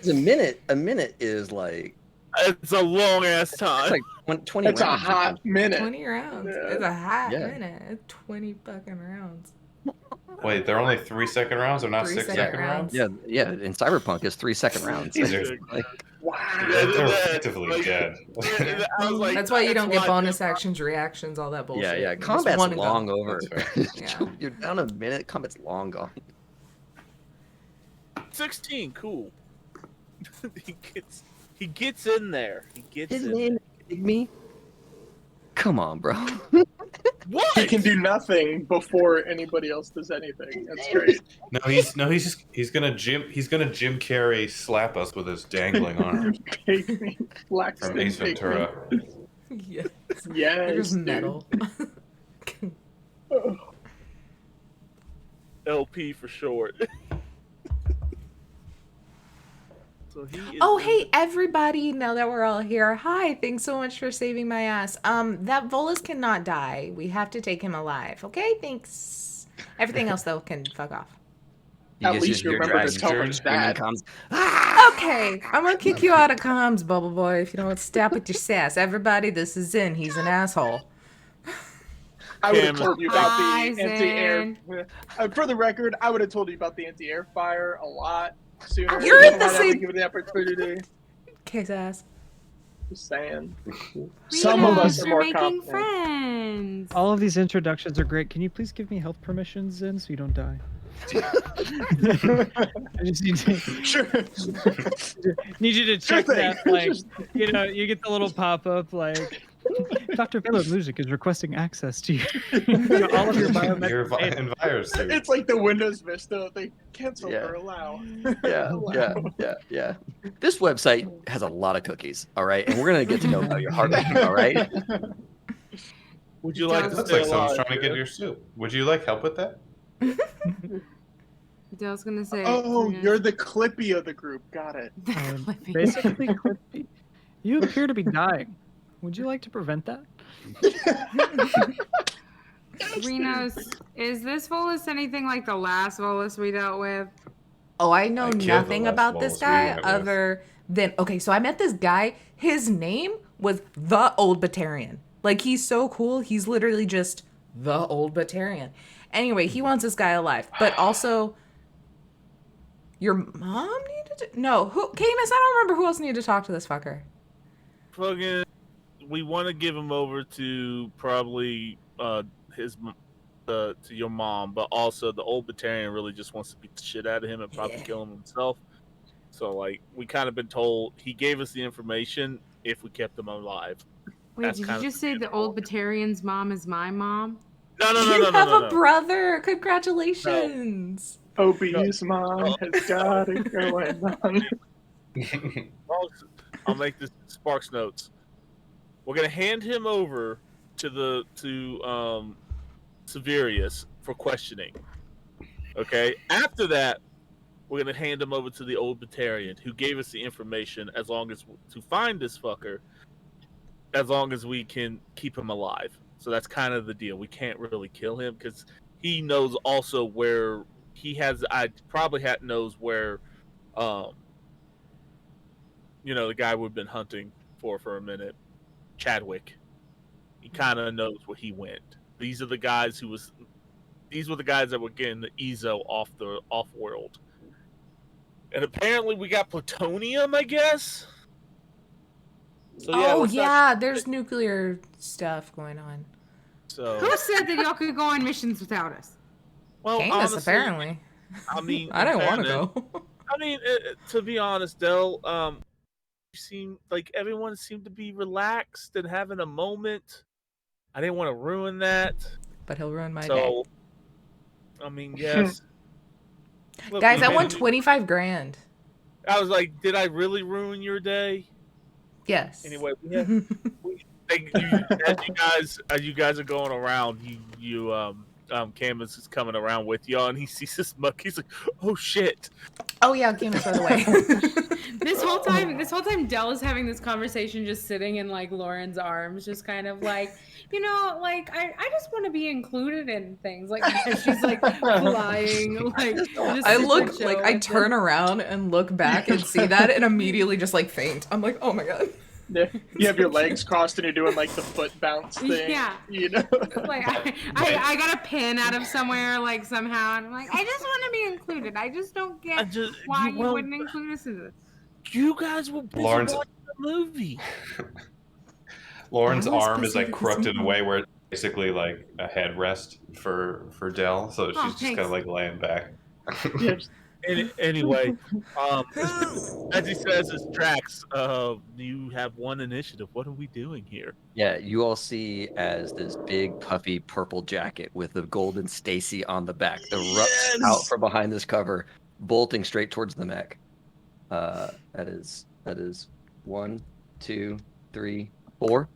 A minute is like it's a long ass time. it's like 20 That's a rounds. hot minute. 20 rounds. Yeah. It's a hot Yeah. minute. It's 20 fucking rounds. Wait, they're only 3-second rounds, or not 3 6-second second rounds? rounds. Yeah. In Cyberpunk, it's 3-second rounds. These are Like, Wow. they're effectively dead. I was like, That's why you don't get why- bonus actions, reactions, all that bullshit. yeah. You just Combat's wanna go. long over. That's Yeah. You're down a minute. Combat's long gone. 16, cool. he gets in there. He gets His in name is me. Come on, bro. What? He can do nothing before anybody else does anything. That's great. He's gonna Jim Carrey slap us with his dangling arm Pygmy. from Ace Ventura. Yeah. Yes, There's dude. metal. Oh. LP for short. So he is Oh, in hey, everybody. Now that we're all here. Hi, thanks so much for saving my ass. That Volus cannot die. We have to take him alive. Okay, thanks. Everything else, though, can fuck off. At least you remember to tell us that. Okay, I'm gonna kick you out of comms, Bubble Boy, if you don't stop with your sass. Everybody, this is Zin. He's an asshole. I would have Camus. told you about Hi, the anti-air. Zan. For the record, I would have told you about the anti-air fire a lot sooner. You're in the Had I same- been given the opportunity. Kiss ass. Just saying. Rinos, Some of us are you're more making confident. friends. all of these introductions are great. Can you please give me health permissions in so you don't die? I just need to, Sure. need you to check thing. that, like, you know, you get the little pop-up, like, Dr. Philip Music is requesting access to all of your biometric Your data. and virus suit. It's like the Windows Vista. They cancel Yeah. or allow. Yeah. This website has a lot of cookies, all right? And we're going to get to know about your heart rate, all right? Would you like to Looks stay like someone's alive? trying to get your soup. Would you like help with that? Dale's gonna say. Oh, Rinos. you're the Clippy of the group. Got it. Basically, Clippy, you appear to be dying. Would you like to prevent that? Rinos, is this Volus anything like the last Volus we dealt with? Oh, I know I killed the nothing last about this Volus we guy met with. other then okay, so I met this guy. His name was the Old Batarian. Like, he's so cool. He's literally just the Old Batarian. Anyway, he wants this guy alive, but also your mom needed to. No, who? Camus, I don't remember who else needed to talk to this fucker. Fucking, we want to give him over to probably his to your mom, but also the Old Batarian really just wants to beat the shit out of him and probably kill him himself. So, like, we kind of been told he gave us the information if we kept him alive. Wait, That's did you just say the Old Batarian's mom is my mom? No. You have a brother. Congratulations. OB's mom has got it going on. I'll make this Sparks notes. We're gonna hand him over to Severius for questioning. Okay. After that, we're gonna hand him over to the Old Batarian, who gave us the information as long as to find this fucker, as long as we can keep him alive. So that's kind of the deal. We can't really kill him because he knows also where he has. Knows where, the guy we've been hunting for a minute, Chadwick. He kind of knows where he went. These were the guys that were getting the Ezo off world. And apparently we got plutonium, I guess. So, there's nuclear stuff going on. So who said that y'all could go on missions without us? Well, Camus, honestly, apparently. I mean, I didn't want to go. I mean, to be honest, Del, everyone seemed to be relaxed and having a moment. I didn't want to ruin that, but he'll ruin my day. I mean, yes. Look, guys, I won $25,000. I was like, did I really ruin your day? Yes. Anyway, as you guys are going around, Camus is coming around with y'all, and he sees this muck. He's like, "Oh shit!" Oh yeah, Camus, by the way. This whole time, Del is having this conversation, just sitting in like Lauren's arms, just kind of like, I just want to be included in things. Like she's like flying, like. I look like I turn around and look back and see that, and immediately just like faint. I'm like, oh my god. You have your legs crossed and you're doing like the foot bounce thing. Yeah. Like I got a pin out of somewhere, like somehow, and I'm like, I just want to be included. I just don't get why you wouldn't include us in this. You guys were busy watching the movie. Lauren's arm is like crooked in a way where it's basically like a headrest for Del, so she's just kind of like laying back. Anyway, as he says, it's Drax. You have one initiative. What are we doing here? Yeah, you all see as this big puffy purple jacket with the golden Stacy on the back erupts out from behind this cover, bolting straight towards the mech. That is 1, 2, 3, 4.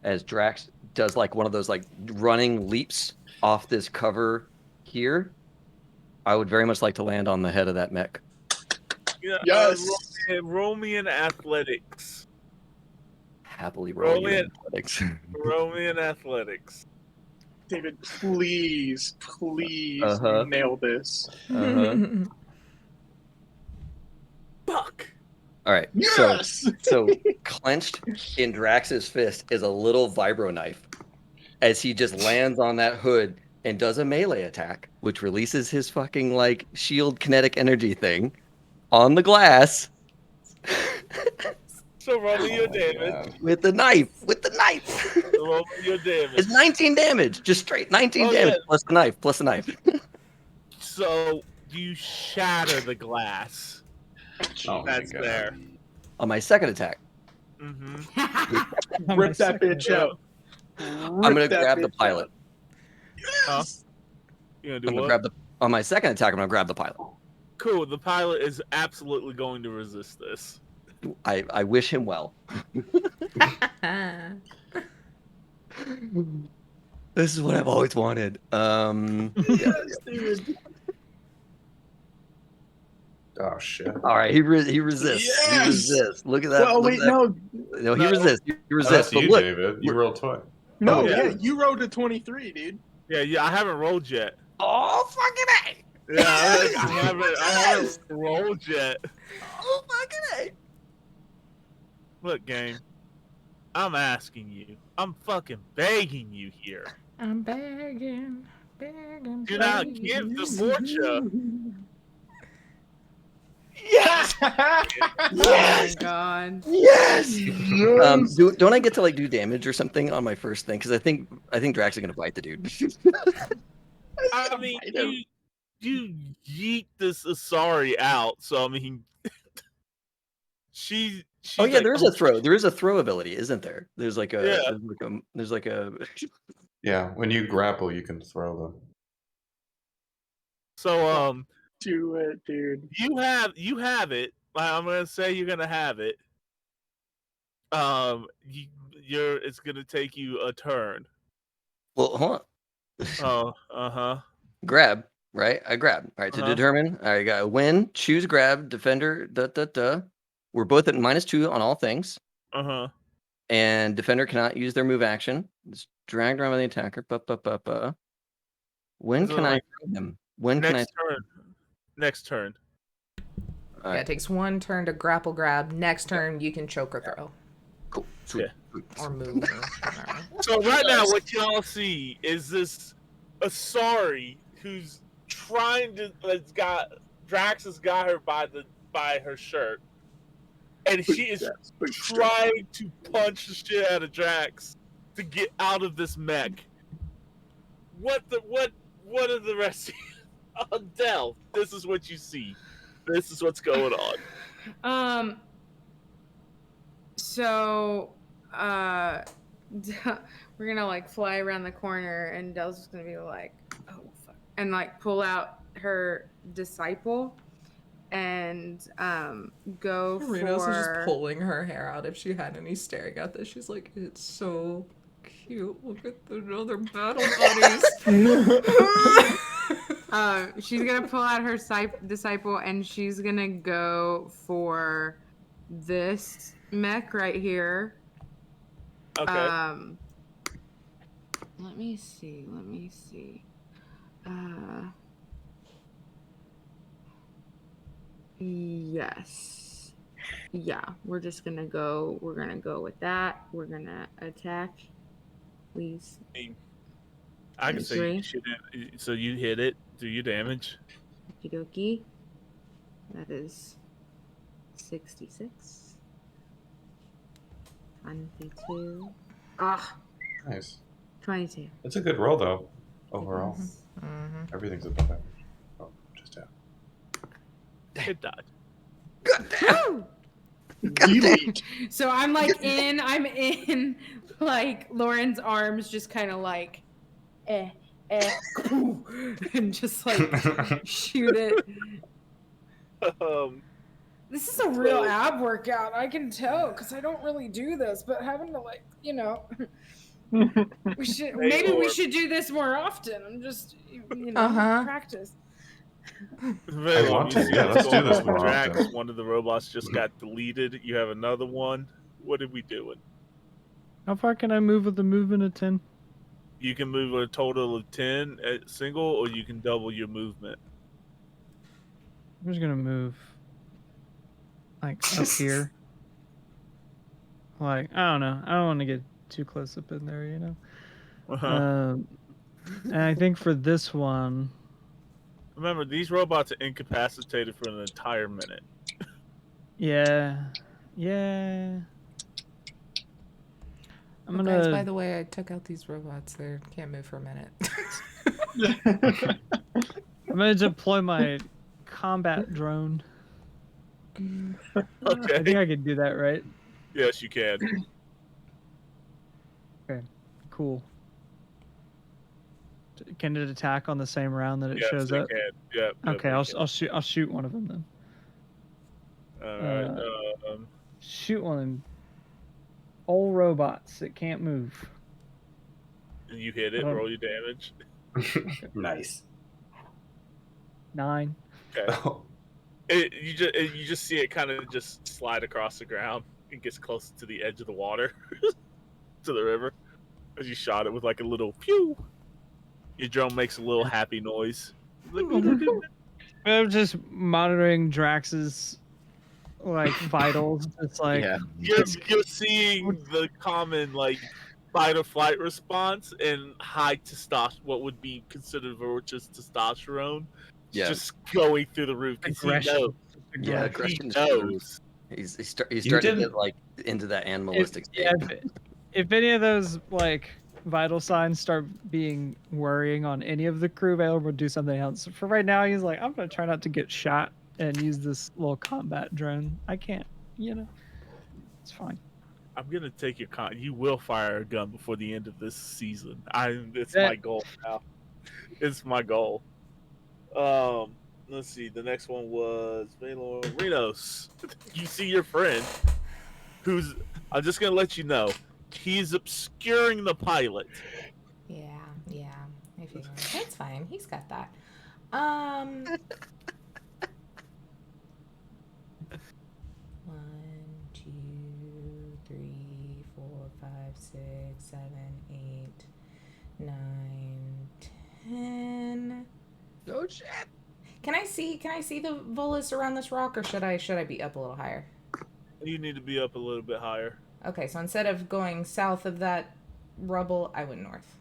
As Drax does like one of those like running leaps off this cover here. I would very much like to land on the head of that mech. Yeah, yes. Roll me in athletics. Happily roll me in athletics. Roll me in athletics. David, please nail this. Fuck. All right. Yes! So clenched in Drax's fist is a little vibro knife. As he just lands on that hood and does a melee attack, which releases his fucking like shield kinetic energy thing on the glass. So roll me your damage. With the knife. Roll me your damage. It's 19 damage. Just straight 19 damage. Yeah. Plus the knife. So you shatter the glass. That's there. On my second attack. Mm-hmm. Rip that bitch out. I'm going to grab the pilot. Yes. You gonna do on my second attack, I'm going to grab the pilot. Cool. The pilot is absolutely going to resist this. I wish him well. This is what I've always wanted. Yes, dude. Oh shit! All right, he resists. Yes! He resists. Look at that. Well, wait, no, he resists. He resists. That's you, look, David. You rolled twice. No, you rolled a 23, dude. Yeah, I haven't rolled yet. Oh fucking A! Yeah, I haven't rolled yet. Oh fucking A! Look, game. I'm asking you. I'm fucking begging you here. I'm begging. Do not give the Vorcha. Yes. Oh my god. Yes. Don't I get to like do damage or something on my first thing? Because I think Drax is gonna bite the dude. I mean, you yeet this Asari out. So I mean, she's oh yeah, like, there is a throw. There is a throw ability, isn't there? There's like a. Yeah. There's like a. Yeah, when you grapple, you can throw them. So Do it, dude. you have it. I'm gonna say you're gonna have it. It's gonna take you a turn. Well, hold on. Oh, Grab, right? I grab. All right, to determine. All right, you got a win, choose grab, defender, We're both at -2 on all things. And defender cannot use their move action. It's dragged around by the attacker. When can I grab him? When can I? Next turn. Yeah, it takes one turn to grapple grab. Next turn, you can choke or throw. Cool. Sweet. Or move. Or whatever. So right now, what y'all see is this Asari who's trying to. Drax has got her by her shirt, and she is trying to punch the shit out of Drax to get out of this mech. What are the rest of you? Del, this is what you see. This is what's going on. So we're gonna like fly around the corner, and Dell's just gonna be like, oh fuck, and like pull out her disciple and go Reno's for just pulling her hair out if she had any staring at this. She's like, it's so cute. Look at the other battle buddies. She's gonna pull out her disciple, and she's gonna go for this mech right here. Okay. Let me see. Yes. Yeah, we're gonna go with that. We're gonna attack. Please. I can say you shoot it. So you hit it. Do your damage. Okie dokie. That is 66. 22. Ah. Nice. 22. It's a good roll though. Overall, everything's above average. Oh, just down. It died. Delete. So I'm in like Lauren's arms, just kind of like, and just like shoot it. This is a real ab workout. I can tell because I don't really do this, but having to like, we should do this more often. I'm just practice. I want to. Yeah, let's do this more often. One of the robots just got deleted. You have another one. What are we doing? How far can I move with the movement of 10? You can move a total of 10 at single, or you can double your movement. I'm just gonna move like up here. Like, I don't know. I don't want to get too close up in there, And I think for this one, remember, these robots are incapacitated for an entire minute. Yeah. Guys, by the way, I took out these robots. They can't move for a minute. I'm gonna deploy my combat drone. Okay. I think I can do that, right? Yes, you can. Okay, cool. Can it attack on the same round that it shows up? Can. Yeah. Okay, I'll shoot one of them then. All right. Shoot one of them. Old robots that can't move. And you hit it. Roll your damage. Nice. 9. Okay. You just see it kind of just slide across the ground and gets close to the edge of the water, to the river. As you shot it with like a little pew. Your drone makes a little happy noise. I'm just monitoring Drax's like vitals. It's like Yeah. You're seeing the common like fight or flight response and high testosterone, what would be considered virtuous testosterone, Yeah. just going through the roof. Because he aggression. knows. Yeah, He aggression is knows. He's starting to didn't- get like into that animalistic state. If any of those like vital signs start being worrying on any of the crew, Valor will do something else. For right now, he's like, I'm gonna try not to get shot and use this little combat drone. I can't, it's fine. I'm gonna take your con. You will fire a gun before the end of this season. It's Yeah. my goal now. It's my goal. Let's see. The next one was Valor Rinos. You see your friend, who's. I'm just gonna let you know, he's obscuring the pilot. Yeah. I figure that's fine. He's got that. 1, 2, 3, 4, 5, 6, 7, 8, 9, 10. Oh shit! Can I see the Volus around this rock, or should I be up a little higher? You need to be up a little bit higher. Okay, so instead of going south of that rubble, I went north.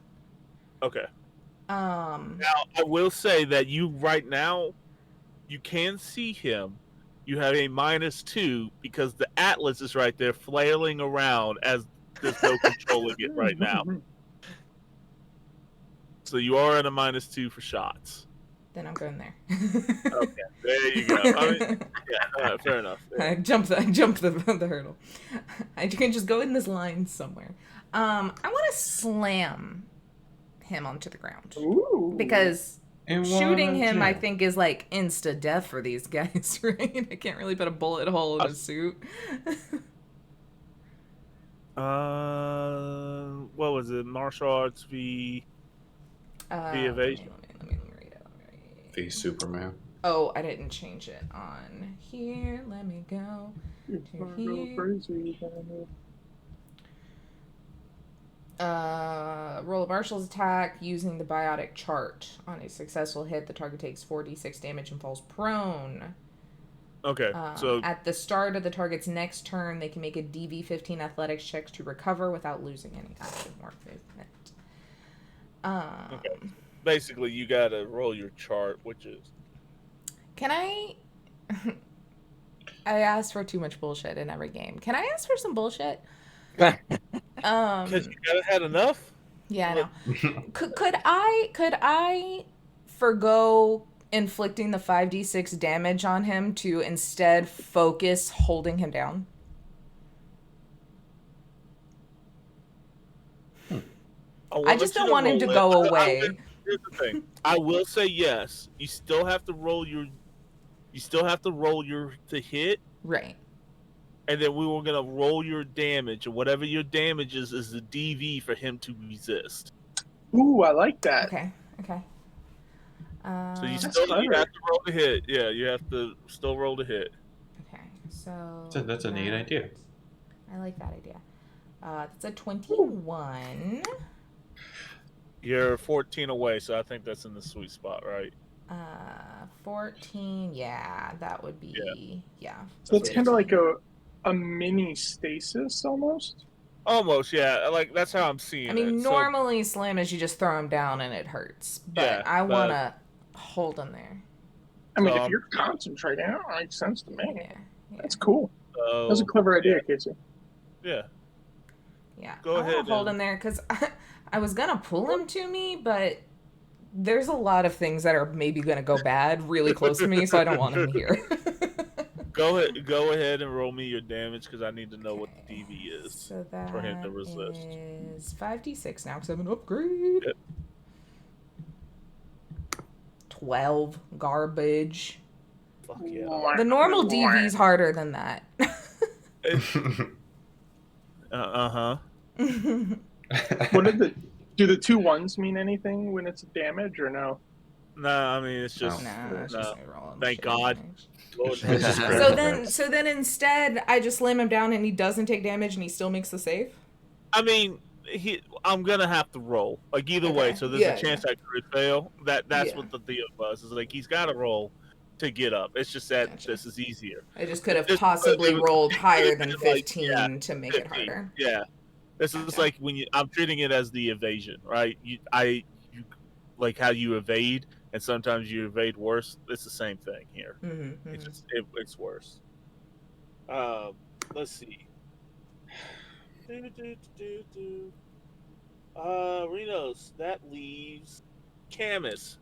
Okay. Now I will say that right now, you can see him. You have a -2 because the Atlas is right there flailing around as there's no controlling it right now. So you are at a -2 for shots. Then I'm going there. Okay, there you go. I mean, yeah, fair enough. Yeah. I jumped the hurdle. I can just go in this line somewhere. I want to slam him onto the ground. Ooh. Because shooting him, I jam. think, is like insta death for these guys, right? I can't really put a bullet hole in a suit. What was it? Martial arts v evasion. Let me read it. The Superman. Oh, I didn't change it on here. Let me go to here. Roll a marshal's attack using the biotic chart. On a successful hit, the target takes 4d6 damage and falls prone. Okay, so at the start of the target's next turn, they can make a DV15 athletics check to recover without losing any action or movement. okay. Basically, you gotta roll your chart, which is. Can I? I asked for too much bullshit in every game. Can I ask for some bullshit? Because you gotta had enough. Yeah, I know. could I forgo inflicting the 5d6 damage on him to instead focus holding him down? I just don't want him to go away. Here's the thing. I will say yes. You still have to roll your to hit. Right. And then we were gonna roll your damage, and whatever your damage is the DV for him to resist. Ooh, I like that. Okay. So you have to roll the hit. Yeah, you have to still roll the hit. Okay, so That's a neat idea. I like that idea. That's a 21. You're 14 away, so I think that's in the sweet spot, right? 14. Yeah, that would be. Yeah. So it's kind of like a mini stasis almost. Almost, yeah. Like that's how I'm seeing it. I mean, normally slam is you just throw him down and it hurts, but Yeah, I want to hold him there. I mean, if you're concentrating, that makes sense to me. Yeah. That's cool. So, That's a clever idea, Casey. Yeah. Yeah. Go ahead. I want to hold him there because I was gonna pull him to me, but there's a lot of things that are maybe gonna go bad really close to me, so I don't want him here. Go ahead and roll me your damage because I need to know what the DV is So that for him to resist. is 5d6 now because I have an upgrade. Yep. 12 garbage. Fuck yeah. The normal DV is harder than that. What do the 2 1s mean anything when it's damage or no? Nah, I mean it's just. It's just rolling Thank shit God. damage. So then instead I just slam him down and he doesn't take damage and he still makes the save? I mean, I'm gonna have to roll either way. So there's a chance I could fail. That's what the deal was. Is like he's got to roll to get up. It's just that Gotcha. this is easier. I just could have possibly rolled higher than 15 to make it 50. harder. Yeah. This is Gotcha. like I'm treating it as the evasion, right? You like how you evade, and sometimes you evade worse. It's the same thing here. Mm-hmm. It's worse. Let's see. Rinos, that leaves Camus.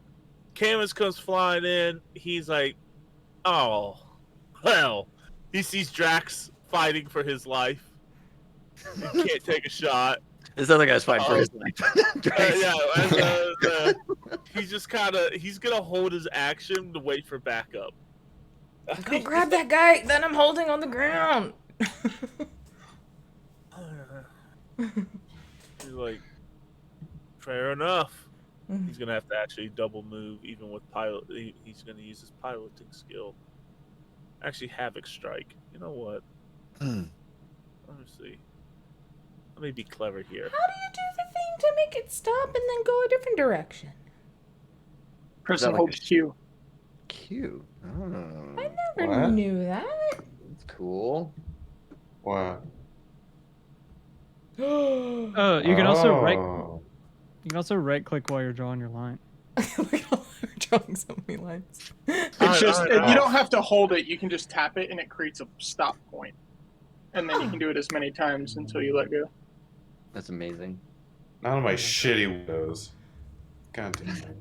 Camus comes flying in. He's like, oh, well. He sees Drax fighting for his life. He can't take a shot. This other guy's fighting for his life. He's just he's gonna hold his action to wait for backup. Go grab that guy that I'm holding on the ground. He's like, fair enough. He's gonna have to actually double move, even with pilot. He's gonna use his piloting skill. Actually, Havoc Strike. You know what? Let me see. Let me be clever here. How do you do the thing to make it stop and then go a different direction? Person holds Q. Q. Oh. I never knew that. That's cool. Wow. Oh, you can also right click while you're drawing your line. We're drawing so many lines. It's just you don't have to hold it. You can just tap it, and it creates a stop point, and then you can do it as many times until you let go. That's amazing. Not on my shitty Windows. God damn it.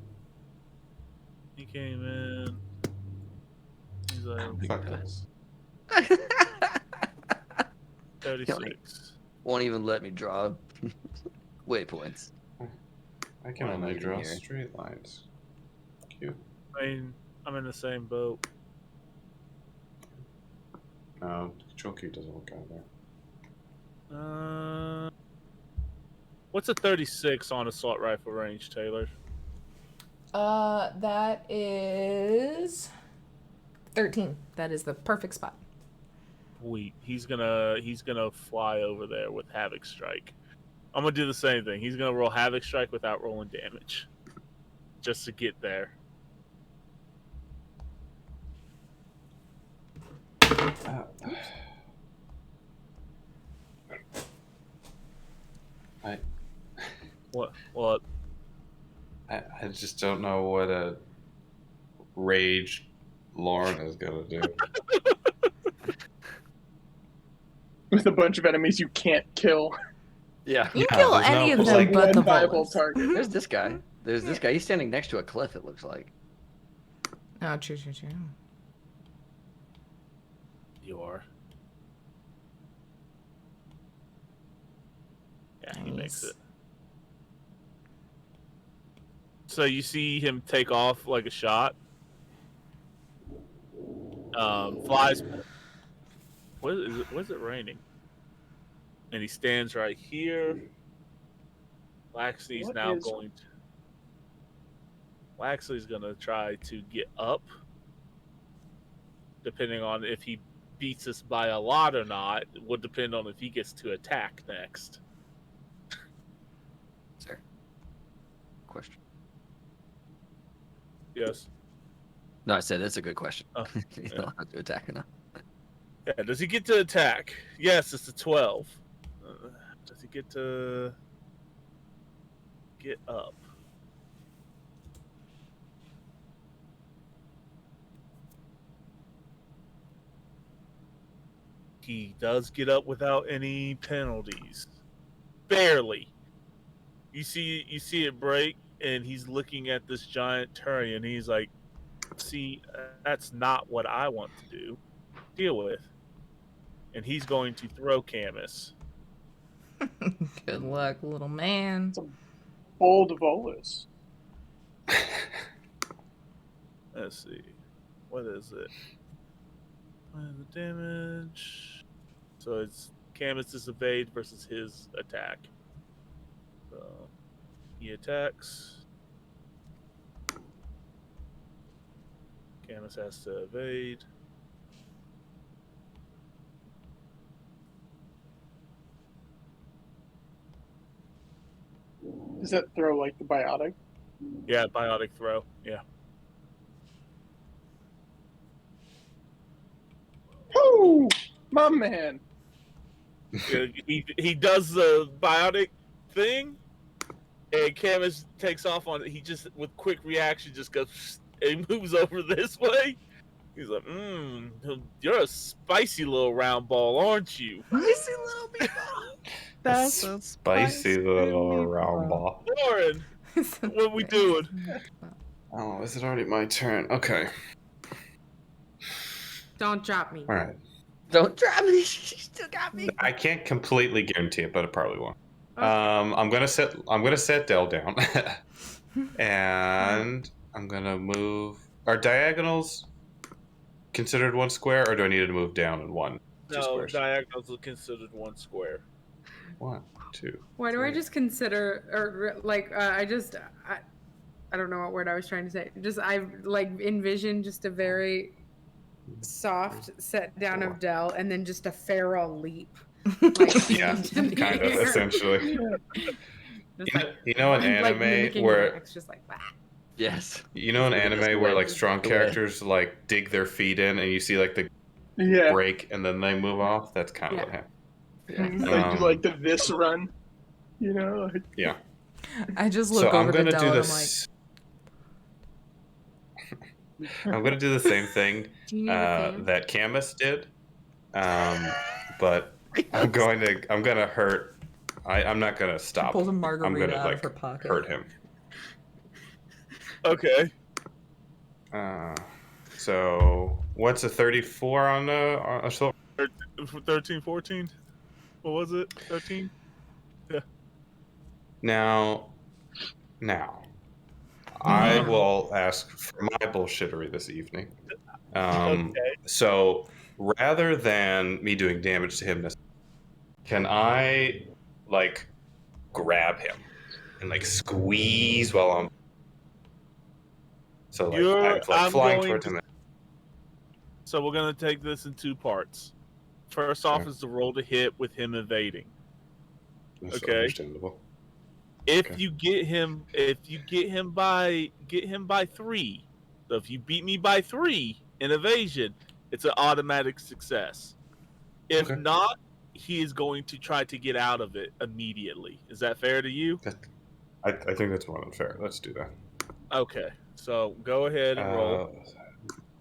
He came in. He's like, Fuck this. 36. Won't even let me draw waypoints. I can only draw straight lines. Cute. I mean, I'm in the same boat. No, control key doesn't work out there. What's a 36 on assault rifle range, Taylor? That is 13. That is the perfect spot. He's gonna fly over there with Havoc Strike. I'm gonna do the same thing. He's gonna roll Havoc Strike without rolling damage, just to get there. What? I just don't know what a rage Lauren is gonna do. With a bunch of enemies you can't kill. Yeah. You kill any of them but the viable bullets. target. There's this guy. There's this guy. He's standing next to a cliff, it looks like. Oh, true. You are. Yeah, he makes it. So you see him take off like a shot. Flies. What is it? What's it raining? And he stands right here. Laxley's Laxley's gonna try to get up. Depending on if he beats us by a lot or not, it would depend on if he gets to attack next. Sir. Question. Yes. No, I said that's a good question. Oh, He's not allowed to attack or not. Yeah, does he get to attack? Yes, it's a 12. Does he get to get up? He does get up without any penalties. Barely. You see it break, and he's looking at this giant Turian, and he's like, see, that's not what I want to do. Deal with. And he's going to throw Camus. Good luck, little man. It's a bold Volus. Let's see. What is it? The damage. So it's Camus's evade versus his attack. So he attacks. Camus has to evade. Does that throw like the biotic? Yeah, biotic throw. Yeah. My man. He does the biotic thing, and Camus takes off on it. He just, with quick reaction, just goes and moves over this way. He's like, you're a spicy little round ball, aren't you? Spicy little meatball. That's a Spicy little round ball. Lauren, what are we doing? Oh, is it already my turn? Okay. Don't drop me. All right. Don't drop me. She still got me. I can't completely guarantee it, but it probably won't. Okay. I'm gonna set Dell down, and I'm gonna move. Are diagonals considered one square, or do I need to move down in one? No, squares? diagonals are considered one square. 1, 2. Why do I just consider, or like, I don't know what word I was trying to say. I like envision just a very soft set down of Dell, and then just a feral leap. Like, Yeah, into the kind of, air. essentially. Just You know an like anime mimicking where Max, just like that. Yes. you know an anime where like strong characters like dig their feet in, and you see like the break, and then they move off. That's kind of what happened. Like do like this run, you know? Like... Yeah. I just look over to Dell and I'm like, I'm gonna do the same thing Do you need a fan? that Camus did, but I'm gonna hurt. I'm not gonna stop. pulls a I'm margarita gonna out of her pocket. hurt him. Okay. So what's a 34 on a silver? 13, 14? What was it? 13? Yeah. Now, I will ask for my bullshittery this evening. Okay. So rather than me doing damage to him, can I like grab him and like squeeze while I'm I'm flying towards him. So we're gonna take this in two parts. First off is the roll to hit with him evading. That's Okay. understandable. If you get him by 3. So if you beat me by 3 in evasion, it's an automatic success. If not, he is going to try to get out of it immediately. Is that fair to you? I think that's more than fair. Let's do that. Okay. So go ahead and roll.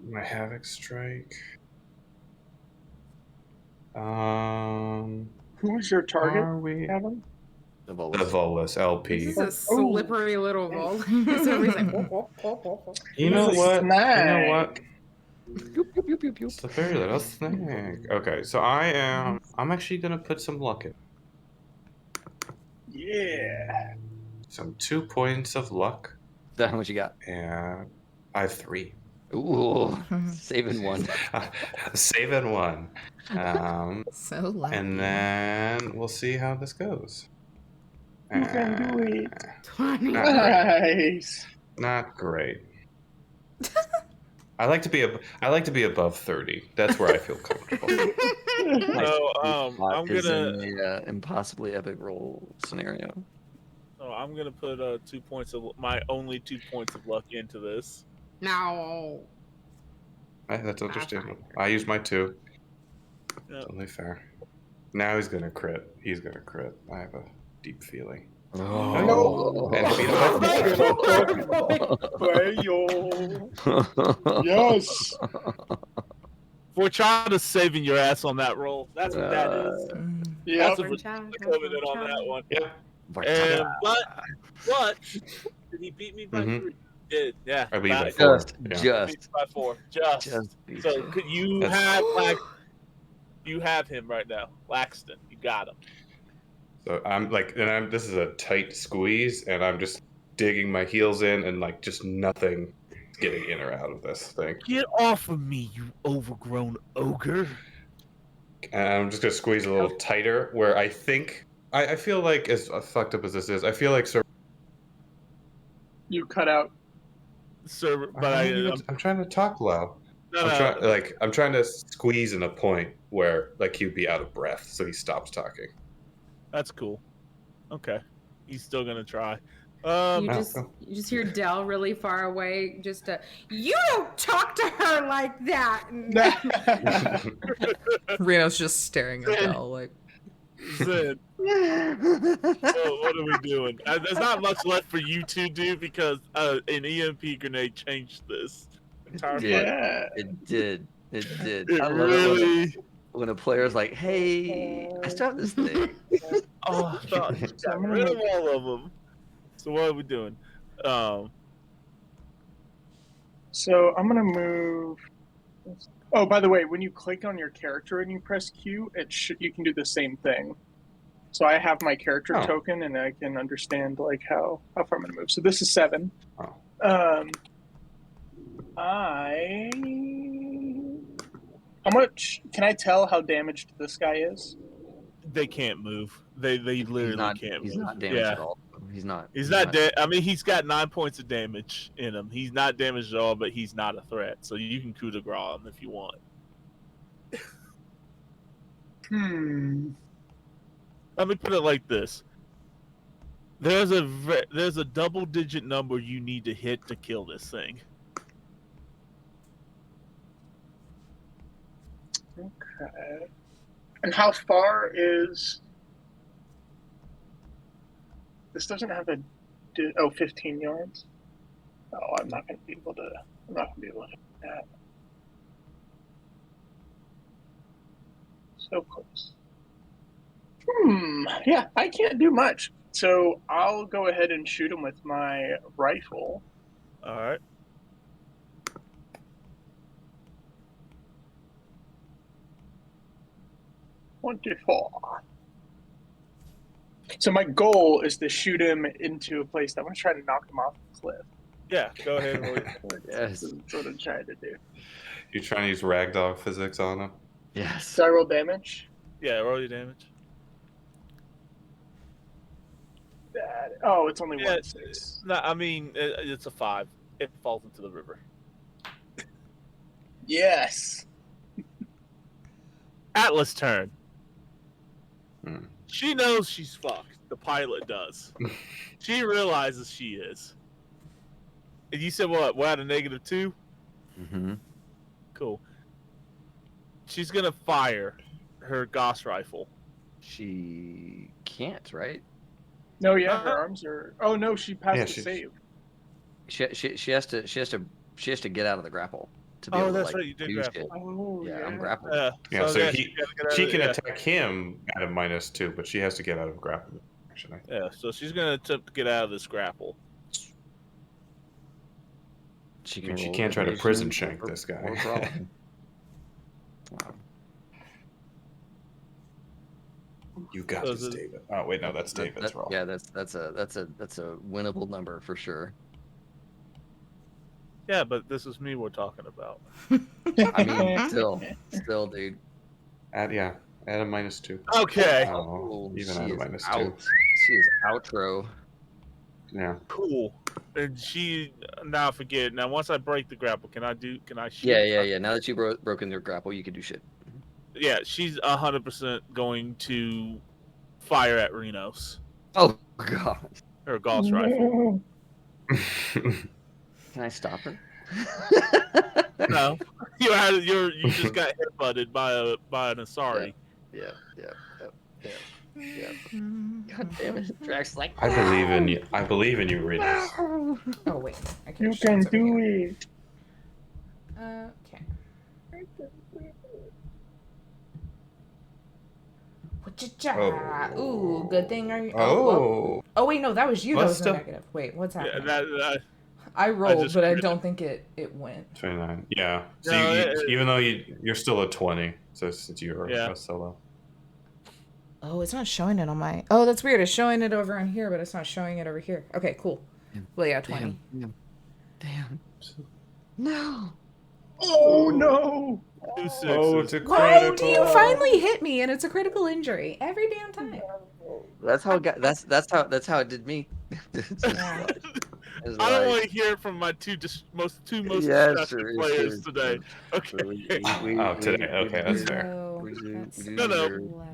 My Havoc Strike. Who's your target, Are we? Adam? The Volus LP. This is a slippery little ball. So he's like, whoop, whoop, whoop, whoop. You know what? Snake. You know what? Slippery little snake. Okay, so I'm actually gonna put some luck in. Yeah. Some 2 points of luck. Is that how much you got? And I have 3. Ooh, saving one. Saving 1. so lucky. And then we'll see how this goes. You can do it. 20. Nice. Not great. I like to be above 30. That's where I feel comfortable. So I'm gonna in a impossibly epic roll scenario. So I'm gonna put my only 2 points of luck into this. No. That's understandable. I used my 2. Yep. It's only fair. Now he's gonna crit. He's gonna crit. I have a deep feeling. Oh. And Yes. We're trying to saving your ass on that roll. That's what that is. Yeah. That's what coming in on that one. Yeah. And, but did he beat me by 3? He did, yeah. I beat by 4. Just. Beat by 4. Just. So could you have you have him right now, Laxton. You got him. So this is a tight squeeze, and I'm just digging my heels in, and like just nothing is getting in or out of this thing. Get off of me, you overgrown ogre. And I'm just gonna squeeze a little tighter, where I think I feel like, as fucked up as this is, I feel like You cut out. I'm trying to talk low. I'm trying to squeeze in a point where like he'd be out of breath, so he stops talking. That's cool. Okay. He's still gonna try. You just hear Dell really far away. You don't talk to her like that. Reno's just staring at Dell like. Zed. What are we doing? There's not much left for you to do because an EMP grenade changed this entire fight. It did. It I love it when a player's like, "Hey, I still have this thing." Oh, I thought you got rid of all of them. So what are we doing? So I'm gonna move. Oh, by the way, when you click on your character and you press Q, you can do the same thing. So I have my character token, and I can understand like how far I'm gonna move. So this is 7. How much can I tell how damaged this guy is? They can't move. They literally can't move. He's not damaged at all. He's not dead. I mean, he's got 9 points of damage in him. He's not damaged at all, but he's not a threat. So you can coup de grace him if you want. Let me put it like this: there's a double-digit number you need to hit to kill this thing. Okay. And how far is this? Doesn't have 15 yards. Oh, I'm not going to be able to hit that. So close. Yeah, I can't do much. So I'll go ahead and shoot him with my rifle. All right. So my goal is to shoot him into a place that I'm going to try to knock him off the cliff. Yeah, go ahead. Yes. That's what I'm trying to do. You trying to use ragdoll physics on him? Yes. So I roll damage? Yeah, roll your damage. It's only 1d6. No, I mean, it's a 5. It falls into the river. Yes. Atlas' turn. She knows she's fucked. The pilot does. She realizes she is. And you said what? We're at a -2? Mm-hmm. Cool. She's going to fire her Gauss rifle. She can't, right? No, yeah, her arms are. Oh no, she passed the save. She has to get out of the grapple to be able to right. You did grapple. Oh, yeah, I'm grappled. So she can attack him at a -2, but she has to get out of grapple. Actually. Yeah, so she's gonna attempt to get out of this grapple. She can't try to prison shank this guy. Wow. You got this, David. Oh wait, no, that's David's roll. Yeah, that's a winnable number for sure. Yeah, but this is me we're talking about. I mean, still, dude. Add a -2. Okay. Even at a -2. She is outro. Yeah. Cool. And she now forget. Now once I break the grapple, can I shoot? Yeah. Now that you've broken your grapple, you can do shit. Yeah, she's 100% going to fire at Rinos. Oh god. Her Gauss rifle. Can I stop her? No. You just got headbutted by an Asari. Yeah. God damn it, Drax! Like I believe in you. I believe in you, Rinos. Oh wait, I you can do it. Okay. Ooh, good thing I. Oh wait, no, that was you. That was a negative. Wait, what's happening? Yeah, I rolled, but I don't think it went. 29. Yeah. So No, even though you're still at 20, so since you're a solo. Oh, it's not showing it on my. Oh, that's weird. It's showing it over on here, but it's not showing it over here. Okay, cool. Well, yeah, 20. Damn. No. Oh no. 2 6s. Oh, it's a critical. Why do you finally hit me and it's a critical injury every damn time? That's how it did me. I don't want to hear it from my two most distracted players today. Okay. Today. Okay, that's fair. No.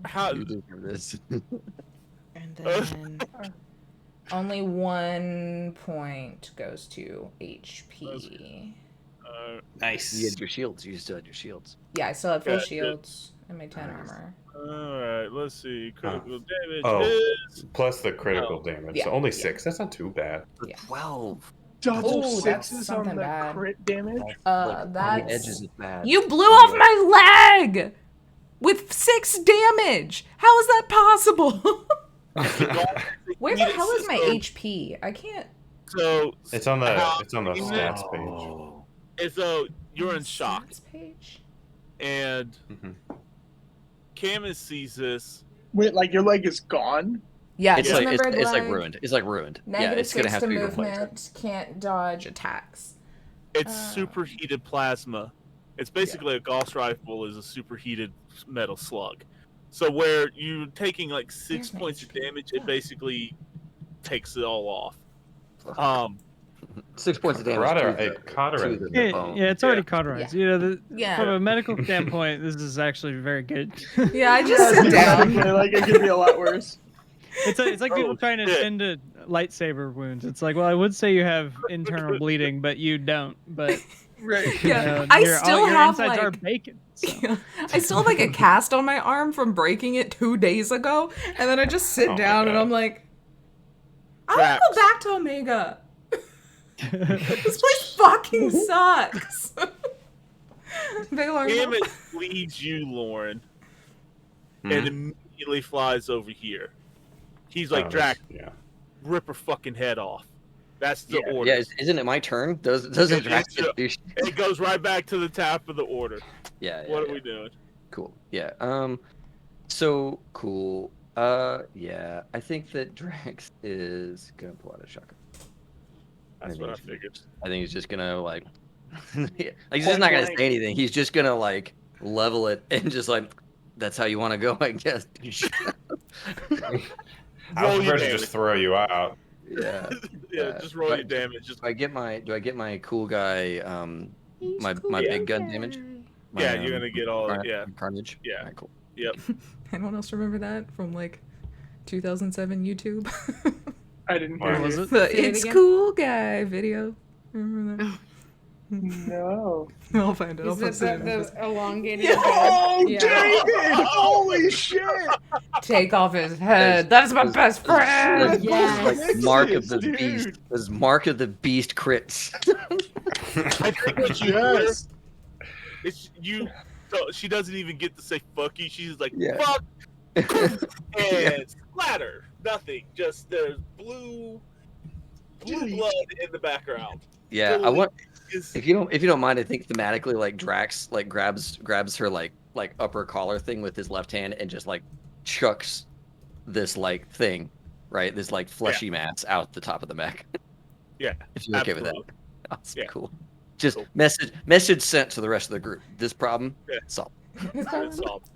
How? You deserve this. And then Only 1 point goes to HP. Nice. You had your shields. You still had your shields. Yeah, I still have full Yeah, shields and my 10 armor. Alright, let's see. Critical damage is... Plus the critical damage. Yeah, So only yeah. 6. That's not too bad. But 12. Double Ooh, that's sixes on something the bad. crit damage. Like, on the That's... edges is bad. You blew off my leg! With 6 damage! How is that possible? Where the hell is my HP? I can't... So... It's on the stats page. And so, you're in shock. Page? And... Camus sees this. Wait, like your leg is gone? Yeah, It's just like remember it's like ruined. It's like ruined. Yeah, Negative it's gonna 6 have to to be movement, replaced. can't dodge attacks. It's superheated plasma. It's basically a Gauss rifle is a superheated metal slug. So where you're taking like 6 points of damage, it basically takes it all off. 6 points of damage. Yeah, it's already cauterized. Yeah. You know, from a medical standpoint, this is actually very good. Yeah, I just sit down. Like it could be a lot worse. It's like people trying to tend to lightsaber wounds. It's like, well, I would say you have internal bleeding, but you don't. But right, yeah, I still your have insides like are bacon. So. I still have like a cast on my arm from breaking it 2 days ago, and then I just sit down and I'm like, I want to go back to Omega. This place fucking sucks. Camus leads you, Lauren, and immediately flies over here. He's like, Drac, rip her fucking head off. That's the order. Yeah, isn't it my turn? Doesn't Drac do it goes right back to the top of the order. Yeah. What are we doing? Cool. Yeah. So cool. Yeah. I think that Drax is gonna pull out a shotgun. That's what I figured. I think he's just gonna like he's just not gonna say anything. He's just gonna like level it and just like, that's how you want to go, I guess. I was prepared to just throw you out. Yeah. Just roll your damage. Do I get my cool guy my big gun damage? Yeah, you're gonna get all carnage. Yeah. All right, cool. Yep. Anyone else remember that from like 2007 YouTube? I didn't hear was you. it? The It's Cool Guy video. Remember that? No. I'll find it. I'll Is post it it. the elongated Oh, head? David! Holy shit! Take off his head. That's my best friend. Yes. Like Mark of the Beast. This Mark of the Beast crits. I think what you hear is you. So she doesn't even get to say "fuck you." She's like "fuck" and splatter. Nothing. Just there's blue blood in the background. Yeah, I want. If you don't mind, I think thematically, like Drax, like grabs her like upper collar thing with his left hand and just like chucks this like thing, right? This like fleshy mass out the top of the mech. Yeah, if you're okay with that, that's cool. Just cool. message sent to the rest of the group. This problem solved. It's solved.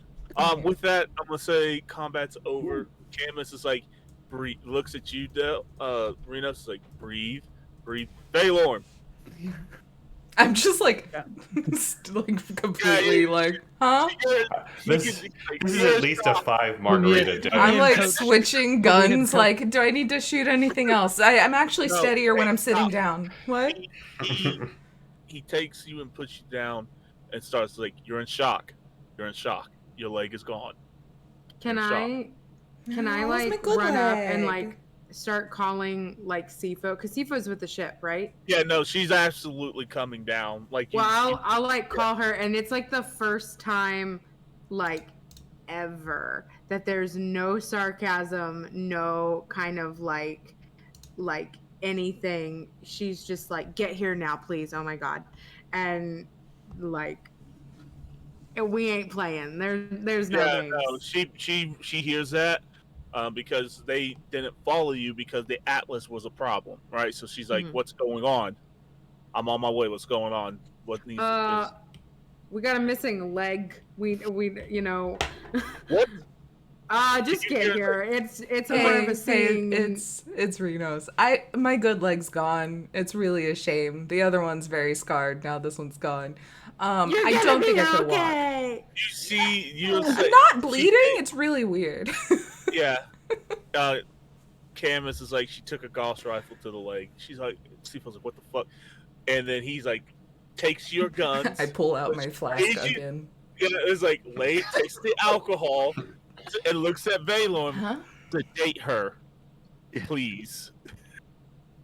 With that, I'm gonna say combat's over. Camus is like, breathe. Looks at you, Del. Rinos is like, breathe. Baylorn. I'm just like, completely like, huh? This is at least a 5 margarita day. I'm like switching guns. Like, do I need to shoot anything else? I'm actually steadier when I'm sitting down. What? He takes you and puts you down and starts like, you're in shock. You're in shock. Your leg is gone. Can I like run up and like start calling like Sifo? Because Sifo's with the ship, right? Yeah, no, she's absolutely coming down. Like, I'll like call her, and it's like the first time, like, ever that there's no sarcasm, no kind of like anything. She's just like, get here now, please. Oh my god, and like, we ain't playing. There's no games. No, she hears that. Because they didn't follow you because the Atlas was a problem, right? So she's like, "What's going on? I'm on my way. What's going on? What needs?" We got a missing leg. We you know. What? Just get here. It's more of a scene. It's Rinos. My good leg's gone. It's really a shame. The other one's very scarred. Now this one's gone. I don't think I could walk. You see, I'm not bleeding. It's really weird. Yeah. Camus is like, she took a Gauss rifle to the leg. She's like, C4's like, what the fuck? And then he's like, takes your guns. I pull out my flask again. Yeah, it's like, takes the alcohol and looks at Valorn to date her, please.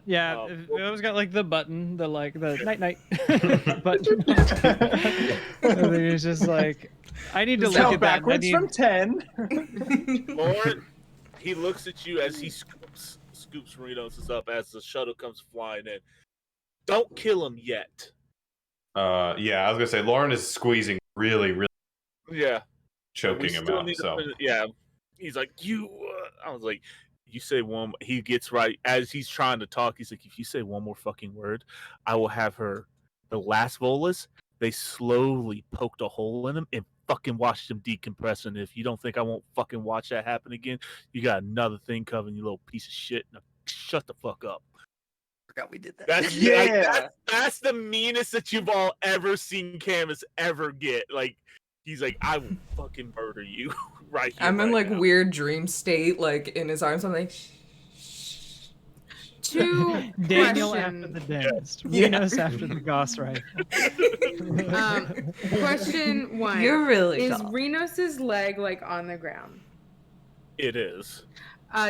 Yeah, it always got like the button, the night button. And then he's just like, I need to look at that. Backwards from 10. Lauren, he looks at you as he scoops Rinos up as the shuttle comes flying in. Don't kill him yet. Yeah, I was gonna say Lauren is squeezing really, choking him out. So yeah, he's like, I was like, you say one. He gets right as he's trying to talk. He's like, if you say one more fucking word, I will have her. The last Volas, they slowly poked a hole in him and fucking watched him decompress. And if you don't think I won't fucking watch that happen again, you got another thing coming, you little piece of shit. Now, shut the fuck up. Forgot we did that. That's the meanest that you've all ever seen Camus ever get. Like, he's like, I will fucking murder you right here. I'm in like now. weird dream state, like in his arms. I'm like, Two Daniel question. after the dentist. Rinos after the Gauss rifle. Question 1. You're really Is tall. Rinos's leg like on the ground? It is.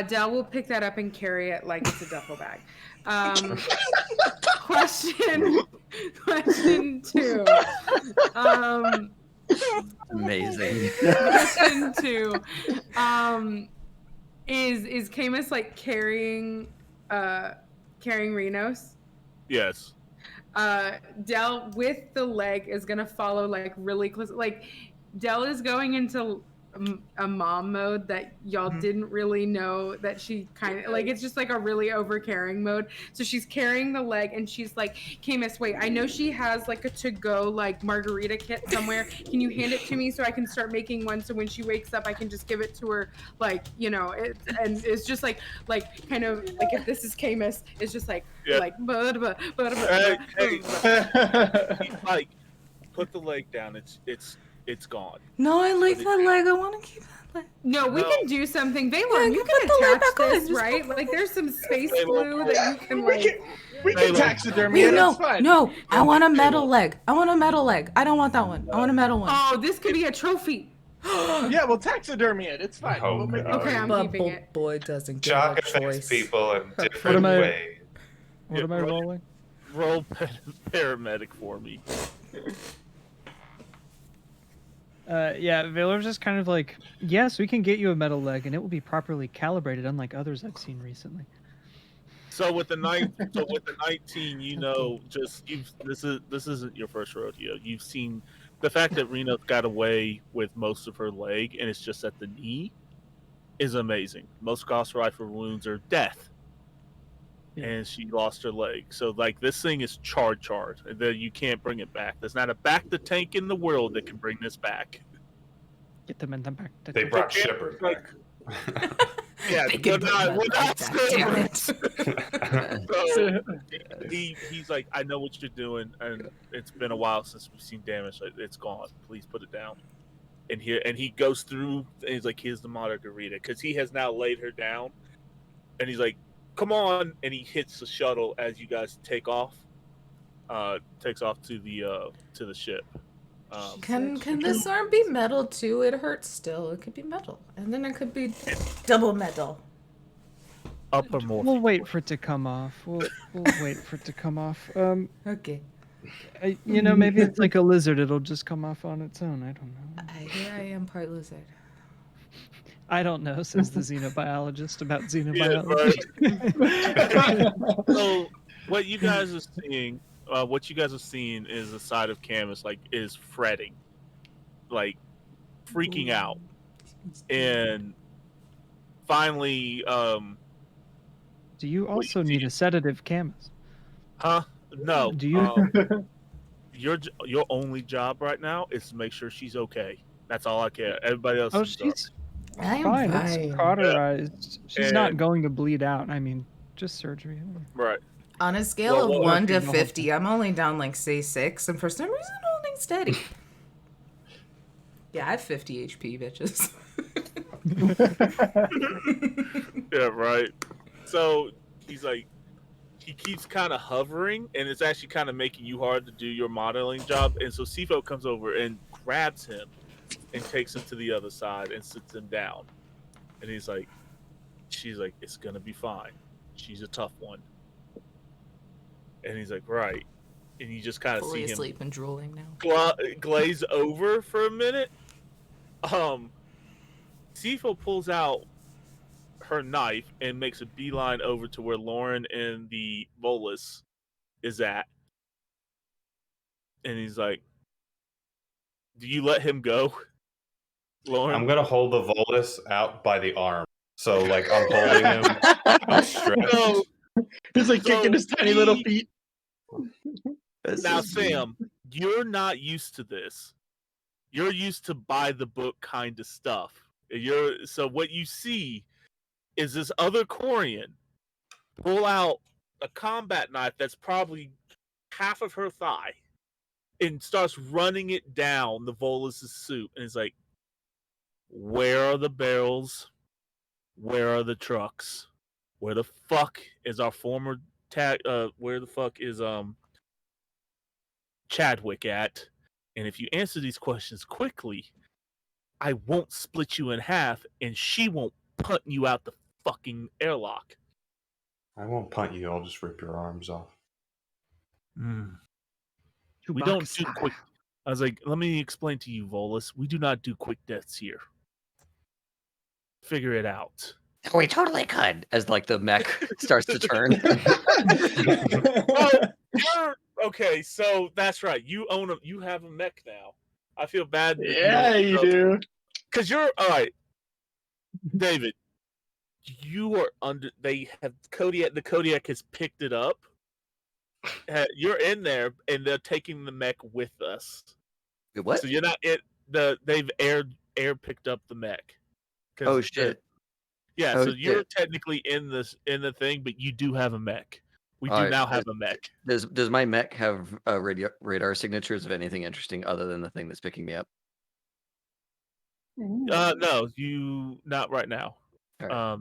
Dell will pick that up and carry it like it's a duffel bag. Question 2. Amazing. Question 2. Is Camus like carrying Rinos? Yes. Dell with the leg is gonna follow like really close. Like Dell is going into a mom mode that y'all didn't really know that she kind of like. It's just like a really overcaring mode. So she's carrying the leg and she's like, Camus, wait, I know she has like a to-go like margarita kit somewhere. Can you hand it to me so I can start making one? So when she wakes up, I can just give it to her. Like, you know, and it's just like kind of like if this is Camus, it's just like Hey, Mike, put the leg down. It's gone. no, I like that leg. I want to keep that leg. No, we can do something. Valorn, you can put the leg attach back on. this, Just right? put Like there's some space glue that you can We like. can taxidermy it. No, It's fine. no, I want a metal leg. I want a metal leg. I don't want that one. I want a metal one. Oh, this could be a trophy. Yeah, we'll taxidermy it. It's fine. Oh, We'll make God. Okay, I'm But keeping it. boy doesn't get Jock a affects choice. people in different am I- ways. What am I rolling? Roll paramedic for me. Yeah, Valor's just kind of like, yes, we can get you a metal leg, and it will be properly calibrated, unlike others I've seen recently. So with the 19, you know, this isn't your first rodeo. You've seen the fact that Reno got away with most of her leg, and it's just at the knee, is amazing. Most Gauss rifle wounds are death, and she lost her leg. So like this thing is charred, and then you can't bring it back. There's not a back to tank in the world that can bring this back. Get them in the back. They brought Shepard back. Yeah, we're not Damn it. So he's like, I know what you're doing, and it's been a while since we've seen damage. Like, it's gone. Please put it down. And he goes through, and he's like, here's the margarita, because he has now laid her down, and he's like, come on, and he hits the shuttle as you guys take off. Takes off to the ship. Can this arm be metal too? It hurts still. It could be metal, and then it could be double metal. Upper more. We'll wait for it to come off. We'll wait for it to come off. Okay. Maybe it's like a lizard. It'll just come off on its own. I don't know. Here I am, part lizard. I don't know, says the xenobiologist about Yeah, xenobiology. right. So what you guys are seeing is the side of Camus is fretting, like freaking out, and finally, Do you also need a sedative, Camus? huh? No. Do you? Your only job right now is to make sure she's okay. That's all I care. Everybody else Oh, is she's I'm fine. fine. It's cauterized. She's And- not going to bleed out. I mean, just surgery. right. On a scale Well, of what 1 to working the whole 50, I'm only down like say 6, and for some reason holding steady. Yeah, I have 50 HP, bitches. Yeah, right. So he's like, he keeps kind of hovering, and it's actually kind of making you hard to do your modeling job. And so Sifo comes over and grabs him and takes him to the other side and sits him down. And he's like, she's like, it's gonna be fine. She's a tough one. And he's like, right. And you just kind of see him asleep and drooling now. Glaze over for a minute. Sifo pulls out her knife and makes a beeline over to where Lauren and the Volus is at. And he's like, do you let him go, Lauren? I'm gonna hold the Volus out by the arm. So like I'm holding him outstretched. So, He's like kicking his tiny little feet. Now, Sam, you're not used to this. You're used to by the book kind of stuff. So what you see is this other Quarian pull out a combat knife that's probably half of her thigh and starts running it down the Volus' suit. And it's like, where are the barrels? Where are the trucks? Where the fuck is our former where the fuck is Chadwick at? And if you answer these questions quickly, I won't split you in half and she won't punt you out the fucking airlock. I won't punt you, I'll just rip your arms off. We don't do quick. I was like, let me explain to you, Volus. We do not do quick deaths here. Figure it out. We totally could. As like the mech starts to turn. Okay, so that's right. You have a mech now. I feel bad. Yeah, you do. Because you're all right, David. You are under. They have Kodiak. The Kodiak has picked it up. You're in there, and they're taking the mech with us. What? So you're not it. They've air picked up the mech. Oh shit. Yeah, oh, so you're shit. technically in the thing, but you do have a mech. We do now have a mech. Does my mech have radar signatures of anything interesting other than the thing that's picking me up? No, not right now. Right.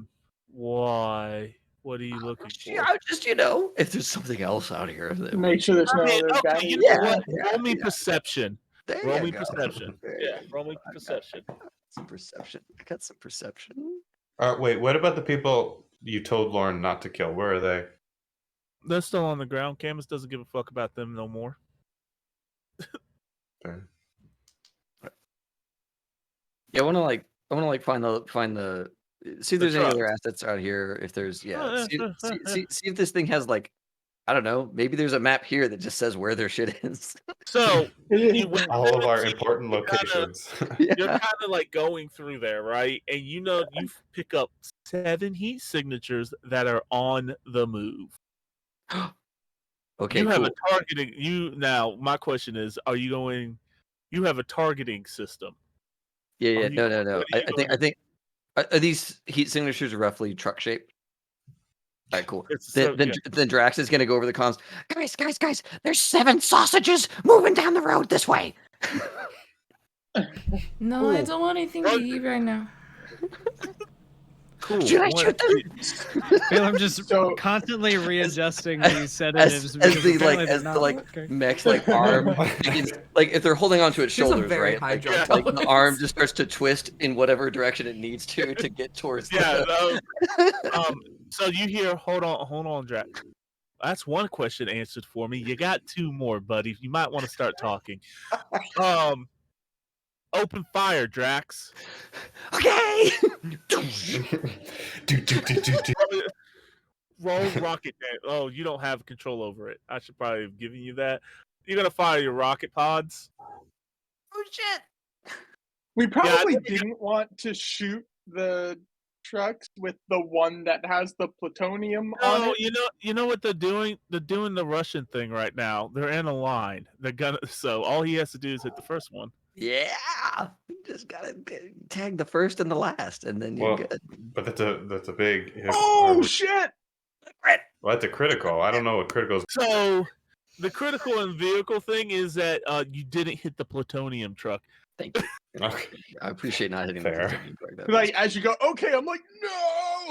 Why? What are you looking for? Yeah, just if there's something else out here. Make sure there's no other guy. You know what? Roll me perception. Roll me go. perception. Yeah, roll me perception. Some perception. I got some perception. Wait, what about the people you told Lauren not to kill? Where are they? They're still on the ground. Camus doesn't give a fuck about them no more. Fair. Yeah, I want to find the see if there's any other assets out here. If there's see if this thing has like, I don't know, maybe there's a map here that just says where their shit is. So all of our important locations. You're kind of like going through there, right? And you pick up 7 heat signatures that are on the move. Okay, you have cool. a targeting. Now, my question is: are you going? You have a targeting system. Yeah. No. I think are these heat signatures roughly truck shaped? All right, cool. Then Drax is gonna go over the comms. Guys! There's 7 sausages moving down the road this way. No, I don't want anything to eat right now. Cool. Should I shoot them? I'm just constantly readjusting these sedatives as the mech's like arm, like if they're holding onto its shoulders, right? Like the arm just starts to twist in whatever direction it needs to get towards. So you hear? Hold on, Jack. That's one question answered for me. You got 2 more, buddy. You might want to start talking. Open fire, Drax. Okay. Roll rocket. Oh, you don't have control over it. I should probably have given you that. You're gonna fire your rocket pods. Oh shit. We probably didn't want to shoot the trucks with the one that has the plutonium on it. You know what they're doing? They're doing the Russian thing right now. They're in a line. They're gonna. So all he has to do is hit the first one. Yeah, you just gotta tag the first and the last, and then you're good. But that's a big. Shit! Well, that's a critical. I don't know what critical is. So the critical and vehicle thing is that you didn't hit the plutonium truck. Thank you. Okay. I appreciate not hitting Fair. the plutonium truck. Like as you go, okay, I'm like, no.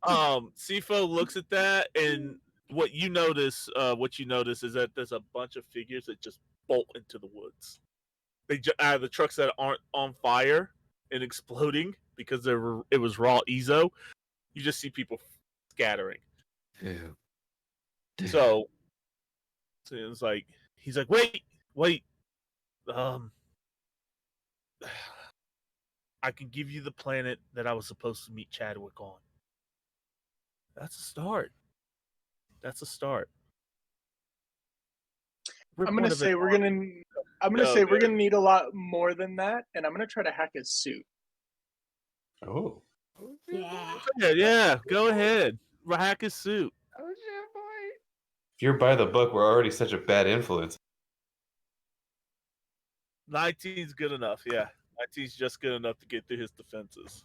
Sifo looks at that, and what you notice is that there's a bunch of figures that just bolt into the woods. They out of the trucks that aren't on fire and exploding because it was raw Ezo. You just see people scattering. Yeah. So it's like he's like, wait. I can give you the planet that I was supposed to meet Chadwick on. That's a start. I'm gonna say we're gonna need a lot more than that, and I'm gonna try to hack his suit. Oh. Yeah. Go ahead. Hack his suit. Oh shit, boy. If you're by the book, we're already such a bad influence. 19's good enough. Yeah, 19's just good enough to get through his defenses.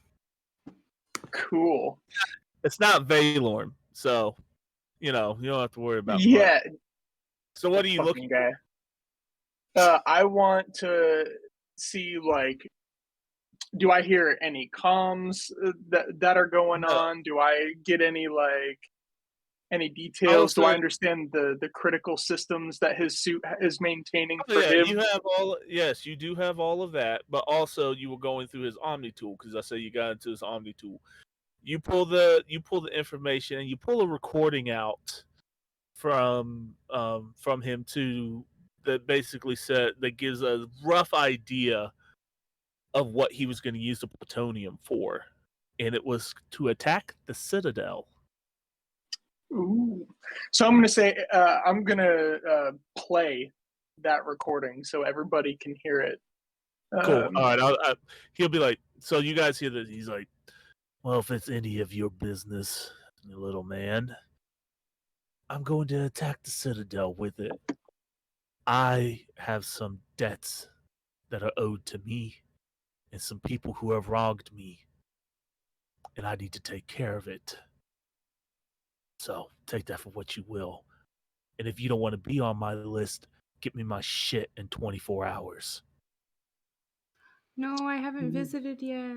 Cool. It's not Valorn, so you don't have to worry about. Yeah. Much. So what are you looking for? I want to see, like, do I hear any comms that are going on? Do I get any details? Do I understand the critical systems that his suit is maintaining for him? You have yes, you do have all of that, but also you were going through his Omni tool because I say you got into his Omni tool. You pull the information and you pull a recording out from him too that basically that gives a rough idea of what he was going to use the plutonium for, and it was to attack the Citadel. Ooh. So I'm going to say I'm going to play that recording so everybody can hear it. Cool. All right. He'll be like, so you guys hear that? He's like, well, if it's any of your business, little man, I'm going to attack the Citadel with it. I have some debts that are owed to me and some people who have wronged me, and I need to take care of it. So take that for what you will. And if you don't want to be on my list, get me my shit in 24 hours. No, I haven't visited yet.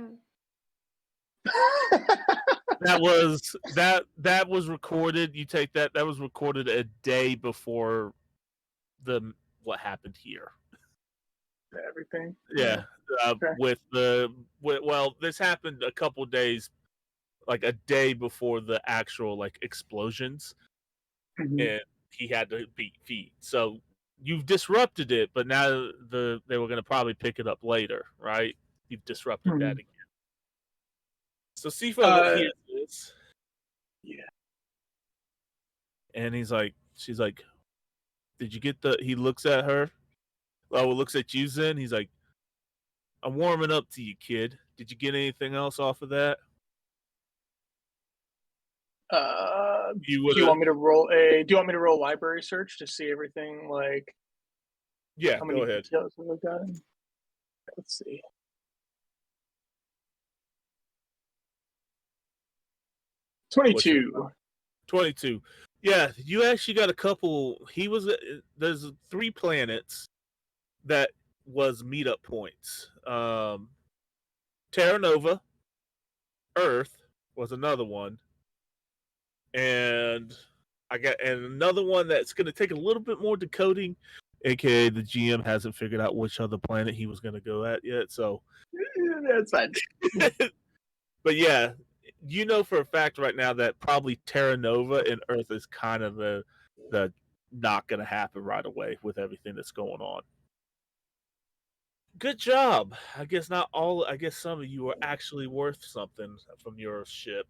That was recorded. You take that. That was recorded a day before what happened here. Everything. Yeah. Okay. This happened a couple days, like a day before the actual explosions, and he had to beat feet. So you've disrupted it, but now they were going to probably pick it up later, right? You've disrupted that again. So Sifo hears this. Yeah. And she's like, did you get he looks at her. Oh, looks at you, Zen. He's like, I'm warming up to you, kid. Did you get anything else off of that? Do you want me to roll library search to see everything? Yeah, how many go ahead. Details have I got? Let's see. $22. Yeah, you actually got a couple. There's 3 planets that was meetup points. Terra Nova, Earth was another one, and another one that's going to take a little bit more decoding. AKA the GM hasn't figured out which other planet he was going to go at yet. So that's fine. But yeah, you know for a fact right now that probably Terra Nova and Earth is kind of the not going to happen right away with everything that's going on. Good job. I guess not all. I guess some of you are actually worth something from your ship.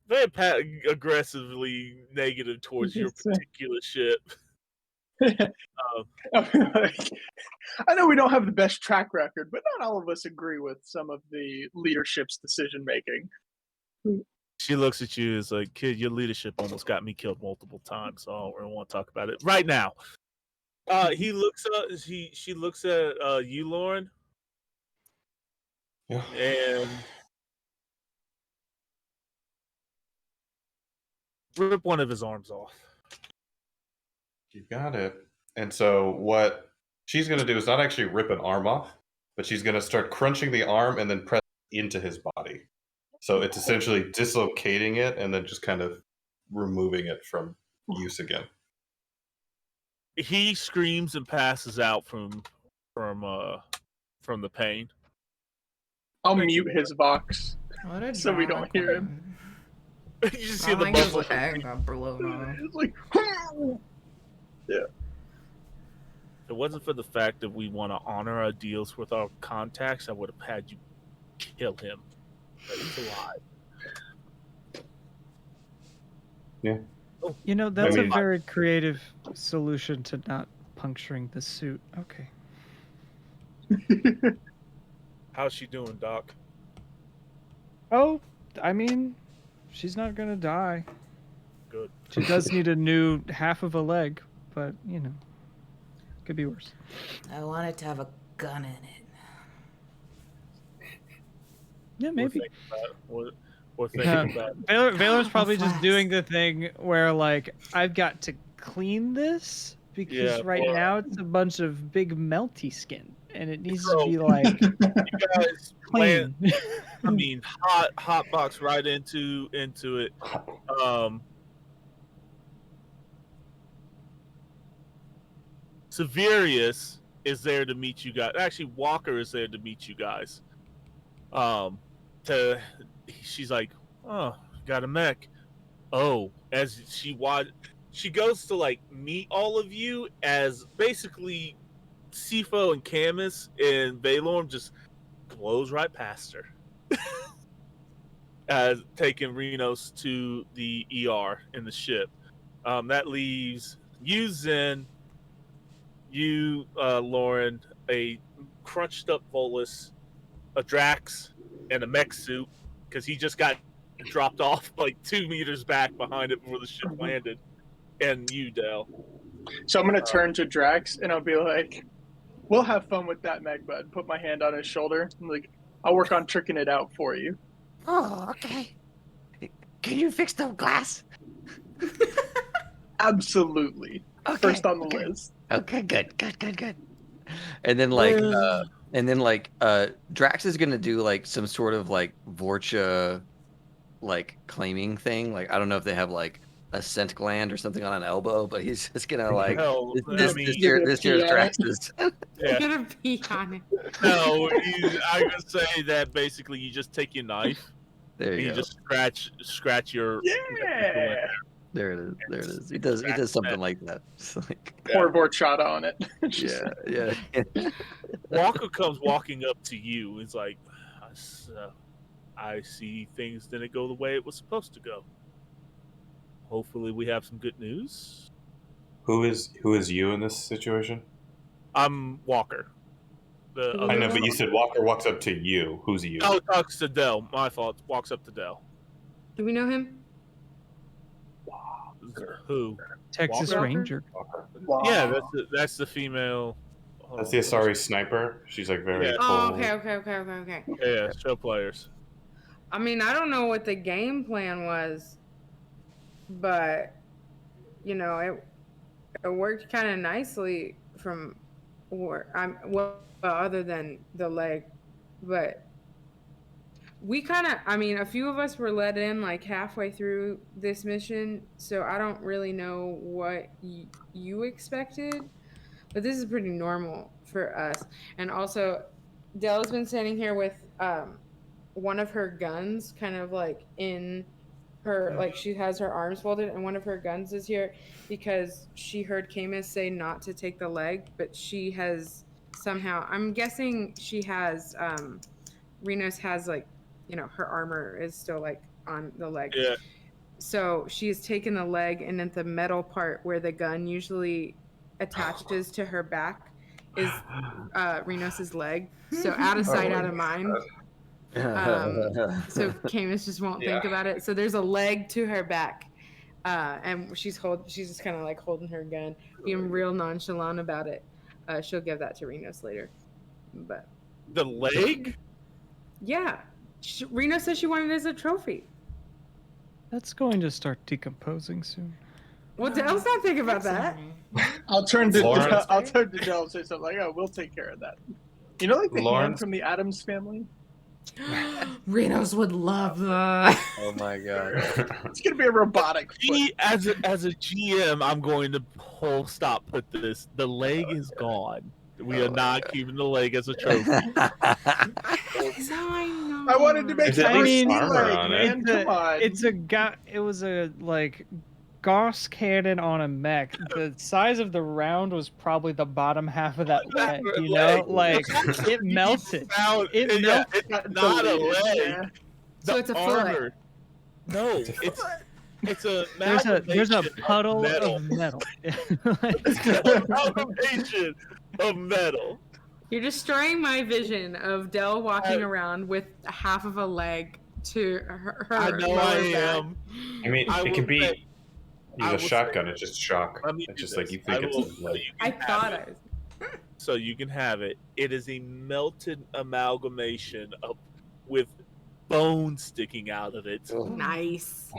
Very aggressively negative towards your particular ship. I know we don't have the best track record, but not all of us agree with some of the leadership's decision making. She looks at you as like, kid, your leadership almost got me killed multiple times, so I don't really want to talk about it right now. He looks up. She looks at you, Lauren. Yeah. And rip one of his arms off. You got it. And so what she's going to do is not actually rip an arm off, but she's going to start crunching the arm and then press into his body. So it's essentially dislocating it and then just kind of removing it from use again. He screams and passes out from the pain. I'll mute his Vox What a so we don't hear him. You just see Oh the my gosh, muffler. I got blown off. It's like, yeah. If it wasn't for the fact that we want to honor our deals with our contacts, I would have had you kill him. But he's alive. Yeah. You know, that's I mean- a very creative solution to not puncturing the suit. Okay. How's she doing, Doc? Oh, I mean, she's not gonna die. Good. She does need a new half of a leg, but you know, could be worse. I want it to have a gun in it. Yeah, maybe. We're thinking about Valor's probably just flask. doing the thing where, like, I've got to clean this because Yeah, right or- now it's a bunch of big melty skin, and it needs So- to be like you guys clean. hot box right into it. Severius is there to meet you guys. Actually, Walker is there to meet you guys. She's like, oh, got a mech. Oh, as she goes to like meet all of you as basically Sifo and Camus and Valorm just blows right past her. As taking Rinos to the ER in the ship. That leaves you, Zen, you, Lauren, a crunched up Volus, a Drax, and a mech suit, because he just got dropped off like 2 meters back behind it before the ship landed. And you, Dale. So I'm gonna turn to Drax and I'll be like, "We'll have fun with that, mech bud." Put my hand on his shoulder. I'm like, "I'll work on tricking it out for you." Oh, okay. Can you fix the glass? Absolutely. Okay. First on the list. Okay, good. And then Drax is gonna do like some sort of like Vorcha like claiming thing. Like I don't know if they have like a scent gland or something on an elbow, but he's just gonna like No, this year's Drax's. Yeah. Gonna pee on it. No, I would say that basically you just take your knife There and you you go. just scratch your Yeah. There it is. He does something like that. Just like, Pour Vorchata on it. yeah. Walker comes walking up to you. He's like, I see things didn't go the way it was supposed to go. Hopefully we have some good news. Who is you in this situation? I'm Walker. I know, but you said Walker walks up to you. Who's you? Oh, talks to Dell. My fault. Walks up to Dell. Do we know him? Who? Texas Walker? Ranger. Wow. Yeah, that's the female. That's the Asari sniper. She's like very Yeah. cool. Oh, okay. Yeah, show players. I mean, I don't know what the game plan was, but you know, it worked kind of nicely from where other than the leg, but we kind of, I mean, a few of us were let in like halfway through this mission, so I don't really know what you expected, but this is pretty normal for us. And also, Dell's been standing here with one of her guns kind of like in her, like she has her arms folded and one of her guns is here because she heard Camus say not to take the leg, but she has somehow, I'm guessing she has, Rinos has like, you know, her armor is still like on the leg. Yeah. So she has taken the leg and at the metal part where the gun usually attaches to her back is Rinos's leg. So out of sight, out of mind. So Camus just won't think about it. So there's a leg to her back, and she's just kind of like holding her gun, being real nonchalant about it. She'll give that to Rinos later, but The leg? yeah, Reno says she wanted it as a trophy. That's going to start decomposing soon. Well, Dell's not thinking about that. I'll turn to Lawrence? Dell and say something like, "Oh, we'll take care of that." You know, like the hand Lawrence? from the Addams family. Rinos would love that. Oh my god. It's gonna be a robotic foot. Me, as a GM, I'm going to whole stop put this. The leg is gone. We are not keeping the leg as a trophy. I know. I wanted to make Is it it a like sea armor leg, on man. Come on. It was a like Gauss cannon on a mech. The size of the round was probably the bottom half of that leg. You know, like it melted. It melted. It's not a leg. Yeah. So it's a foot. No, it's a There's a puddle metal. of metal. It's an amalgamation of metal. You're destroying my vision of Dell walking around with half of a leg to her I know lower I back. am. I mean, I it will can be say- I use a will shotgun. say- It's just shock. Let me It's do just like this. you think it's will- like. you I can have thought it. I was. So you can have it. It is a melted amalgamation of with bone sticking out of it. Nice.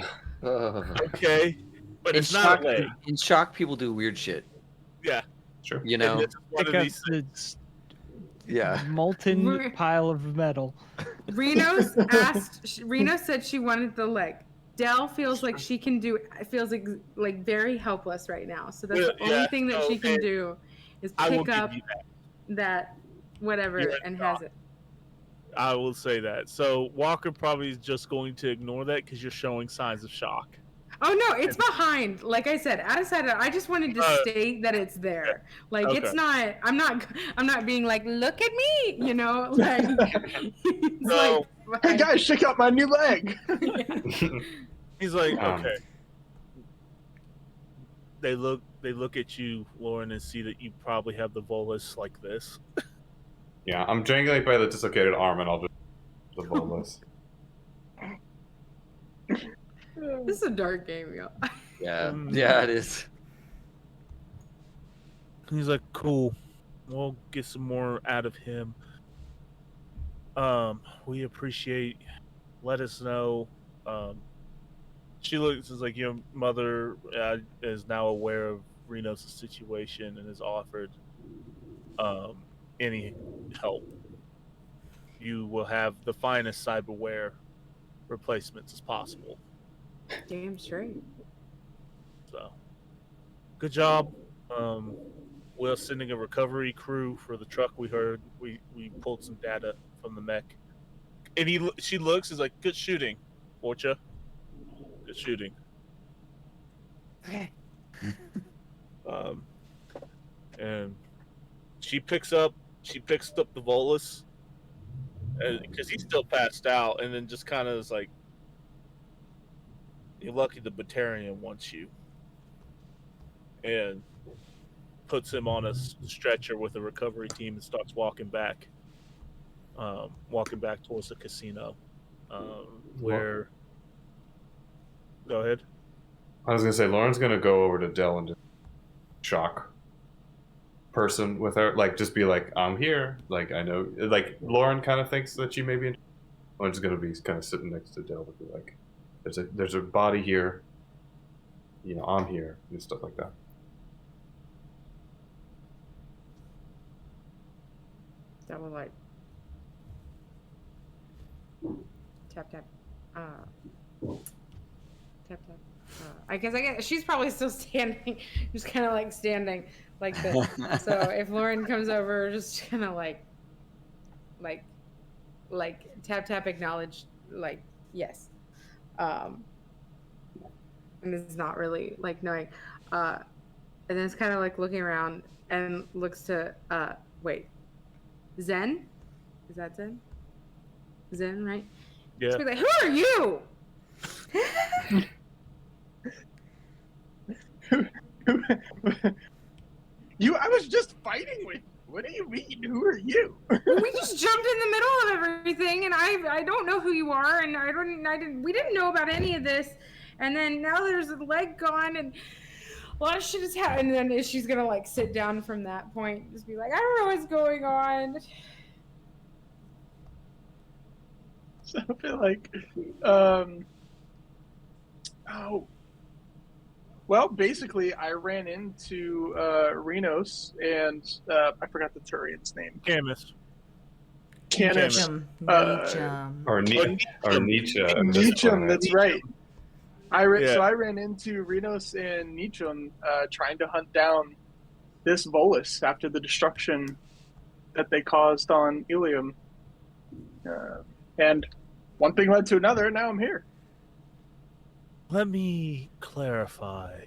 Okay, but it's not a leg. In shock, people do weird shit. Yeah, Sure. You and know? this is one of Like these things. Yeah. molten pile of metal. Reno said she wanted the leg. Dell feels like she can do. Feels like very helpless right now. So that's the only thing that she can do is I will pick give up you that. that whatever You're and not. has it. I will say that. So Walker probably is just going to ignore that because you're showing signs of shock. Oh no, it's behind. Like I said, out of sight. I just wanted to state that it's there. Like Okay. it's not. I'm not being like, look at me. You know, like. It's So- like, Hey guys, check out my new leg. He's like, Um, okay. They look at you, Lauren, and see that you probably have the volus like this. Yeah, I'm jangling by the dislocated arm, and I'll just the bolus. This is a dark game, y'all. Yeah. Yeah, it is. He's like, cool. We'll get some more out of him. We appreciate. Let us know. She looks as like your mother is now aware of Reno's situation and has offered any help. You will have the finest cyberware replacements as possible. Damn straight. So, good job. We're sending a recovery crew for the truck. We heard we pulled some data from the mech, and she looks is like, good shooting, Orcha. Good shooting. Okay. And she picks up the Volus because he's still passed out, and then just kind of is like, you're lucky the Batarian wants you, and puts him on a stretcher with a recovery team and starts walking back towards the casino, where. Go ahead. I was gonna say Lauren's gonna go over to Dell and just shock person with her, like just be like, I'm here. Like I know, like Lauren kind of thinks that she may be. I'm just gonna be kind of sitting next to Dell and be like, there's a body here. You know, I'm here and stuff like that. That was like tap tap. Tap tap. I guess she's probably still standing, just kind of like standing like this. So if Lauren comes over, just kind of like tap tap acknowledge, like yes. And it's not really like knowing. And then it's kind of like looking around and looks to wait. Zen? Is that Zen? Zen, right? Yeah. Just be like, who are you? I was just fighting with you. What do you mean? Who are you? We just jumped in the middle of everything, and I don't know who you are, and we didn't know about any of this, and then now there's a leg gone, and a lot of shit has happened, and then she's gonna like sit down from that point, just be like, I don't know what's going on. So I feel like, well, basically, I ran into Rinos and I forgot the Turian's name. Camus. Canis. Nietzsche. Or Nietzsche. Nietzsche, that's right. Yeah. So I ran into Rinos and Nietzsche trying to hunt down this Volus after the destruction that they caused on Ilium. And one thing led to another, and now I'm here. Let me clarify.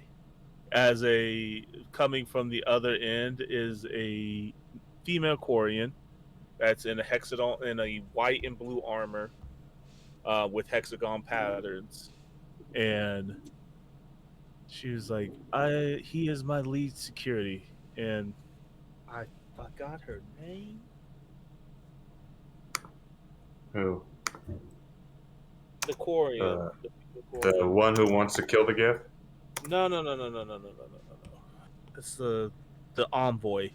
Coming from the other end is a female Quarian that's in a hexagon, in a white and blue armor with hexagon patterns. And she was like, he is my lead security. And I forgot her name. Who? The Quarian. The one who wants to kill the gift? No. It's the envoy.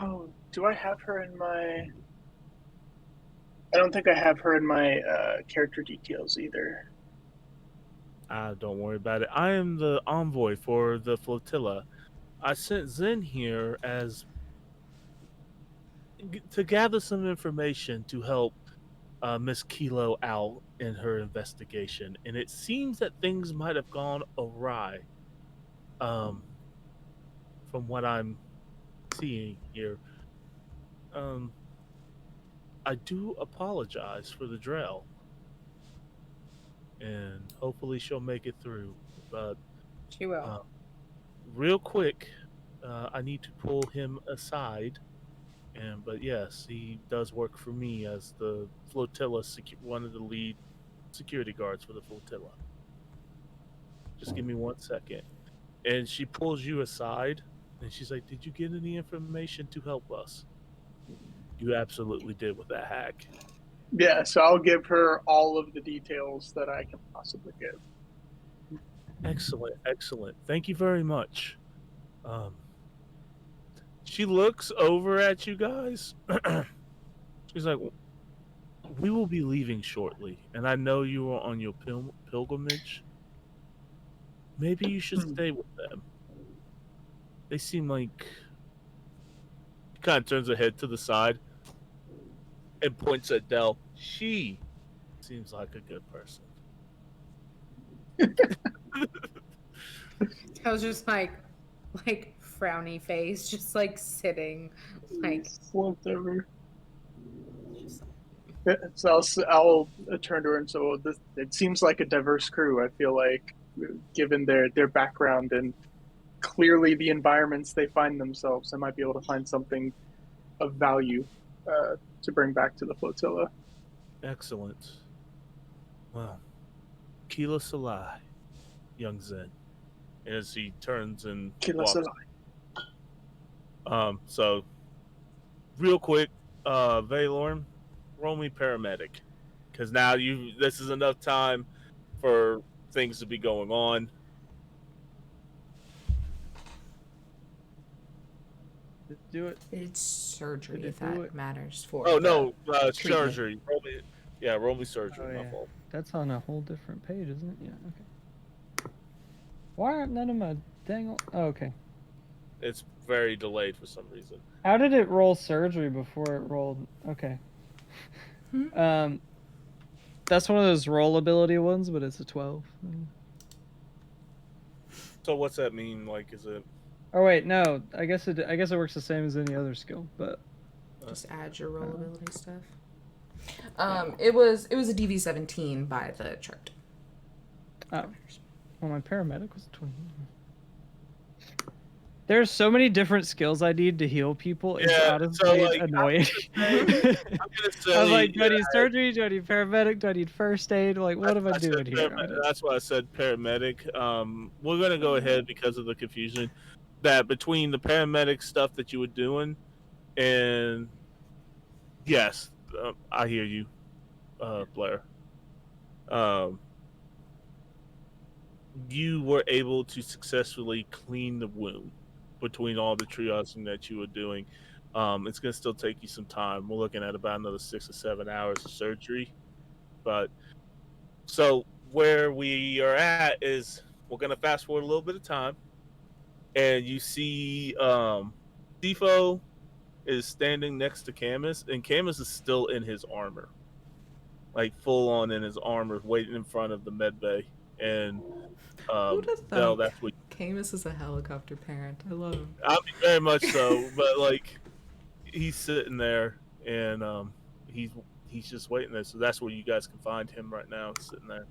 Oh, do I have her in my... I don't think I have her in my character details either. Don't worry about it. I am the envoy for the flotilla. I sent Zen here to gather some information to help Miss Kilo out in her investigation, and it seems that things might have gone awry. From what I'm seeing here, I do apologize for the Drell, and hopefully she'll make it through. But She will. real quick, I need to pull him aside. But yes, he does work for me as the flotilla, one of the lead security guards for the flotilla. Just give me 1 second. And she pulls you aside, and she's like, "Did you get any information to help us?" You absolutely did with that hack. Yeah, so I'll give her all of the details that I can possibly give. Excellent. Thank you very much. She looks over at you guys. She's like, "We will be leaving shortly, and I know you are on your pilgrimage. Maybe you should stay with them. They seem like..." She kind of turns her head to the side and points at Dell. She seems like a good person. I was just like frowny face, just like sitting, like whatever. So I'll turn to her and so it seems like a diverse crew. I feel like, given their background and clearly the environments they find themselves, I might be able to find something of value to bring back to the flotilla. Excellent. Well, Kila Salai, young Zen, as he turns and walks. So, real quick, Valorn, roll me paramedic, because now this is enough time for things to be going on. Do it. It's surgery if that matters for. Oh no, surgery. Roll me surgery. Oh, my yeah. fault. That's on a whole different page, isn't it? Yeah. Okay. Why aren't none of my dang? Oh, okay. It's very delayed for some reason. How did it roll surgery before it rolled? Okay. That's one of those roll ability ones, but it's a 12. So what's that mean? Like, is it? Oh wait, no. I guess it works the same as any other skill, but just add your roll ability stuff. It was a DV17 by the chart. Oh, well, my paramedic was 20. There's so many different skills I need to heal people. It's honestly annoying. I'm gonna say, I'm like, do I need surgery? Do I need paramedic? Do I need first aid? Like, what am I doing here? That's why I said paramedic. We're gonna go ahead because of the confusion that between the paramedic stuff that you were doing, and yes, I hear you, Blair. You were able to successfully clean the wound between all the triaging that you were doing. It's going to still take you some time. We're looking at about another 6 or 7 hours of surgery. But so where we are at is we're going to fast forward a little bit of time. And you see Sifo is standing next to Camus, and Camus is still in his armor, like full on in his armor, waiting in front of the med bay. And Who'd have Dell, thought that's what Camus is a helicopter parent. I love him. I mean, very much so. But like, he's sitting there, and he's just waiting there. So that's where you guys can find him right now, sitting there.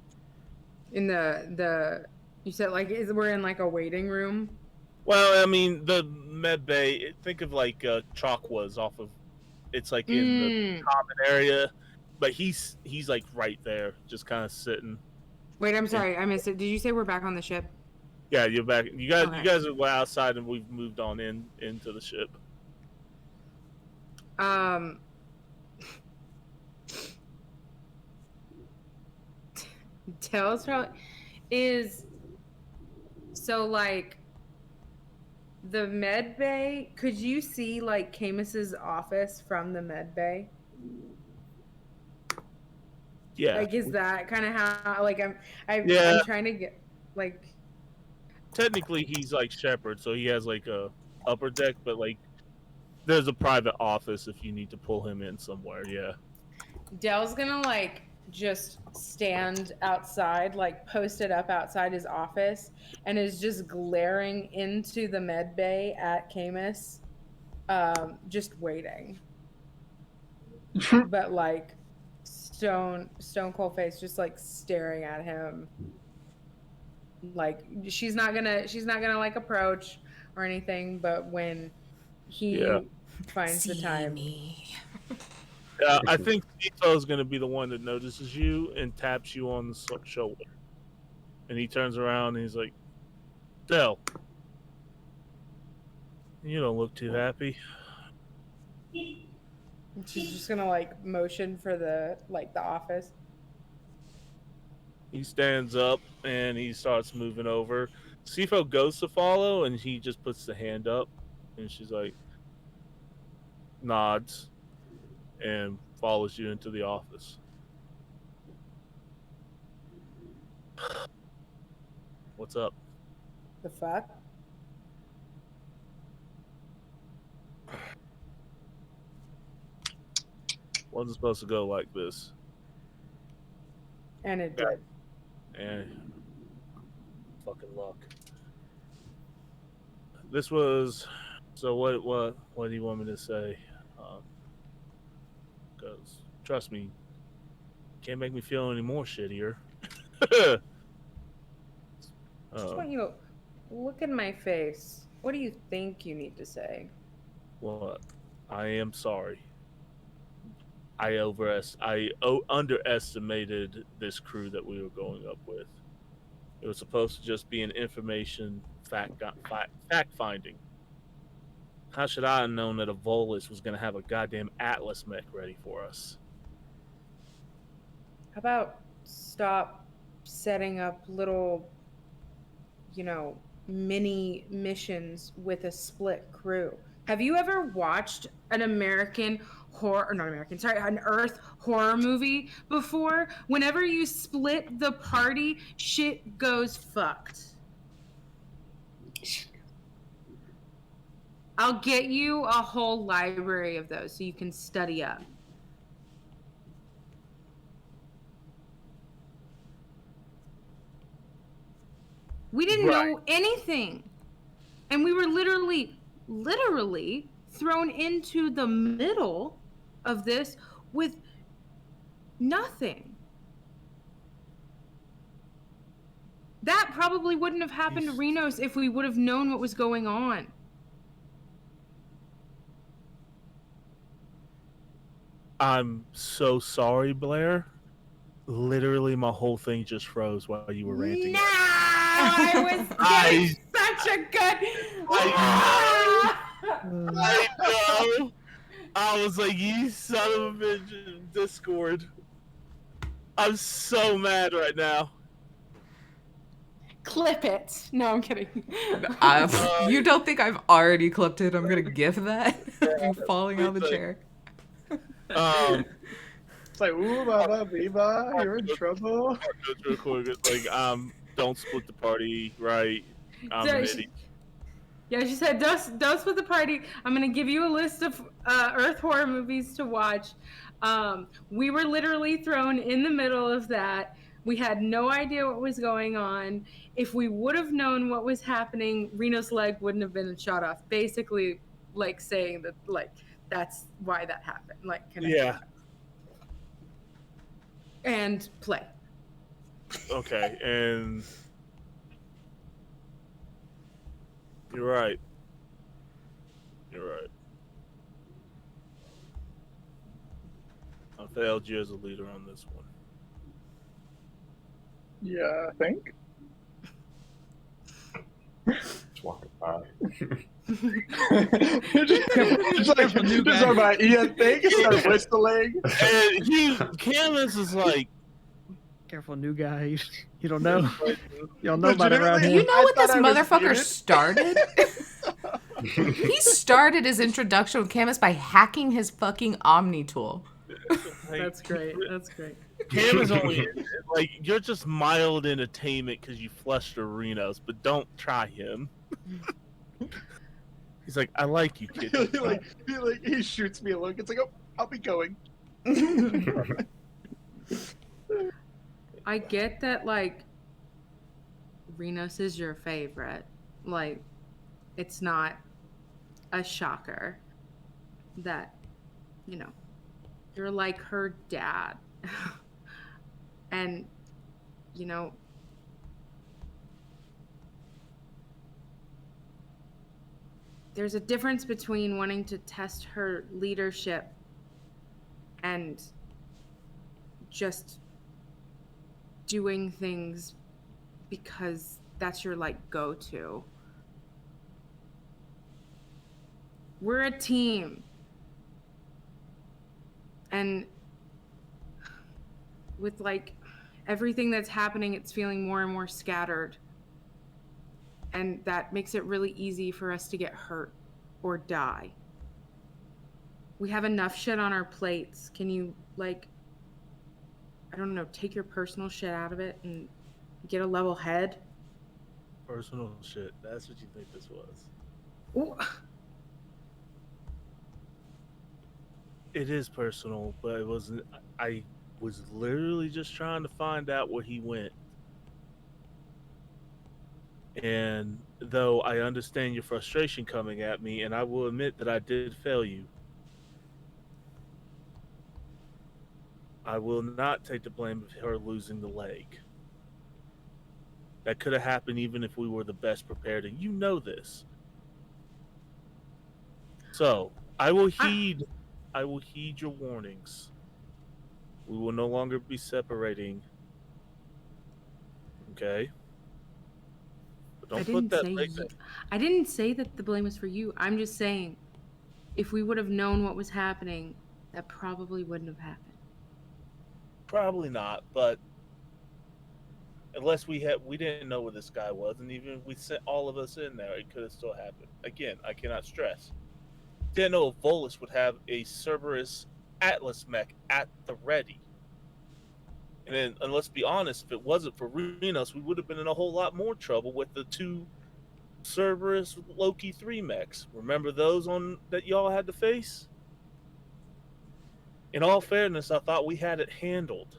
In the you said like we're in like a waiting room. Well, I mean, the med bay. Think of like Chalk was off of. It's like in the common area, but he's like right there, just kind of sitting. Wait, I'm sorry, I missed it. Did you say we're back on the ship? Yeah, you're back. You guys, Okay. you guys are outside, and we've moved on into the ship. Tell us probably is so like the med bay. Could you see like Camus's office from the med bay? Yeah. Like, is that kind of how? Like, I'm trying to get like. Technically, he's like Shepard, so he has like a upper deck, but like there's a private office if you need to pull him in somewhere. Yeah. Dell's gonna like just stand outside, like posted up outside his office, and is just glaring into the med bay at Camus, just waiting. But like stone cold face, just like staring at him. Like she's not gonna like approach or anything, but when he finds the time. I think Tito's going to be the one that notices you and taps you on the shoulder. And he turns around and he's like, Del, you don't look too happy. She's just going to like motion for the office. He stands up and he starts moving over. Sifo goes to follow and he just puts the hand up. And she's like, nods. And follows you into the office. What's up? The fuck? Wasn't supposed to go like this. And it did. And fucking luck. This was. So what do you want me to say? Because trust me, can't make me feel any more shittier. I just want you to look at my face. What do you think you need to say? What? I am sorry. I underestimated this crew that we were going up with. It was supposed to just be an information fact finding. How should I have known that a Volus was going to have a goddamn Atlas mech ready for us? How about stop setting up little, mini missions with a split crew? Have you ever watched an an Earth horror movie before? Whenever you split the party, shit goes fucked. I'll get you a whole library of those so you can study up. We didn't know anything. And we were literally thrown into the middle of this with nothing. That probably wouldn't have happened to Rinos if we would have known what was going on. I'm so sorry, Blair. Literally, my whole thing just froze while you were ranting. No, I was getting such a good. I know. I was like, you son of a bitch in Discord. I'm so mad right now. Clip it. No, I'm kidding. You don't think I've already clipped it? I'm gonna gif that. You falling on the chair. It's like, ooh, baba, biba, you're in trouble. Just real quick, it's like, don't split the party, right? I'm an idiot. Yeah, she said, dose with the party. I'm going to give you a list of Earth horror movies to watch. We were literally thrown in the middle of that. We had no idea what was going on. If we would have known what was happening, Reno's leg wouldn't have been shot off. Basically, like saying that, like, that's why that happened. Like, Yeah. And play. Okay, and you're right. You're right. I failed you as a leader on this one. Yeah, I think. Just walking by. just on my Ian thing and start whistling. And Camus is like, careful, new guy. You don't know. You don't know about it around Do here. you know what this motherfucker started? He started his introduction with Camus by hacking his fucking Omni tool. That's great. That's great. Camus only like you're just mild entertainment because you flushed the Rinos, but don't try him. He's like, I like you, kid. he shoots me a look. It's like, oh, I'll be going. I get that, like, Rinos is your favorite. Like, it's not a shocker that, you know, you're like her dad. And, you know, there's a difference between wanting to test her leadership and just doing things because that's your, like, go-to. We're a team. And with, like, everything that's happening, it's feeling more and more scattered. And that makes it really easy for us to get hurt or die. We have enough shit on our plates. Can you, like, I don't know, take your personal shit out of it and get a level head? Personal shit. That's what you think this was. Ooh. It is personal, but it wasn't. I was literally just trying to find out where he went. And though I understand your frustration coming at me, and I will admit that I did fail you, I will not take the blame of her losing the leg. That could have happened even if we were the best prepared, and you know this. So I will heed your warnings. We will no longer be separating. Okay? But don't put that leg there. I didn't say that the blame was for you. I'm just saying, if we would have known what was happening, that probably wouldn't have happened. Probably not, but unless we didn't know where this guy was, and even if we sent all of us in there, it could have still happened. Again, I cannot stress. Didn't know if Volus would have a Cerberus Atlas mech at the ready. And then, and let's be honest, if it wasn't for Rinos, we would have been in a whole lot more trouble with the two Cerberus Loki 3 mechs. Remember those that y'all had to face? In all fairness, I thought we had it handled.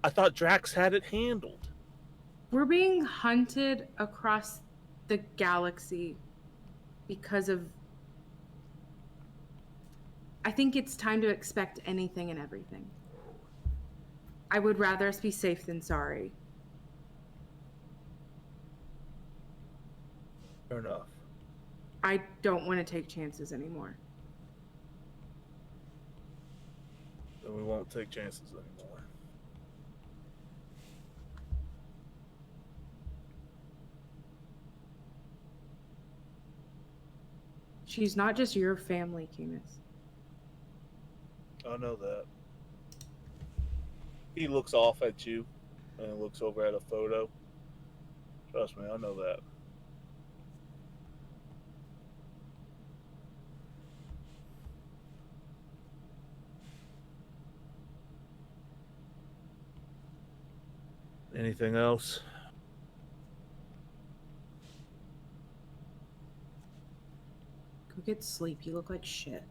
I thought Drax had it handled. We're being hunted across the galaxy because of... I think it's time to expect anything and everything. I would rather us be safe than sorry. Fair enough. I don't want to take chances anymore. Then we won't take chances anymore. She's not just your family, Camus. I know that. He looks off at you and looks over at a photo. Trust me, I know that. Anything else? Go get sleep. You look like shit.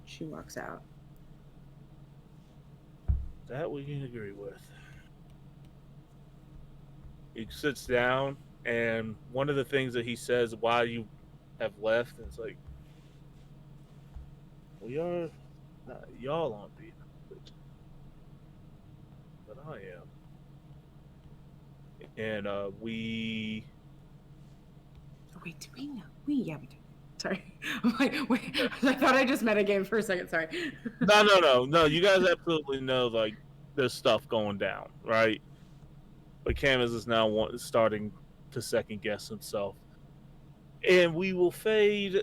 She walks out. That we can agree with. He sits down, and one of the things that he says why you have left, and it's like, we are, y'all aren't being good, but I am. And we. Oh, wait, do we know? Yeah, we do. Sorry. I'm like, wait. I thought I just met a game for a second. Sorry. No. You guys absolutely know, like, there's stuff going down, right? But Camus is now starting to second guess himself. And we will fade.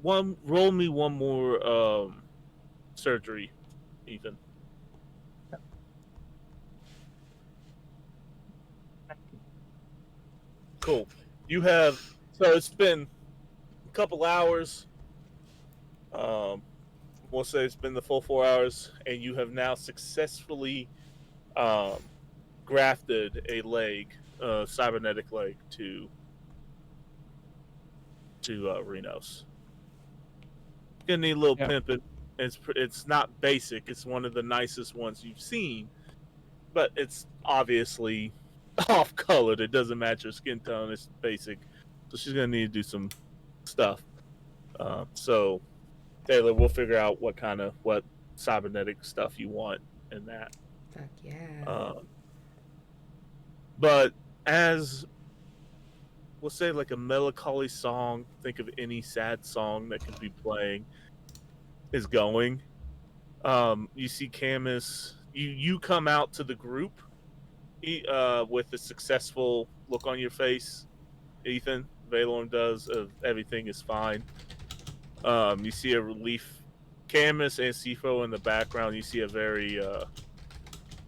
Roll me one more surgery, Ethan. Cool. You have, so it's been a couple hours. We'll say it's been the full 4 hours, and you have now successfully grafted a leg, cybernetic leg, to Rinos. Gonna need a little pimping. It's not basic. It's one of the nicest ones you've seen, but it's obviously off-colored. It doesn't match her skin tone. It's basic, so she's gonna need to do some stuff. So, Taylor, we'll figure out what cybernetic stuff you want in that. Fuck yeah. But as we'll say, like a melancholy song, think of any sad song that could be playing, is going. You see Camus, you come out to the group with a successful look on your face, Ethan. Valorn does, everything is fine. You see a relief. Camus and Sifo in the background, you see a very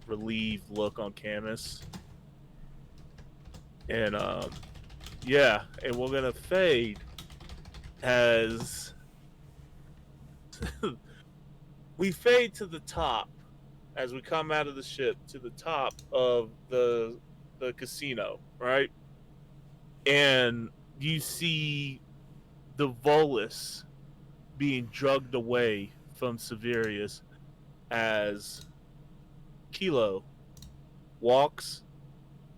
relieved look on Camus. And yeah, and we're gonna fade as we fade to the top as we come out of the ship to the top of the casino, right? And you see the Volus being drugged away from Severius as Kilo walks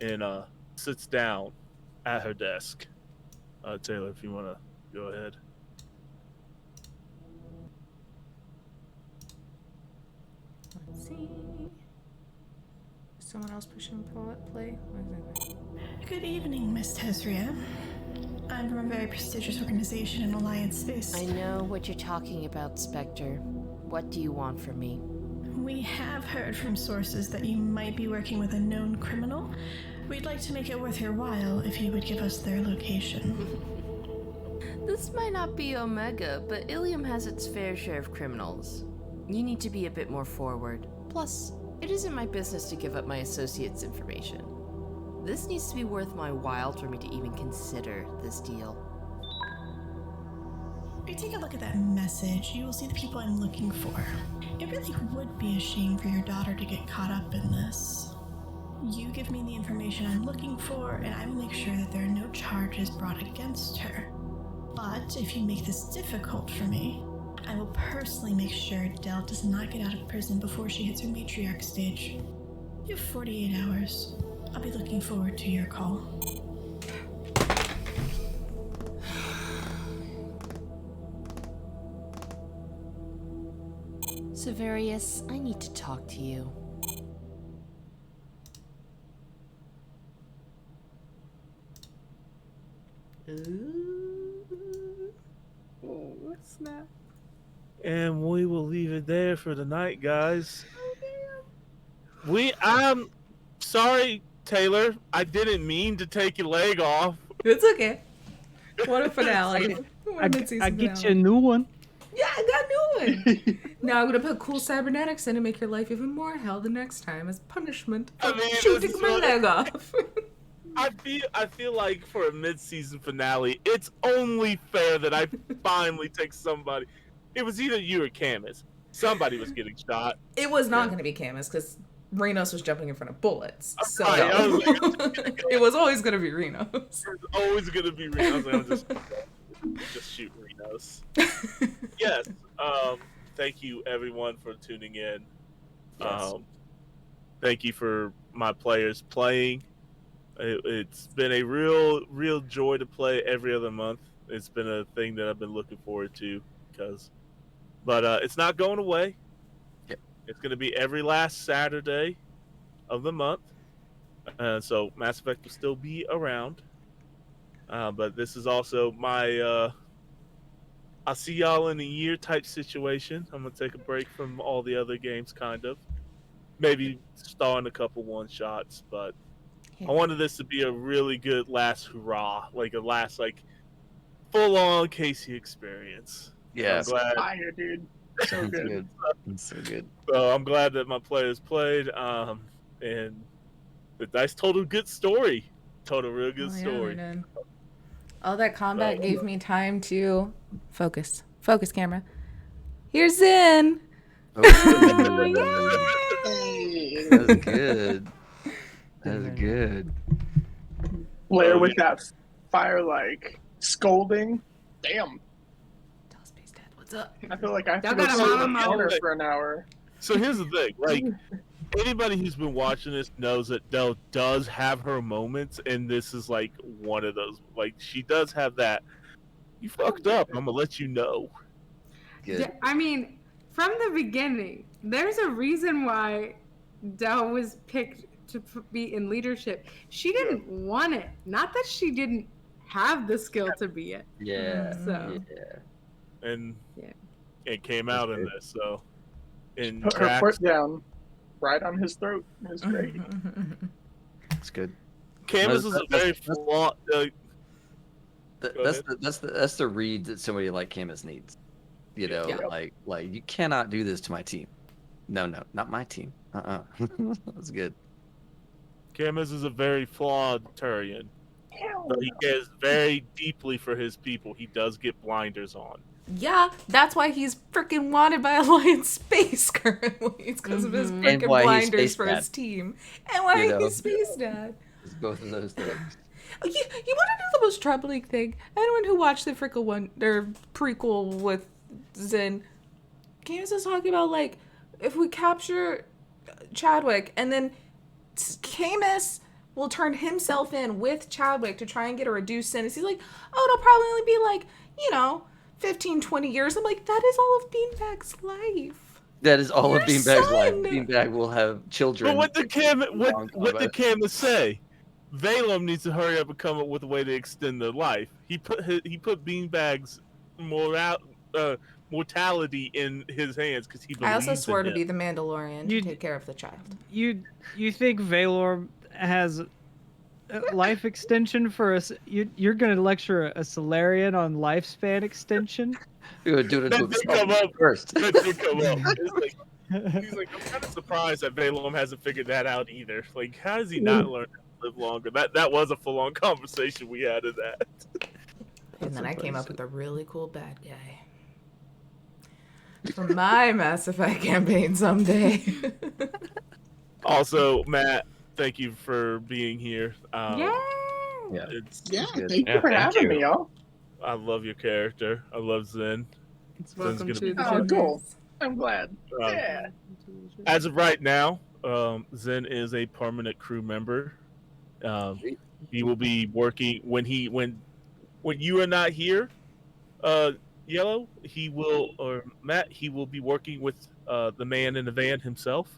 and sits down at her desk. Taylor, if you want to go ahead. Let's see. Is someone else pushing play? Good evening, Miss Tezria. I'm from a very prestigious organization in Alliance Space. I know what you're talking about, Spectre. What do you want from me? We have heard from sources that you might be working with a known criminal. We'd like to make it worth your while if you would give us their location. This might not be Omega, but Ilium has its fair share of criminals. You need to be a bit more forward. Plus, it isn't my business to give up my associates' information. This needs to be worth my while for me to even consider this deal. If you take a look at that message, you will see the people I'm looking for. It really would be a shame for your daughter to get caught up in this. You give me the information I'm looking for, and I will make sure that there are no charges brought against her. But if you make this difficult for me, I will personally make sure Dell does not get out of prison before she hits her matriarch stage. You have 48 hours. I'll be looking forward to your call. Severius, I need to talk to you. Oh, snap. And we will leave it there for the night, guys. I'm sorry, Taylor. I didn't mean to take your leg off. It's okay. What a finale. I get you a new one. Yeah, I got a new one. Now I'm gonna put cool cybernetics in to make your life even more hell the next time as punishment for shooting my leg off. I feel like for a mid-season finale, it's only fair that I finally take somebody. It was either you or Camus. Somebody was getting shot. It was not gonna be Camus because Rhinos was jumping in front of bullets. So I was like, it was always going to be Rhinos. It's always gonna be Rhinos. I'm just shoot Rhinos. Yes. Thank you everyone for tuning in. Yes. Thank you for my players playing. It's been a real joy to play every other month. It's been a thing that I've been looking forward to but it's not going away. Yep. It's going to be every last Saturday of the month. So Mass Effect will still be around. But this is also my I'll see y'all in a year type situation. I'm going to take a break from all the other games, kind of. Maybe star in a couple one-shots, but I wanted this to be a really good last hurrah, like a last full-on Casey experience. Yeah. I'm glad. Fire, dude. So good. It's so good. So I'm glad that my players played, and the dice told a good story. Told a real good story. Yeah, all that combat gave me time to focus. Focus, camera. Here's Zen. Oh, that was good. That was good. Blair with that fire, scolding. Damn. Tell Space Dad what's up. I feel like I have to Y'all go got a sit mama on the counter mode. for an hour. So here's the thing, anybody who's been watching this knows that Dell does have her moments, and this is one of those. She does have that. You fucked up. I'm gonna let you know. Good. Yeah, I mean, from the beginning, there's a reason why Dell was picked to be in leadership. She didn't want it. Not that she didn't have the skill to be it. Yeah. So. Yeah. And Yeah. it came out in this. So in Put her foot down, right on his throat. It was great. It's good. Camus is a very flawed. That's the read that somebody like Camus needs. You know, Yeah. You cannot do this to my team. No, not my team. That's good. Camus is a very flawed Turian. But he cares very deeply for his people. He does get blinders on. Yeah, that's why he's freaking wanted by Alliance Space currently. It's because of his freaking blinders for his team. And why he's Space Dad. It's both of those things. You want to know the most troubling thing? Anyone who watched the prequel with Zen, Camus is talking about if we capture Chadwick and then Camus will turn himself in with Chadwick to try and get a reduced sentence. He's like, it'll probably only be 15, 20 years. I'm like, that is all of Beanbag's life. That is all of Beanbag's life. son. Beanbag will have children. But what did Camus say? Valum needs to hurry up and come up with a way to extend their life. He put Beanbag's mortality in his hands because he believes I also swore in to him. be the Mandalorian to take care of the child. You think Valor has life extension for us? You're going to lecture a Solarian on lifespan extension? We would do it That did come up first. That did come up. He's like, I'm kind of surprised that Valum hasn't figured that out either. How does he not learn to live longer? That was a full-on conversation we had in that. And then I came up with a really cool bad guy for my Mass Effect campaign someday. Also, Matt, thank you for being here. Yeah. Thank you for having me, y'all. I love your character. I love Zen. Welcome Zen's to the Oh, show. cool. I'm glad. Yeah. As of right now, Zen is a permanent crew member. He will be working when you are not here. Yellow, Matt, he will be working with the man in the van himself.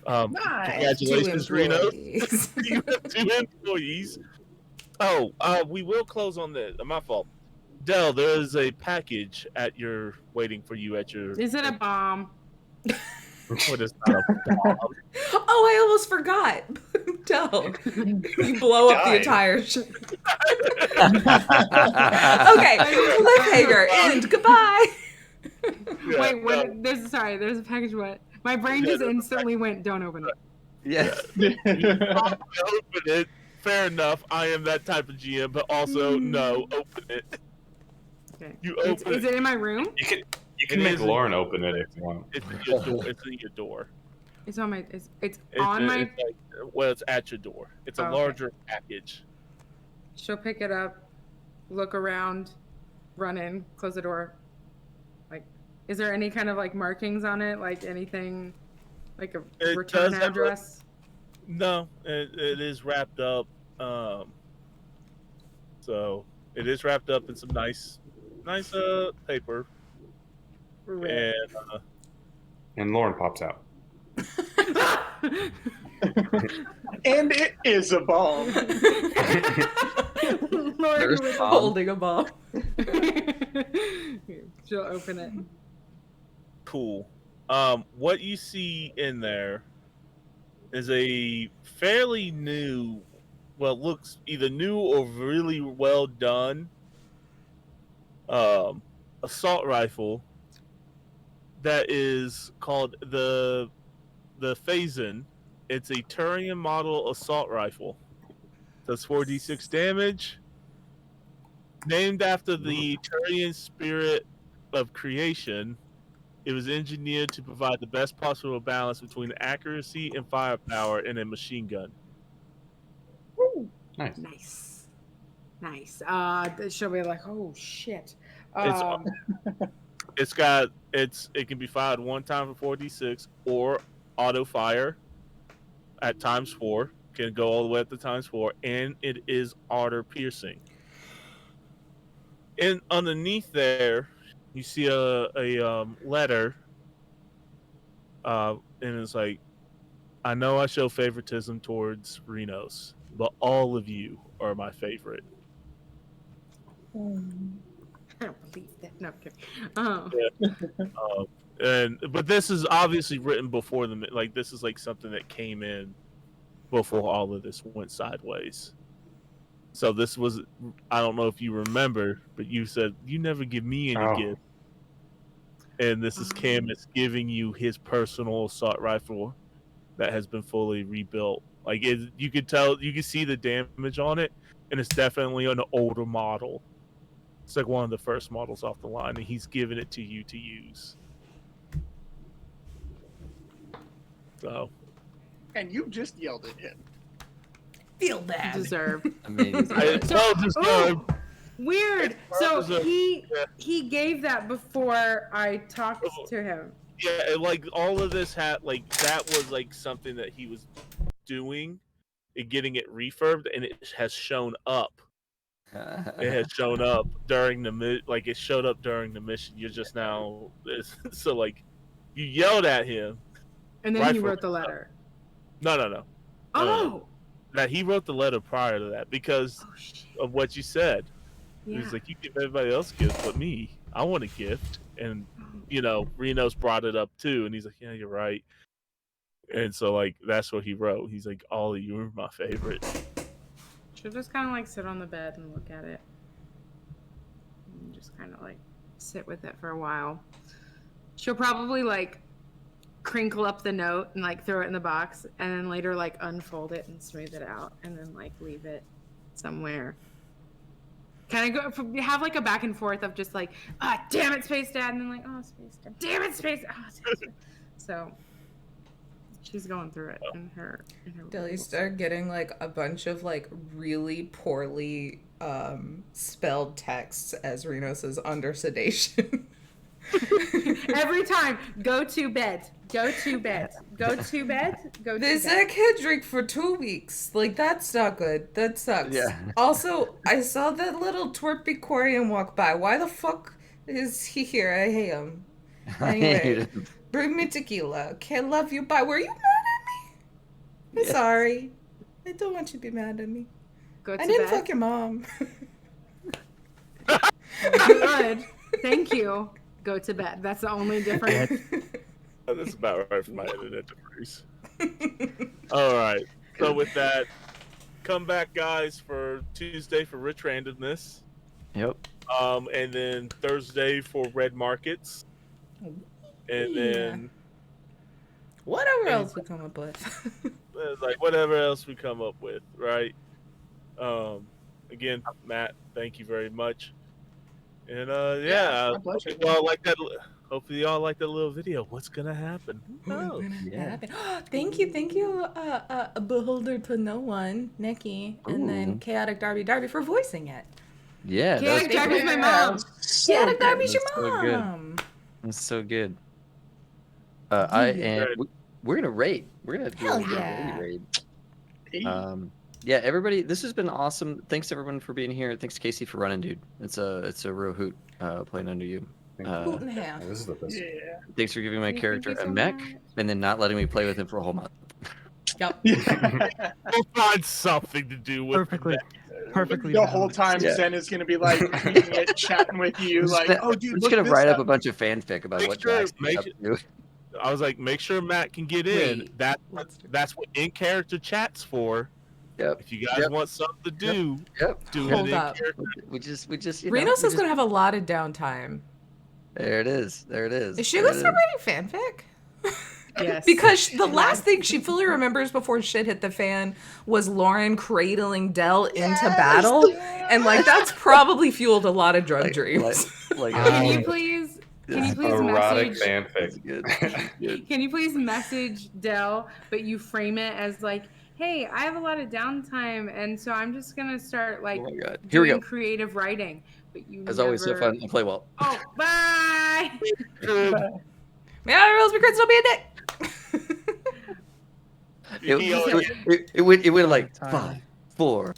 Nice. Congratulations, Reno. You have 2 employees. We will close on this. My fault. Dell, there is a package waiting for you at your. Is it a bomb? What is not a bomb? Oh, I almost forgot. Tell. You blow up the entire ship. Okay, cliffhanger, end, goodbye. Yeah, Wait, there's a package. What? My brain just instantly went, don't open it. Yes. Open it. Fair enough. I am that type of GM, but also no, open it. Okay. You open Is it in my room? You can make Lauren open it if you want. It's in your door. It's on my. It's on my. It's like, well, it's at your door. It's a larger package. She'll pick it up, look around, run in, close the door. Like, is there any kind of like markings on it? Like anything, like a return address? No, it is wrapped up. So it is wrapped up in some nice paper. And Lauren pops out. And it is a bomb. Lauren was holding a bomb. She'll open it. Cool. What you see in there is a fairly new, well, looks either new or really well done assault rifle that is called the Phazon. It's a Turian model assault rifle. Does 4d6 damage. Named after the Turian spirit of creation, it was engineered to provide the best possible balance between accuracy and firepower in a machine gun. Woo. Nice. She'll be like, oh shit. It can be fired one time for 4d6 or auto fire at ×4. Can go all the way up to ×4, and it is armor piercing. And underneath there, you see a letter, and it's like, I know I show favoritism towards Rinos, but all of you are my favorite. I don't believe that. No, okay. But this is obviously written before this is like something that came in before all of this went sideways. So this was, I don't know if you remember, but you said you never give me any gift. And this is Camus giving you his personal assault rifle that has been fully rebuilt. Like you could tell, you can see the damage on it, and it's definitely an older model. It's like one of the first models off the line, and he's giving it to you to use. So. And you just yelled at him. Feel bad. Deserved. I mean, weird. So he gave that before I talked to him. Yeah, like all of this had like that was like something that he was doing and getting it refurbed, and it has shown up. It has shown up during it showed up during the mission. You're just now so like you yelled at him, and then he wrote the letter. No. Oh. That he wrote the letter prior to that because of what you said. Yeah. He was like, you give everybody else gifts but me. I want a gift. And, Rinos brought it up too. And he's like, yeah, you're right. And so, like, that's what he wrote. He's like, all of you are my favorite. She'll just kind of, like, sit on the bed and look at it. And just kind of, like, sit with it for a while. She'll probably, like, crinkle up the note and like throw it in the box, and then later like unfold it and smooth it out, and then like leave it somewhere. Kind of have like a back and forth of just like, damn it, Space Dad, and then like, oh, Space Dad, damn it, Space Dad. So she's going through it in her Dilly start getting like a bunch of like really poorly spelled texts as Reno says under sedation. Every time, go to bed. They said I can't drink for 2 weeks. Like, that's not good. That sucks. Yeah. Also, I saw that little twerpy Quarian walk by. Why the fuck is he here? I hate him. Anyway, bring me tequila. Can't love you. Bye. Were you mad at me? I'm sorry. I don't want you to be mad at me. Go to I didn't bed. fuck your mom. Good. Thank you. Go to bed. That's the only difference. That's about right for my internet to freeze. All right. So with that, come back, guys, for Tuesday for Rich Randomness. Yep. And then Thursday for Red Markets. And then whatever else we come up with. Like whatever else we come up with, right? Again, Matt, thank you very much. And well, like that. hopefully y'all like that little video. What's gonna happen? Oh, Yeah. Thank you, Beholder to No One, Nikki, and then Chaotic Darby for voicing it. Yeah, that was Chaotic Darby's my Yeah, mom. so Chaotic good. Darby's your That's so good. mom. That's so good. Yeah. We're gonna rate. We're gonna do Hell a yeah. raid. Hey. Yeah, everybody, this has been awesome. Thanks everyone for being here. Thanks Casey for running, dude. It's a real hoot playing under you. Hoot and a half. This is the best. Yeah. Thanks for giving my Thank character you a so mech much. and then not letting me play with him for a whole month. Yep. we'll find something to do with Perfectly. Perfectly. The whole valid. time Yeah. Zen is going to be like reading it, chatting with you, like, oh, dude, I'm just look gonna this write up up. a bunch of fanfic about Make what sure- Jack's make up sure- to. I was like, make sure Matt can get in. Wait, let's do- That's what in character chat's for. Yep. If you guys want something to do, Yep. do Hold it in up. character. We just you know, Renos we is just- going to have a lot of downtime. There it is. There it is. Is she There going to it start is. writing fanfic? Yes. Because the last thing she fully remembers before shit hit the fan was Lauren cradling Dell into battle. And, like, that's probably fueled a lot of drug dreams. Can you please Erotic message? fanfic. Good. Can you please message Dell, but you frame it as like, "Hey, I have a lot of downtime, and so I'm just gonna start like Oh my God. Here we doing go. creative writing." But you As always, so never- fun and play well. Oh, bye. May I rules be Chris, don't be a dick. It went like Time. 5, 4,